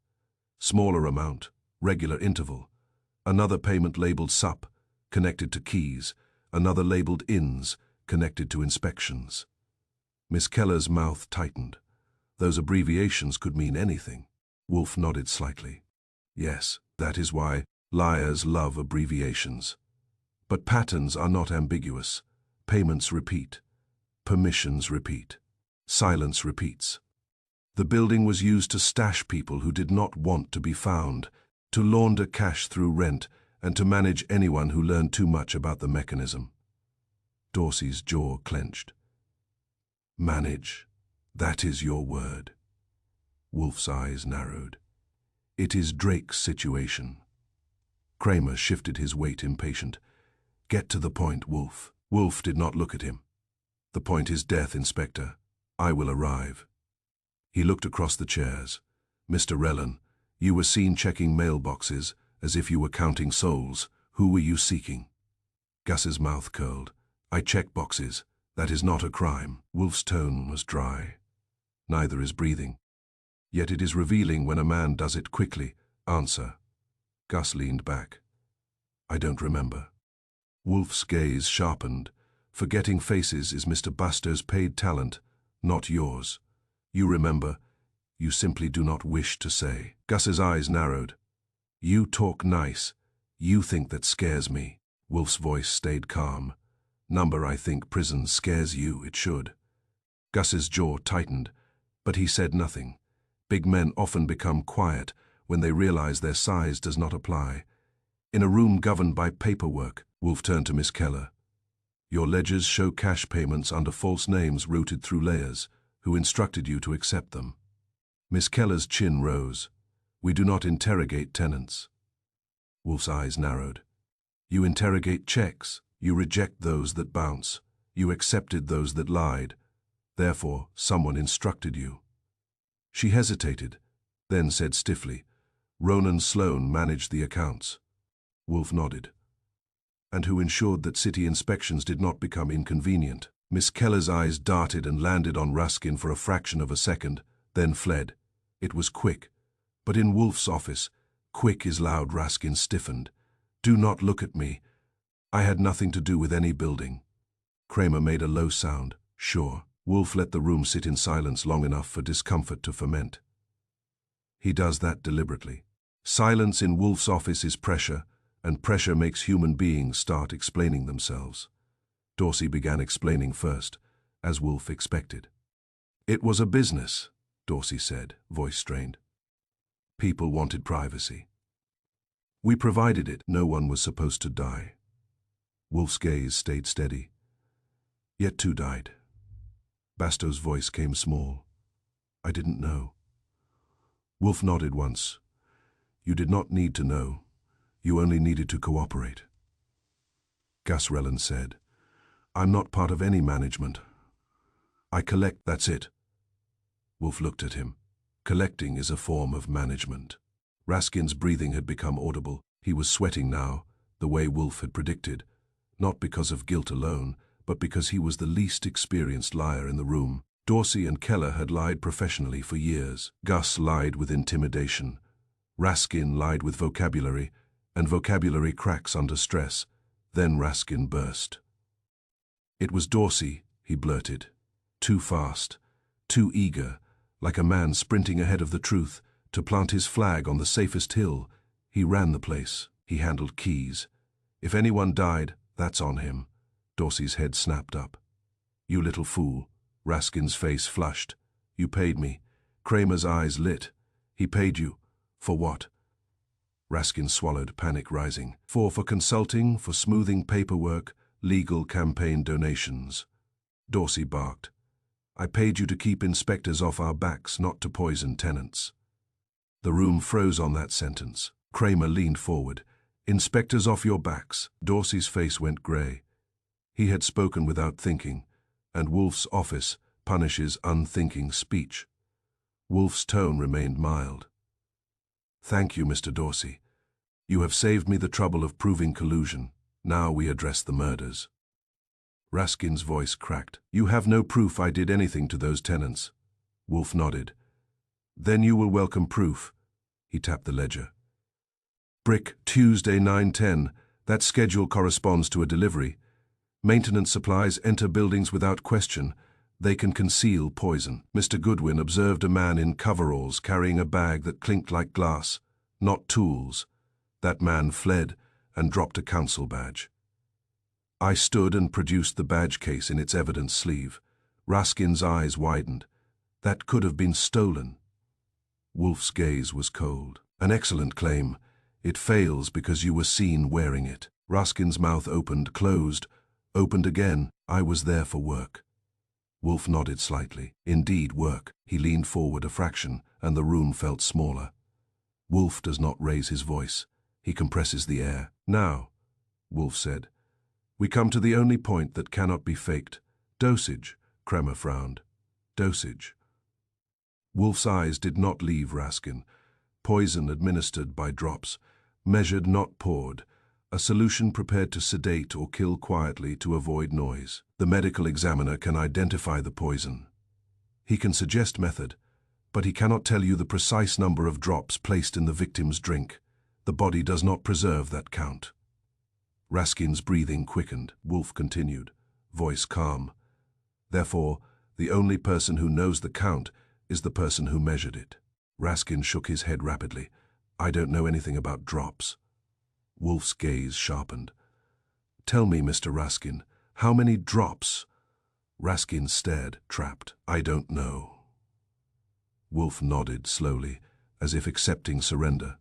Smaller amount, regular interval. Another payment labeled SUP, connected to keys. Another labeled INS, connected to inspections. Miss Keller's mouth tightened. Those abbreviations could mean anything. Wolf nodded slightly. Yes, that is why liars love abbreviations. But patterns are not ambiguous. Payments repeat. Permissions repeat. Silence repeats. The building was used to stash people who did not want to be found, to launder cash through rent, and to manage anyone who learned too much about the mechanism. Dorsey's jaw clenched. Manage. That is your word. Wolf's eyes narrowed. It is Drake's situation. Kramer shifted his weight, impatient. Get to the point, Wolf. Wolf did not look at him. The point is death, Inspector. I will arrive. He looked across the chairs. Mr. Rellan, you were seen checking mailboxes, as if you were counting souls. Who were you seeking? Gus's mouth curled. I check boxes. That is not a crime. Wolf's tone was dry. Neither is breathing. Yet it is revealing when a man does it quickly. Answer. Gus leaned back. I don't remember. Wolf's gaze sharpened. Forgetting faces is Mr. Bastow's paid talent, not yours. You remember. You simply do not wish to say. Gus's eyes narrowed. You talk nice. You think that scares me. Wolf's voice stayed calm. Number, I think prison scares you, it should. Gus's jaw tightened, but he said nothing. Big men often become quiet when they realize their size does not apply. In a room governed by paperwork, Wolf turned to Miss Keller. Your ledgers show cash payments under false names routed through layers, who instructed you to accept them. Miss Keller's chin rose. We do not interrogate tenants. Wolf's eyes narrowed. You interrogate checks. You reject those that bounce. You accepted those that lied. Therefore, someone instructed you. She hesitated, then said stiffly, Ronan Sloan managed the accounts. Wolf nodded. And who ensured that city inspections did not become inconvenient. Miss Keller's eyes darted and landed on Raskin for a fraction of a second, then fled. It was quick. But in Wolf's office, quick is loud. Raskin stiffened. Do not look at me. I had nothing to do with any building. Kramer made a low sound. Sure. Wolf let the room sit in silence long enough for discomfort to ferment. He does that deliberately. Silence in Wolf's office is pressure, and pressure makes human beings start explaining themselves. Dorsey began explaining first, as Wolf expected. It was a business, Dorsey said, voice strained. People wanted privacy. We provided it. No one was supposed to die. Wolf's gaze stayed steady. Yet two died. Bastow's voice came small. I didn't know. Wolf nodded once. You did not need to know. You only needed to cooperate. Gus Relland said, I'm not part of any management. I collect, that's it. Wolf looked at him. Collecting is a form of management. Raskin's breathing had become audible. He was sweating now, the way Wolf had predicted, not because of guilt alone, but because he was the least experienced liar in the room. Dorsey and Keller had lied professionally for years. Gus lied with intimidation. Raskin lied with vocabulary, and vocabulary cracks under stress. Then Raskin burst. It was Dorsey, he blurted. Too fast, too eager, like a man sprinting ahead of the truth, to plant his flag on the safest hill. He ran the place. He handled keys. If anyone died, that's on him. Dorsey's head snapped up. You little fool. Raskin's face flushed. You paid me. Kramer's eyes lit. He paid you. For what? Raskin swallowed, panic rising. For consulting, for smoothing paperwork, legal campaign donations. Dorsey barked. I paid you to keep inspectors off our backs, not to poison tenants. The room froze on that sentence. Kramer leaned forward. Inspectors off your backs. Dorsey's face went grey. He had spoken without thinking, and Wolf's office punishes unthinking speech. Wolf's tone remained mild. Thank you, Mr. Dorsey. You have saved me the trouble of proving collusion. Now we address the murders. Raskin's voice cracked. You have no proof I did anything to those tenants. Wolf nodded. Then you will welcome proof. He tapped the ledger. Brick, Tuesday 9:10. That schedule corresponds to a delivery. Maintenance supplies enter buildings without question. They can conceal poison. Mr. Goodwin observed a man in coveralls carrying a bag that clinked like glass, not tools. That man fled and dropped a council badge. I stood and produced the badge case in its evidence sleeve. Raskin's eyes widened. That could have been stolen. Wolf's gaze was cold. An excellent claim. It fails because you were seen wearing it. Raskin's mouth opened, closed, opened again. I was there for work. Wolf nodded slightly. Indeed, work. He leaned forward a fraction, and the room felt smaller. Wolf does not raise his voice. He compresses the air. Now, Wolf said, we come to the only point that cannot be faked. Dosage. Kramer frowned. Dosage. Wolf's eyes did not leave Raskin. Poison administered by drops. Measured, not poured. A solution prepared to sedate or kill quietly to avoid noise. The medical examiner can identify the poison. He can suggest method, but he cannot tell you the precise number of drops placed in the victim's drink. The body does not preserve that count. Raskin's breathing quickened. Wolf continued, voice calm. Therefore, the only person who knows the count is the person who measured it. Raskin shook his head rapidly. I don't know anything about drops. Wolf's gaze sharpened. Tell me, Mr. Raskin, how many drops? Raskin stared, trapped. I don't know. Wolf nodded slowly, as if accepting surrender.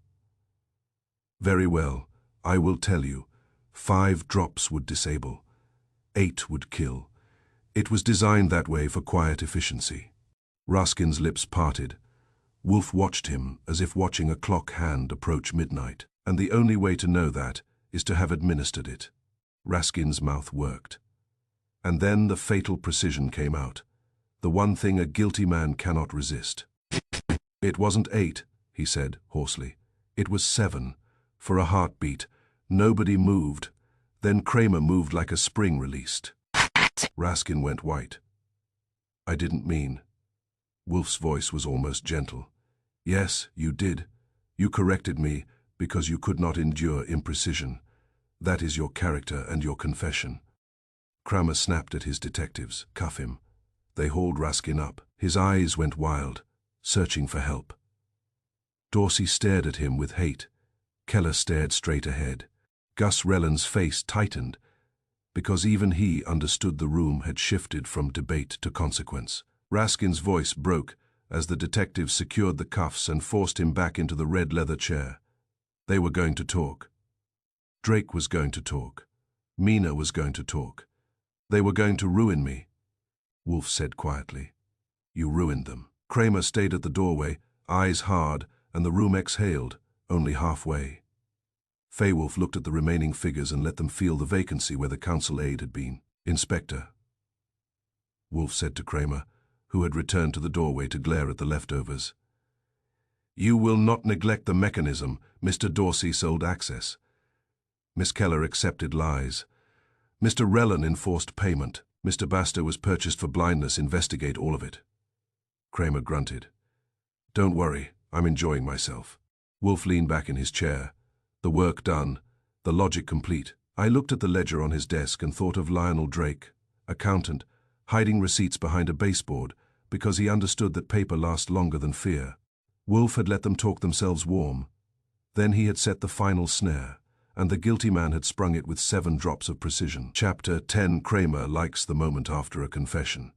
Very well, I will tell you. 5 drops would disable. 8 would kill. It was designed that way for quiet efficiency. Raskin's lips parted. Wolf watched him as if watching a clock hand approach midnight. And the only way to know that is to have administered it. Raskin's mouth worked. And then the fatal precision came out. The one thing a guilty man cannot resist. It wasn't 8, he said hoarsely. It was 7. For a heartbeat. Nobody moved. Then Kramer moved like a spring released. Raskin went white. I didn't mean. Wolf's voice was almost gentle. Yes, you did. You corrected me because you could not endure imprecision. That is your character and your confession. Kramer snapped at his detectives. Cuff him. They hauled Raskin up. His eyes went wild, searching for help. Dorsey stared at him with hate. Keller stared straight ahead. Gus Relland's face tightened, because even he understood the room had shifted from debate to consequence. Raskin's voice broke as the detectives secured the cuffs and forced him back into the red leather chair. They were going to talk. Drake was going to talk. Mina was going to talk. They were going to ruin me, Wolf said quietly. You ruined them. Kramer stayed at the doorway, eyes hard, and the room exhaled, only halfway. Feywolf looked at the remaining figures and let them feel the vacancy where the council aide had been. Inspector, Wolf said to Kramer, who had returned to the doorway to glare at the leftovers. You will not neglect the mechanism. Mr. Dorsey sold access. Miss Keller accepted lies. Mr. Rellan enforced payment. Mr. Baster was purchased for blindness. Investigate all of it. Kramer grunted. Don't worry, I'm enjoying myself. Wolf leaned back in his chair. The work done, the logic complete. I looked at the ledger on his desk and thought of Lionel Drake, accountant, hiding receipts behind a baseboard because he understood that paper lasts longer than fear. Wolf had let them talk themselves warm. Then he had set the final snare, and the guilty man had sprung it with 7 drops of precision. Chapter 10. Kramer likes the moment after a confession.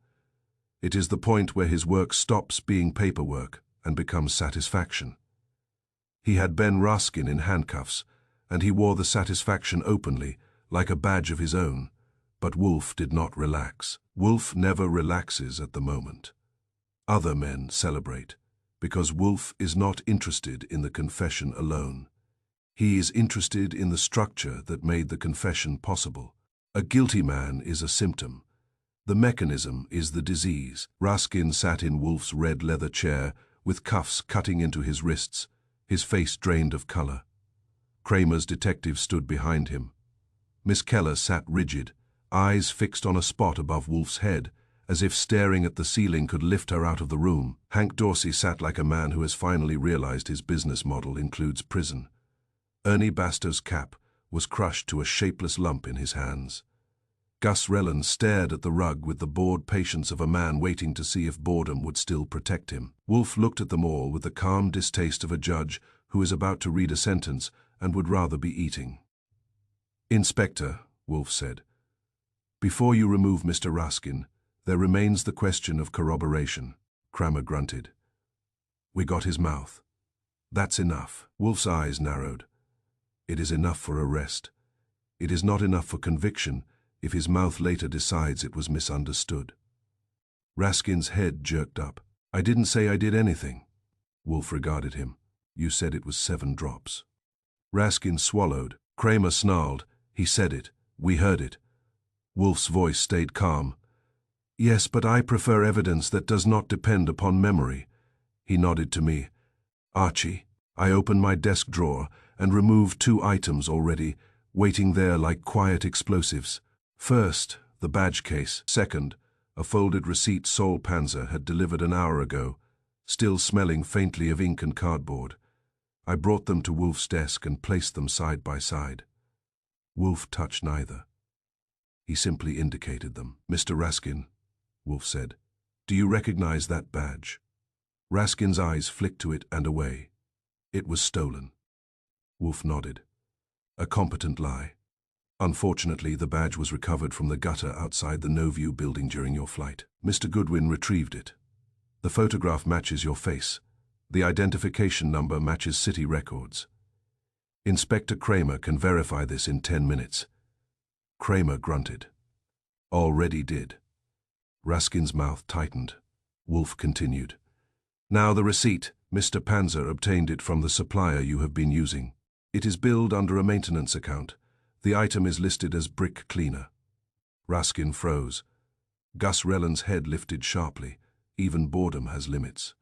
It is the point where his work stops being paperwork and becomes satisfaction. He had Ben Raskin in handcuffs, and he wore the satisfaction openly, like a badge of his own. But Wolf did not relax. Wolf never relaxes at the moment. Other men celebrate, because Wolf is not interested in the confession alone. He is interested in the structure that made the confession possible. A guilty man is a symptom. The mechanism is the disease. Raskin sat in Wolf's red leather chair, with cuffs cutting into his wrists, his face drained of color. Kramer's detective stood behind him. Miss Keller sat rigid, eyes fixed on a spot above Wolf's head, as if staring at the ceiling could lift her out of the room. Hank Dorsey sat like a man who has finally realized his business model includes prison. Ernie Baster's cap was crushed to a shapeless lump in his hands. Gus Rellan stared at the rug with the bored patience of a man waiting to see if boredom would still protect him. Wolf looked at them all with the calm distaste of a judge who is about to read a sentence and would rather be eating. Inspector, Wolf said, before you remove Mr. Raskin, there remains the question of corroboration. Kramer grunted. We got his mouth. That's enough. Wolf's eyes narrowed. It is enough for arrest. It is not enough for conviction if his mouth later decides it was misunderstood. Raskin's head jerked up. I didn't say I did anything. Wolf regarded him. You said it was 7 drops. Raskin swallowed. Kramer snarled. He said it. We heard it. Wolf's voice stayed calm. Yes, but I prefer evidence that does not depend upon memory. He nodded to me. Archie. I opened my desk drawer and removed 2 items already, waiting there like quiet explosives. First, the badge case. Second, a folded receipt Sol Panzer had delivered an hour ago, still smelling faintly of ink and cardboard. I brought them to Wolf's desk and placed them side by side. Wolf touched neither. He simply indicated them. Mr. Raskin, Wolf said, do you recognize that badge? Raskin's eyes flicked to it and away. It was stolen. Wolf nodded. A competent lie. Unfortunately, the badge was recovered from the gutter outside the No View building during your flight. Mr. Goodwin retrieved it. The photograph matches your face. The identification number matches city records. Inspector Kramer can verify this in 10 minutes. Kramer grunted. Already did. Raskin's mouth tightened. Wolf continued. Now the receipt. Mr. Panzer obtained it from the supplier you have been using. It is billed under a maintenance account. The item is listed as brick cleaner. Raskin froze. Gus Rellan's head lifted sharply. Even boredom has limits.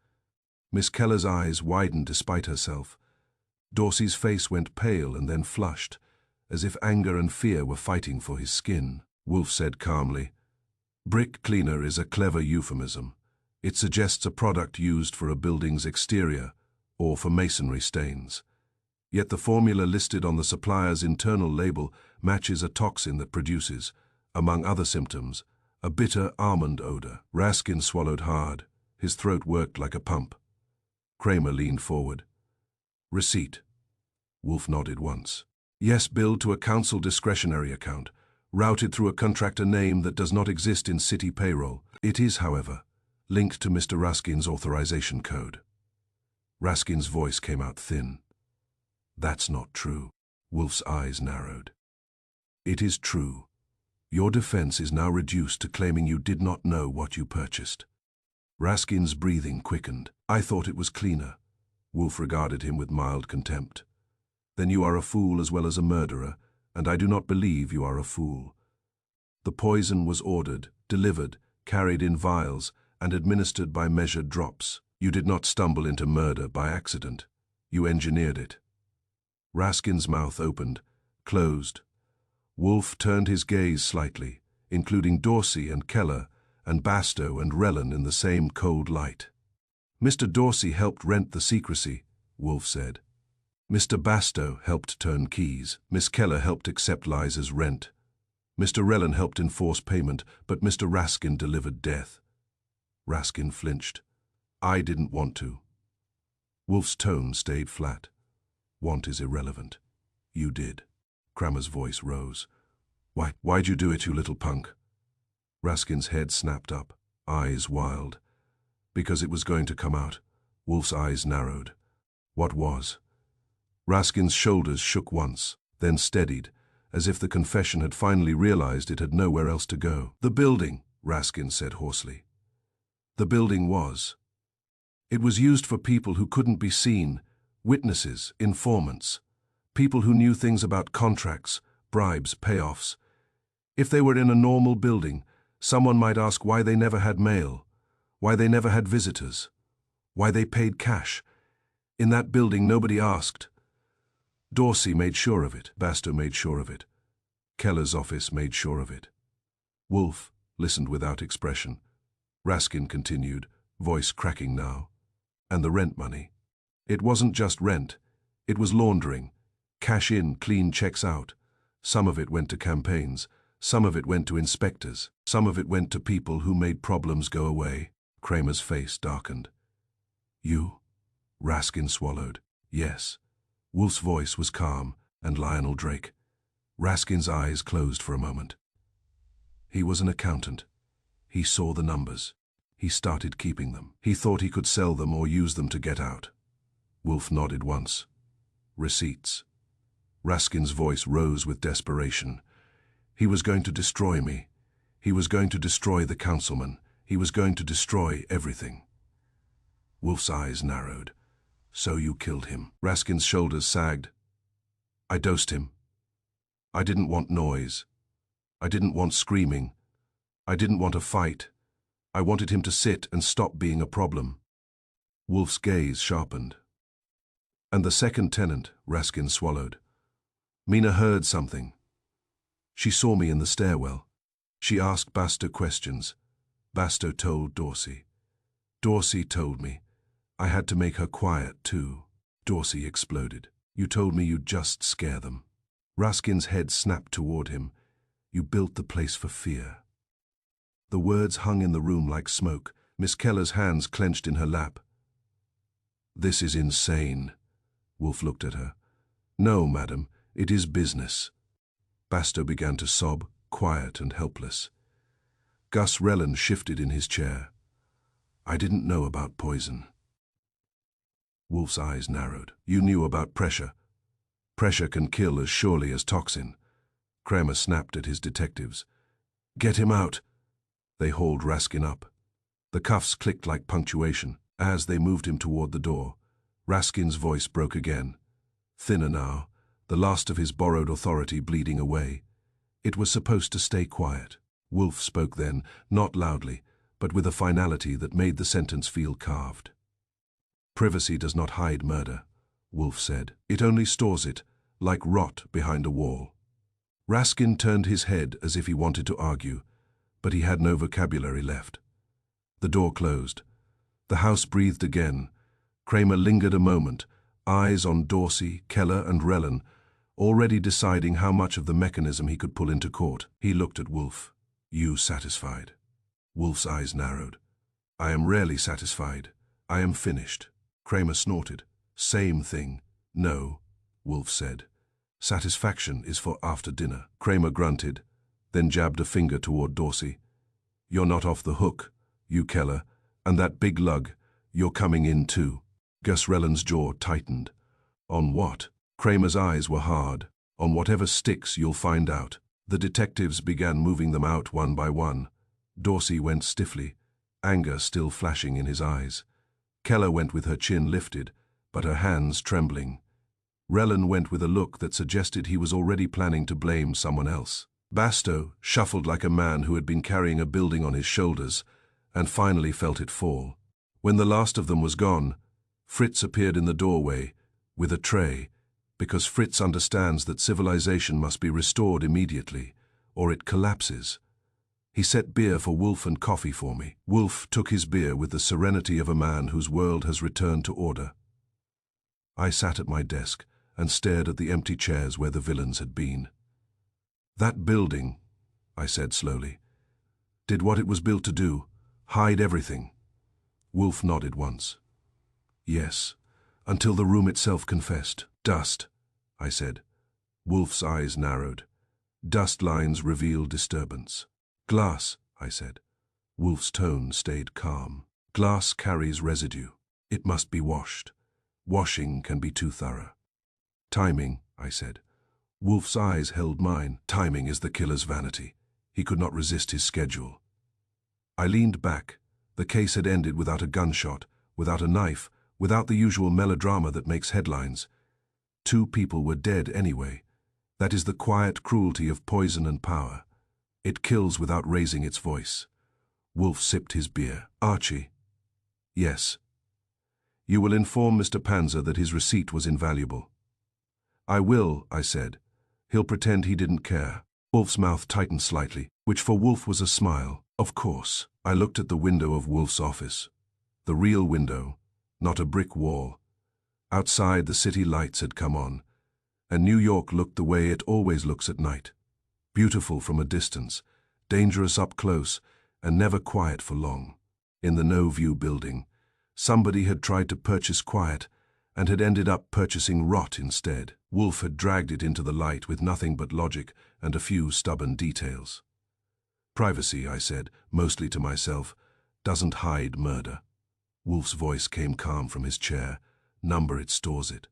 Miss Keller's eyes widened despite herself. Dorsey's face went pale and then flushed, as if anger and fear were fighting for his skin. Wolf said calmly, brick cleaner is a clever euphemism. It suggests a product used for a building's exterior or for masonry stains. Yet the formula listed on the supplier's internal label matches a toxin that produces, among other symptoms, a bitter almond odor. Raskin swallowed hard. His throat worked like a pump. Kramer leaned forward. Receipt. Wolf nodded once. Yes, billed to a council discretionary account, routed through a contractor name that does not exist in city payroll. It is, however, linked to Mr. Raskin's authorization code. Raskin's voice came out thin. That's not true. Wolf's eyes narrowed. It is true. Your defense is now reduced to claiming you did not know what you purchased. Raskin's breathing quickened. I thought it was cleaner. Wolf regarded him with mild contempt. Then you are a fool as well as a murderer, and I do not believe you are a fool. The poison was ordered, delivered, carried in vials, and administered by measured drops. You did not stumble into murder by accident. You engineered it. Raskin's mouth opened, closed. Wolf turned his gaze slightly, including Dorsey and Keller, and Bastow and Rellan in the same cold light. Mr. Dorsey helped rent the secrecy, Wolf said. Mr. Bastow helped turn keys. Miss Keller helped accept Liza's rent. Mr. Rellan helped enforce payment, but Mr. Raskin delivered death. Raskin flinched. I didn't want to. Wolf's tone stayed flat. Want is irrelevant. You did. Kramer's voice rose. Why'd you do it, you little punk? Raskin's head snapped up, eyes wild. Because it was going to come out. Wolf's eyes narrowed. What was? Raskin's shoulders shook once, then steadied, as if the confession had finally realized it had nowhere else to go. The building, Raskin said hoarsely. The building was. It was used for people who couldn't be seen, witnesses, informants, people who knew things about contracts, bribes, payoffs. If they were in a normal building, someone might ask why they never had mail, why they never had visitors, why they paid cash. In that building, nobody asked. Dorsey made sure of it. Bastow made sure of it. Keller's office made sure of it. Wolf listened without expression. Raskin continued, voice cracking now. And the rent money. It wasn't just rent. It was laundering. Cash in, clean checks out. Some of it went to campaigns. Some of it went to inspectors. Some of it went to people who made problems go away. Kramer's face darkened. You? Raskin swallowed. Yes. Wolf's voice was calm, and Lionel Drake. Raskin's eyes closed for a moment. He was an accountant. He saw the numbers. He started keeping them. He thought he could sell them or use them to get out. Wolf nodded once. Receipts. Raskin's voice rose with desperation. He was going to destroy me. He was going to destroy the councilman. He was going to destroy everything. Wolf's eyes narrowed. So you killed him. Raskin's shoulders sagged. I dosed him. I didn't want noise. I didn't want screaming. I didn't want a fight. I wanted him to sit and stop being a problem. Wolf's gaze sharpened. And the second tenant, Raskin swallowed. Mina heard something. She saw me in the stairwell. She asked Bastow questions. Bastow told Dorsey. Dorsey told me. I had to make her quiet, too. Dorsey exploded. You told me you'd just scare them. Raskin's head snapped toward him. You built the place for fear. The words hung in the room like smoke. Miss Keller's hands clenched in her lap. This is insane. Wolf looked at her. No, madam, it is business. Bastow began to sob, quiet and helpless. Gus Rellan shifted in his chair. I didn't know about poison. Wolf's eyes narrowed. You knew about pressure. Pressure can kill as surely as toxin. Kramer snapped at his detectives. Get him out. They hauled Raskin up. The cuffs clicked like punctuation. As they moved him toward the door, Raskin's voice broke again. Thinner now, the last of his borrowed authority bleeding away. It was supposed to stay quiet. Wolf spoke then, not loudly, but with a finality that made the sentence feel carved. Privacy does not hide murder, Wolf said. It only stores it, like rot behind a wall. Raskin turned his head as if he wanted to argue, but he had no vocabulary left. The door closed. The house breathed again. Kramer lingered a moment, eyes on Dorsey, Keller, and Rellan, already deciding how much of the mechanism he could pull into court. He looked at Wolf. You satisfied? Wolf's eyes narrowed. I am rarely satisfied. I am finished. Kramer snorted. Same thing. No, Wolf said. Satisfaction is for after dinner. Kramer grunted, then jabbed a finger toward Dorsey. You're not off the hook, you Keller, and that big lug, you're coming in too. Gus Rellan's jaw tightened. On what? Kramer's eyes were hard. On whatever sticks, you'll find out. The detectives began moving them out one by one. Dorsey went stiffly, anger still flashing in his eyes. Keller went with her chin lifted, but her hands trembling. Rellan went with a look that suggested he was already planning to blame someone else. Bastow shuffled like a man who had been carrying a building on his shoulders, and finally felt it fall. When the last of them was gone, Fritz appeared in the doorway, with a tray, because Fritz understands that civilization must be restored immediately, or it collapses. He set beer for Wolf and coffee for me. Wolf took his beer with the serenity of a man whose world has returned to order. I sat at my desk and stared at the empty chairs where the villains had been. That building, I said slowly, did what it was built to do, hide everything. Wolf nodded once. Yes, until the room itself confessed. Dust, I said. Wolf's eyes narrowed. Dust lines revealed disturbance. Glass, I said. Wolf's tone stayed calm. Glass carries residue. It must be washed. Washing can be too thorough. Timing, I said. Wolf's eyes held mine. Timing is the killer's vanity. He could not resist his schedule. I leaned back. The case had ended without a gunshot, without a knife, without the usual melodrama that makes headlines. 2 people were dead anyway. That is the quiet cruelty of poison and power. It kills without raising its voice. Wolf sipped his beer. Archie. Yes. You will inform Mr. Panzer that his receipt was invaluable. I will, I said. He'll pretend he didn't care. Wolf's mouth tightened slightly, which for Wolf was a smile. Of course. I looked at the window of Wolf's office. The real window, not a brick wall. Outside, the city lights had come on, and New York looked the way it always looks at night. Beautiful from a distance, dangerous up close, and never quiet for long. In the no-view building, somebody had tried to purchase quiet and had ended up purchasing rot instead. Wolf had dragged it into the light with nothing but logic and a few stubborn details. Privacy, I said, mostly to myself, doesn't hide murder. Wolf's voice came calm from his chair. Number it stores it.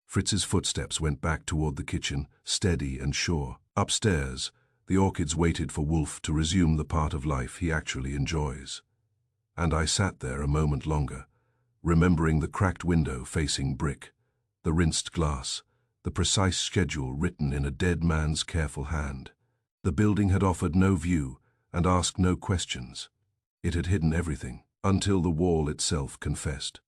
Fritz's footsteps went back toward the kitchen, steady and sure. Upstairs, the orchids waited for Wolf to resume the part of life he actually enjoys. And I sat there a moment longer, remembering the cracked window facing brick, the rinsed glass, the precise schedule written in a dead man's careful hand. The building had offered no view and asked no questions. It had hidden everything, until the wall itself confessed.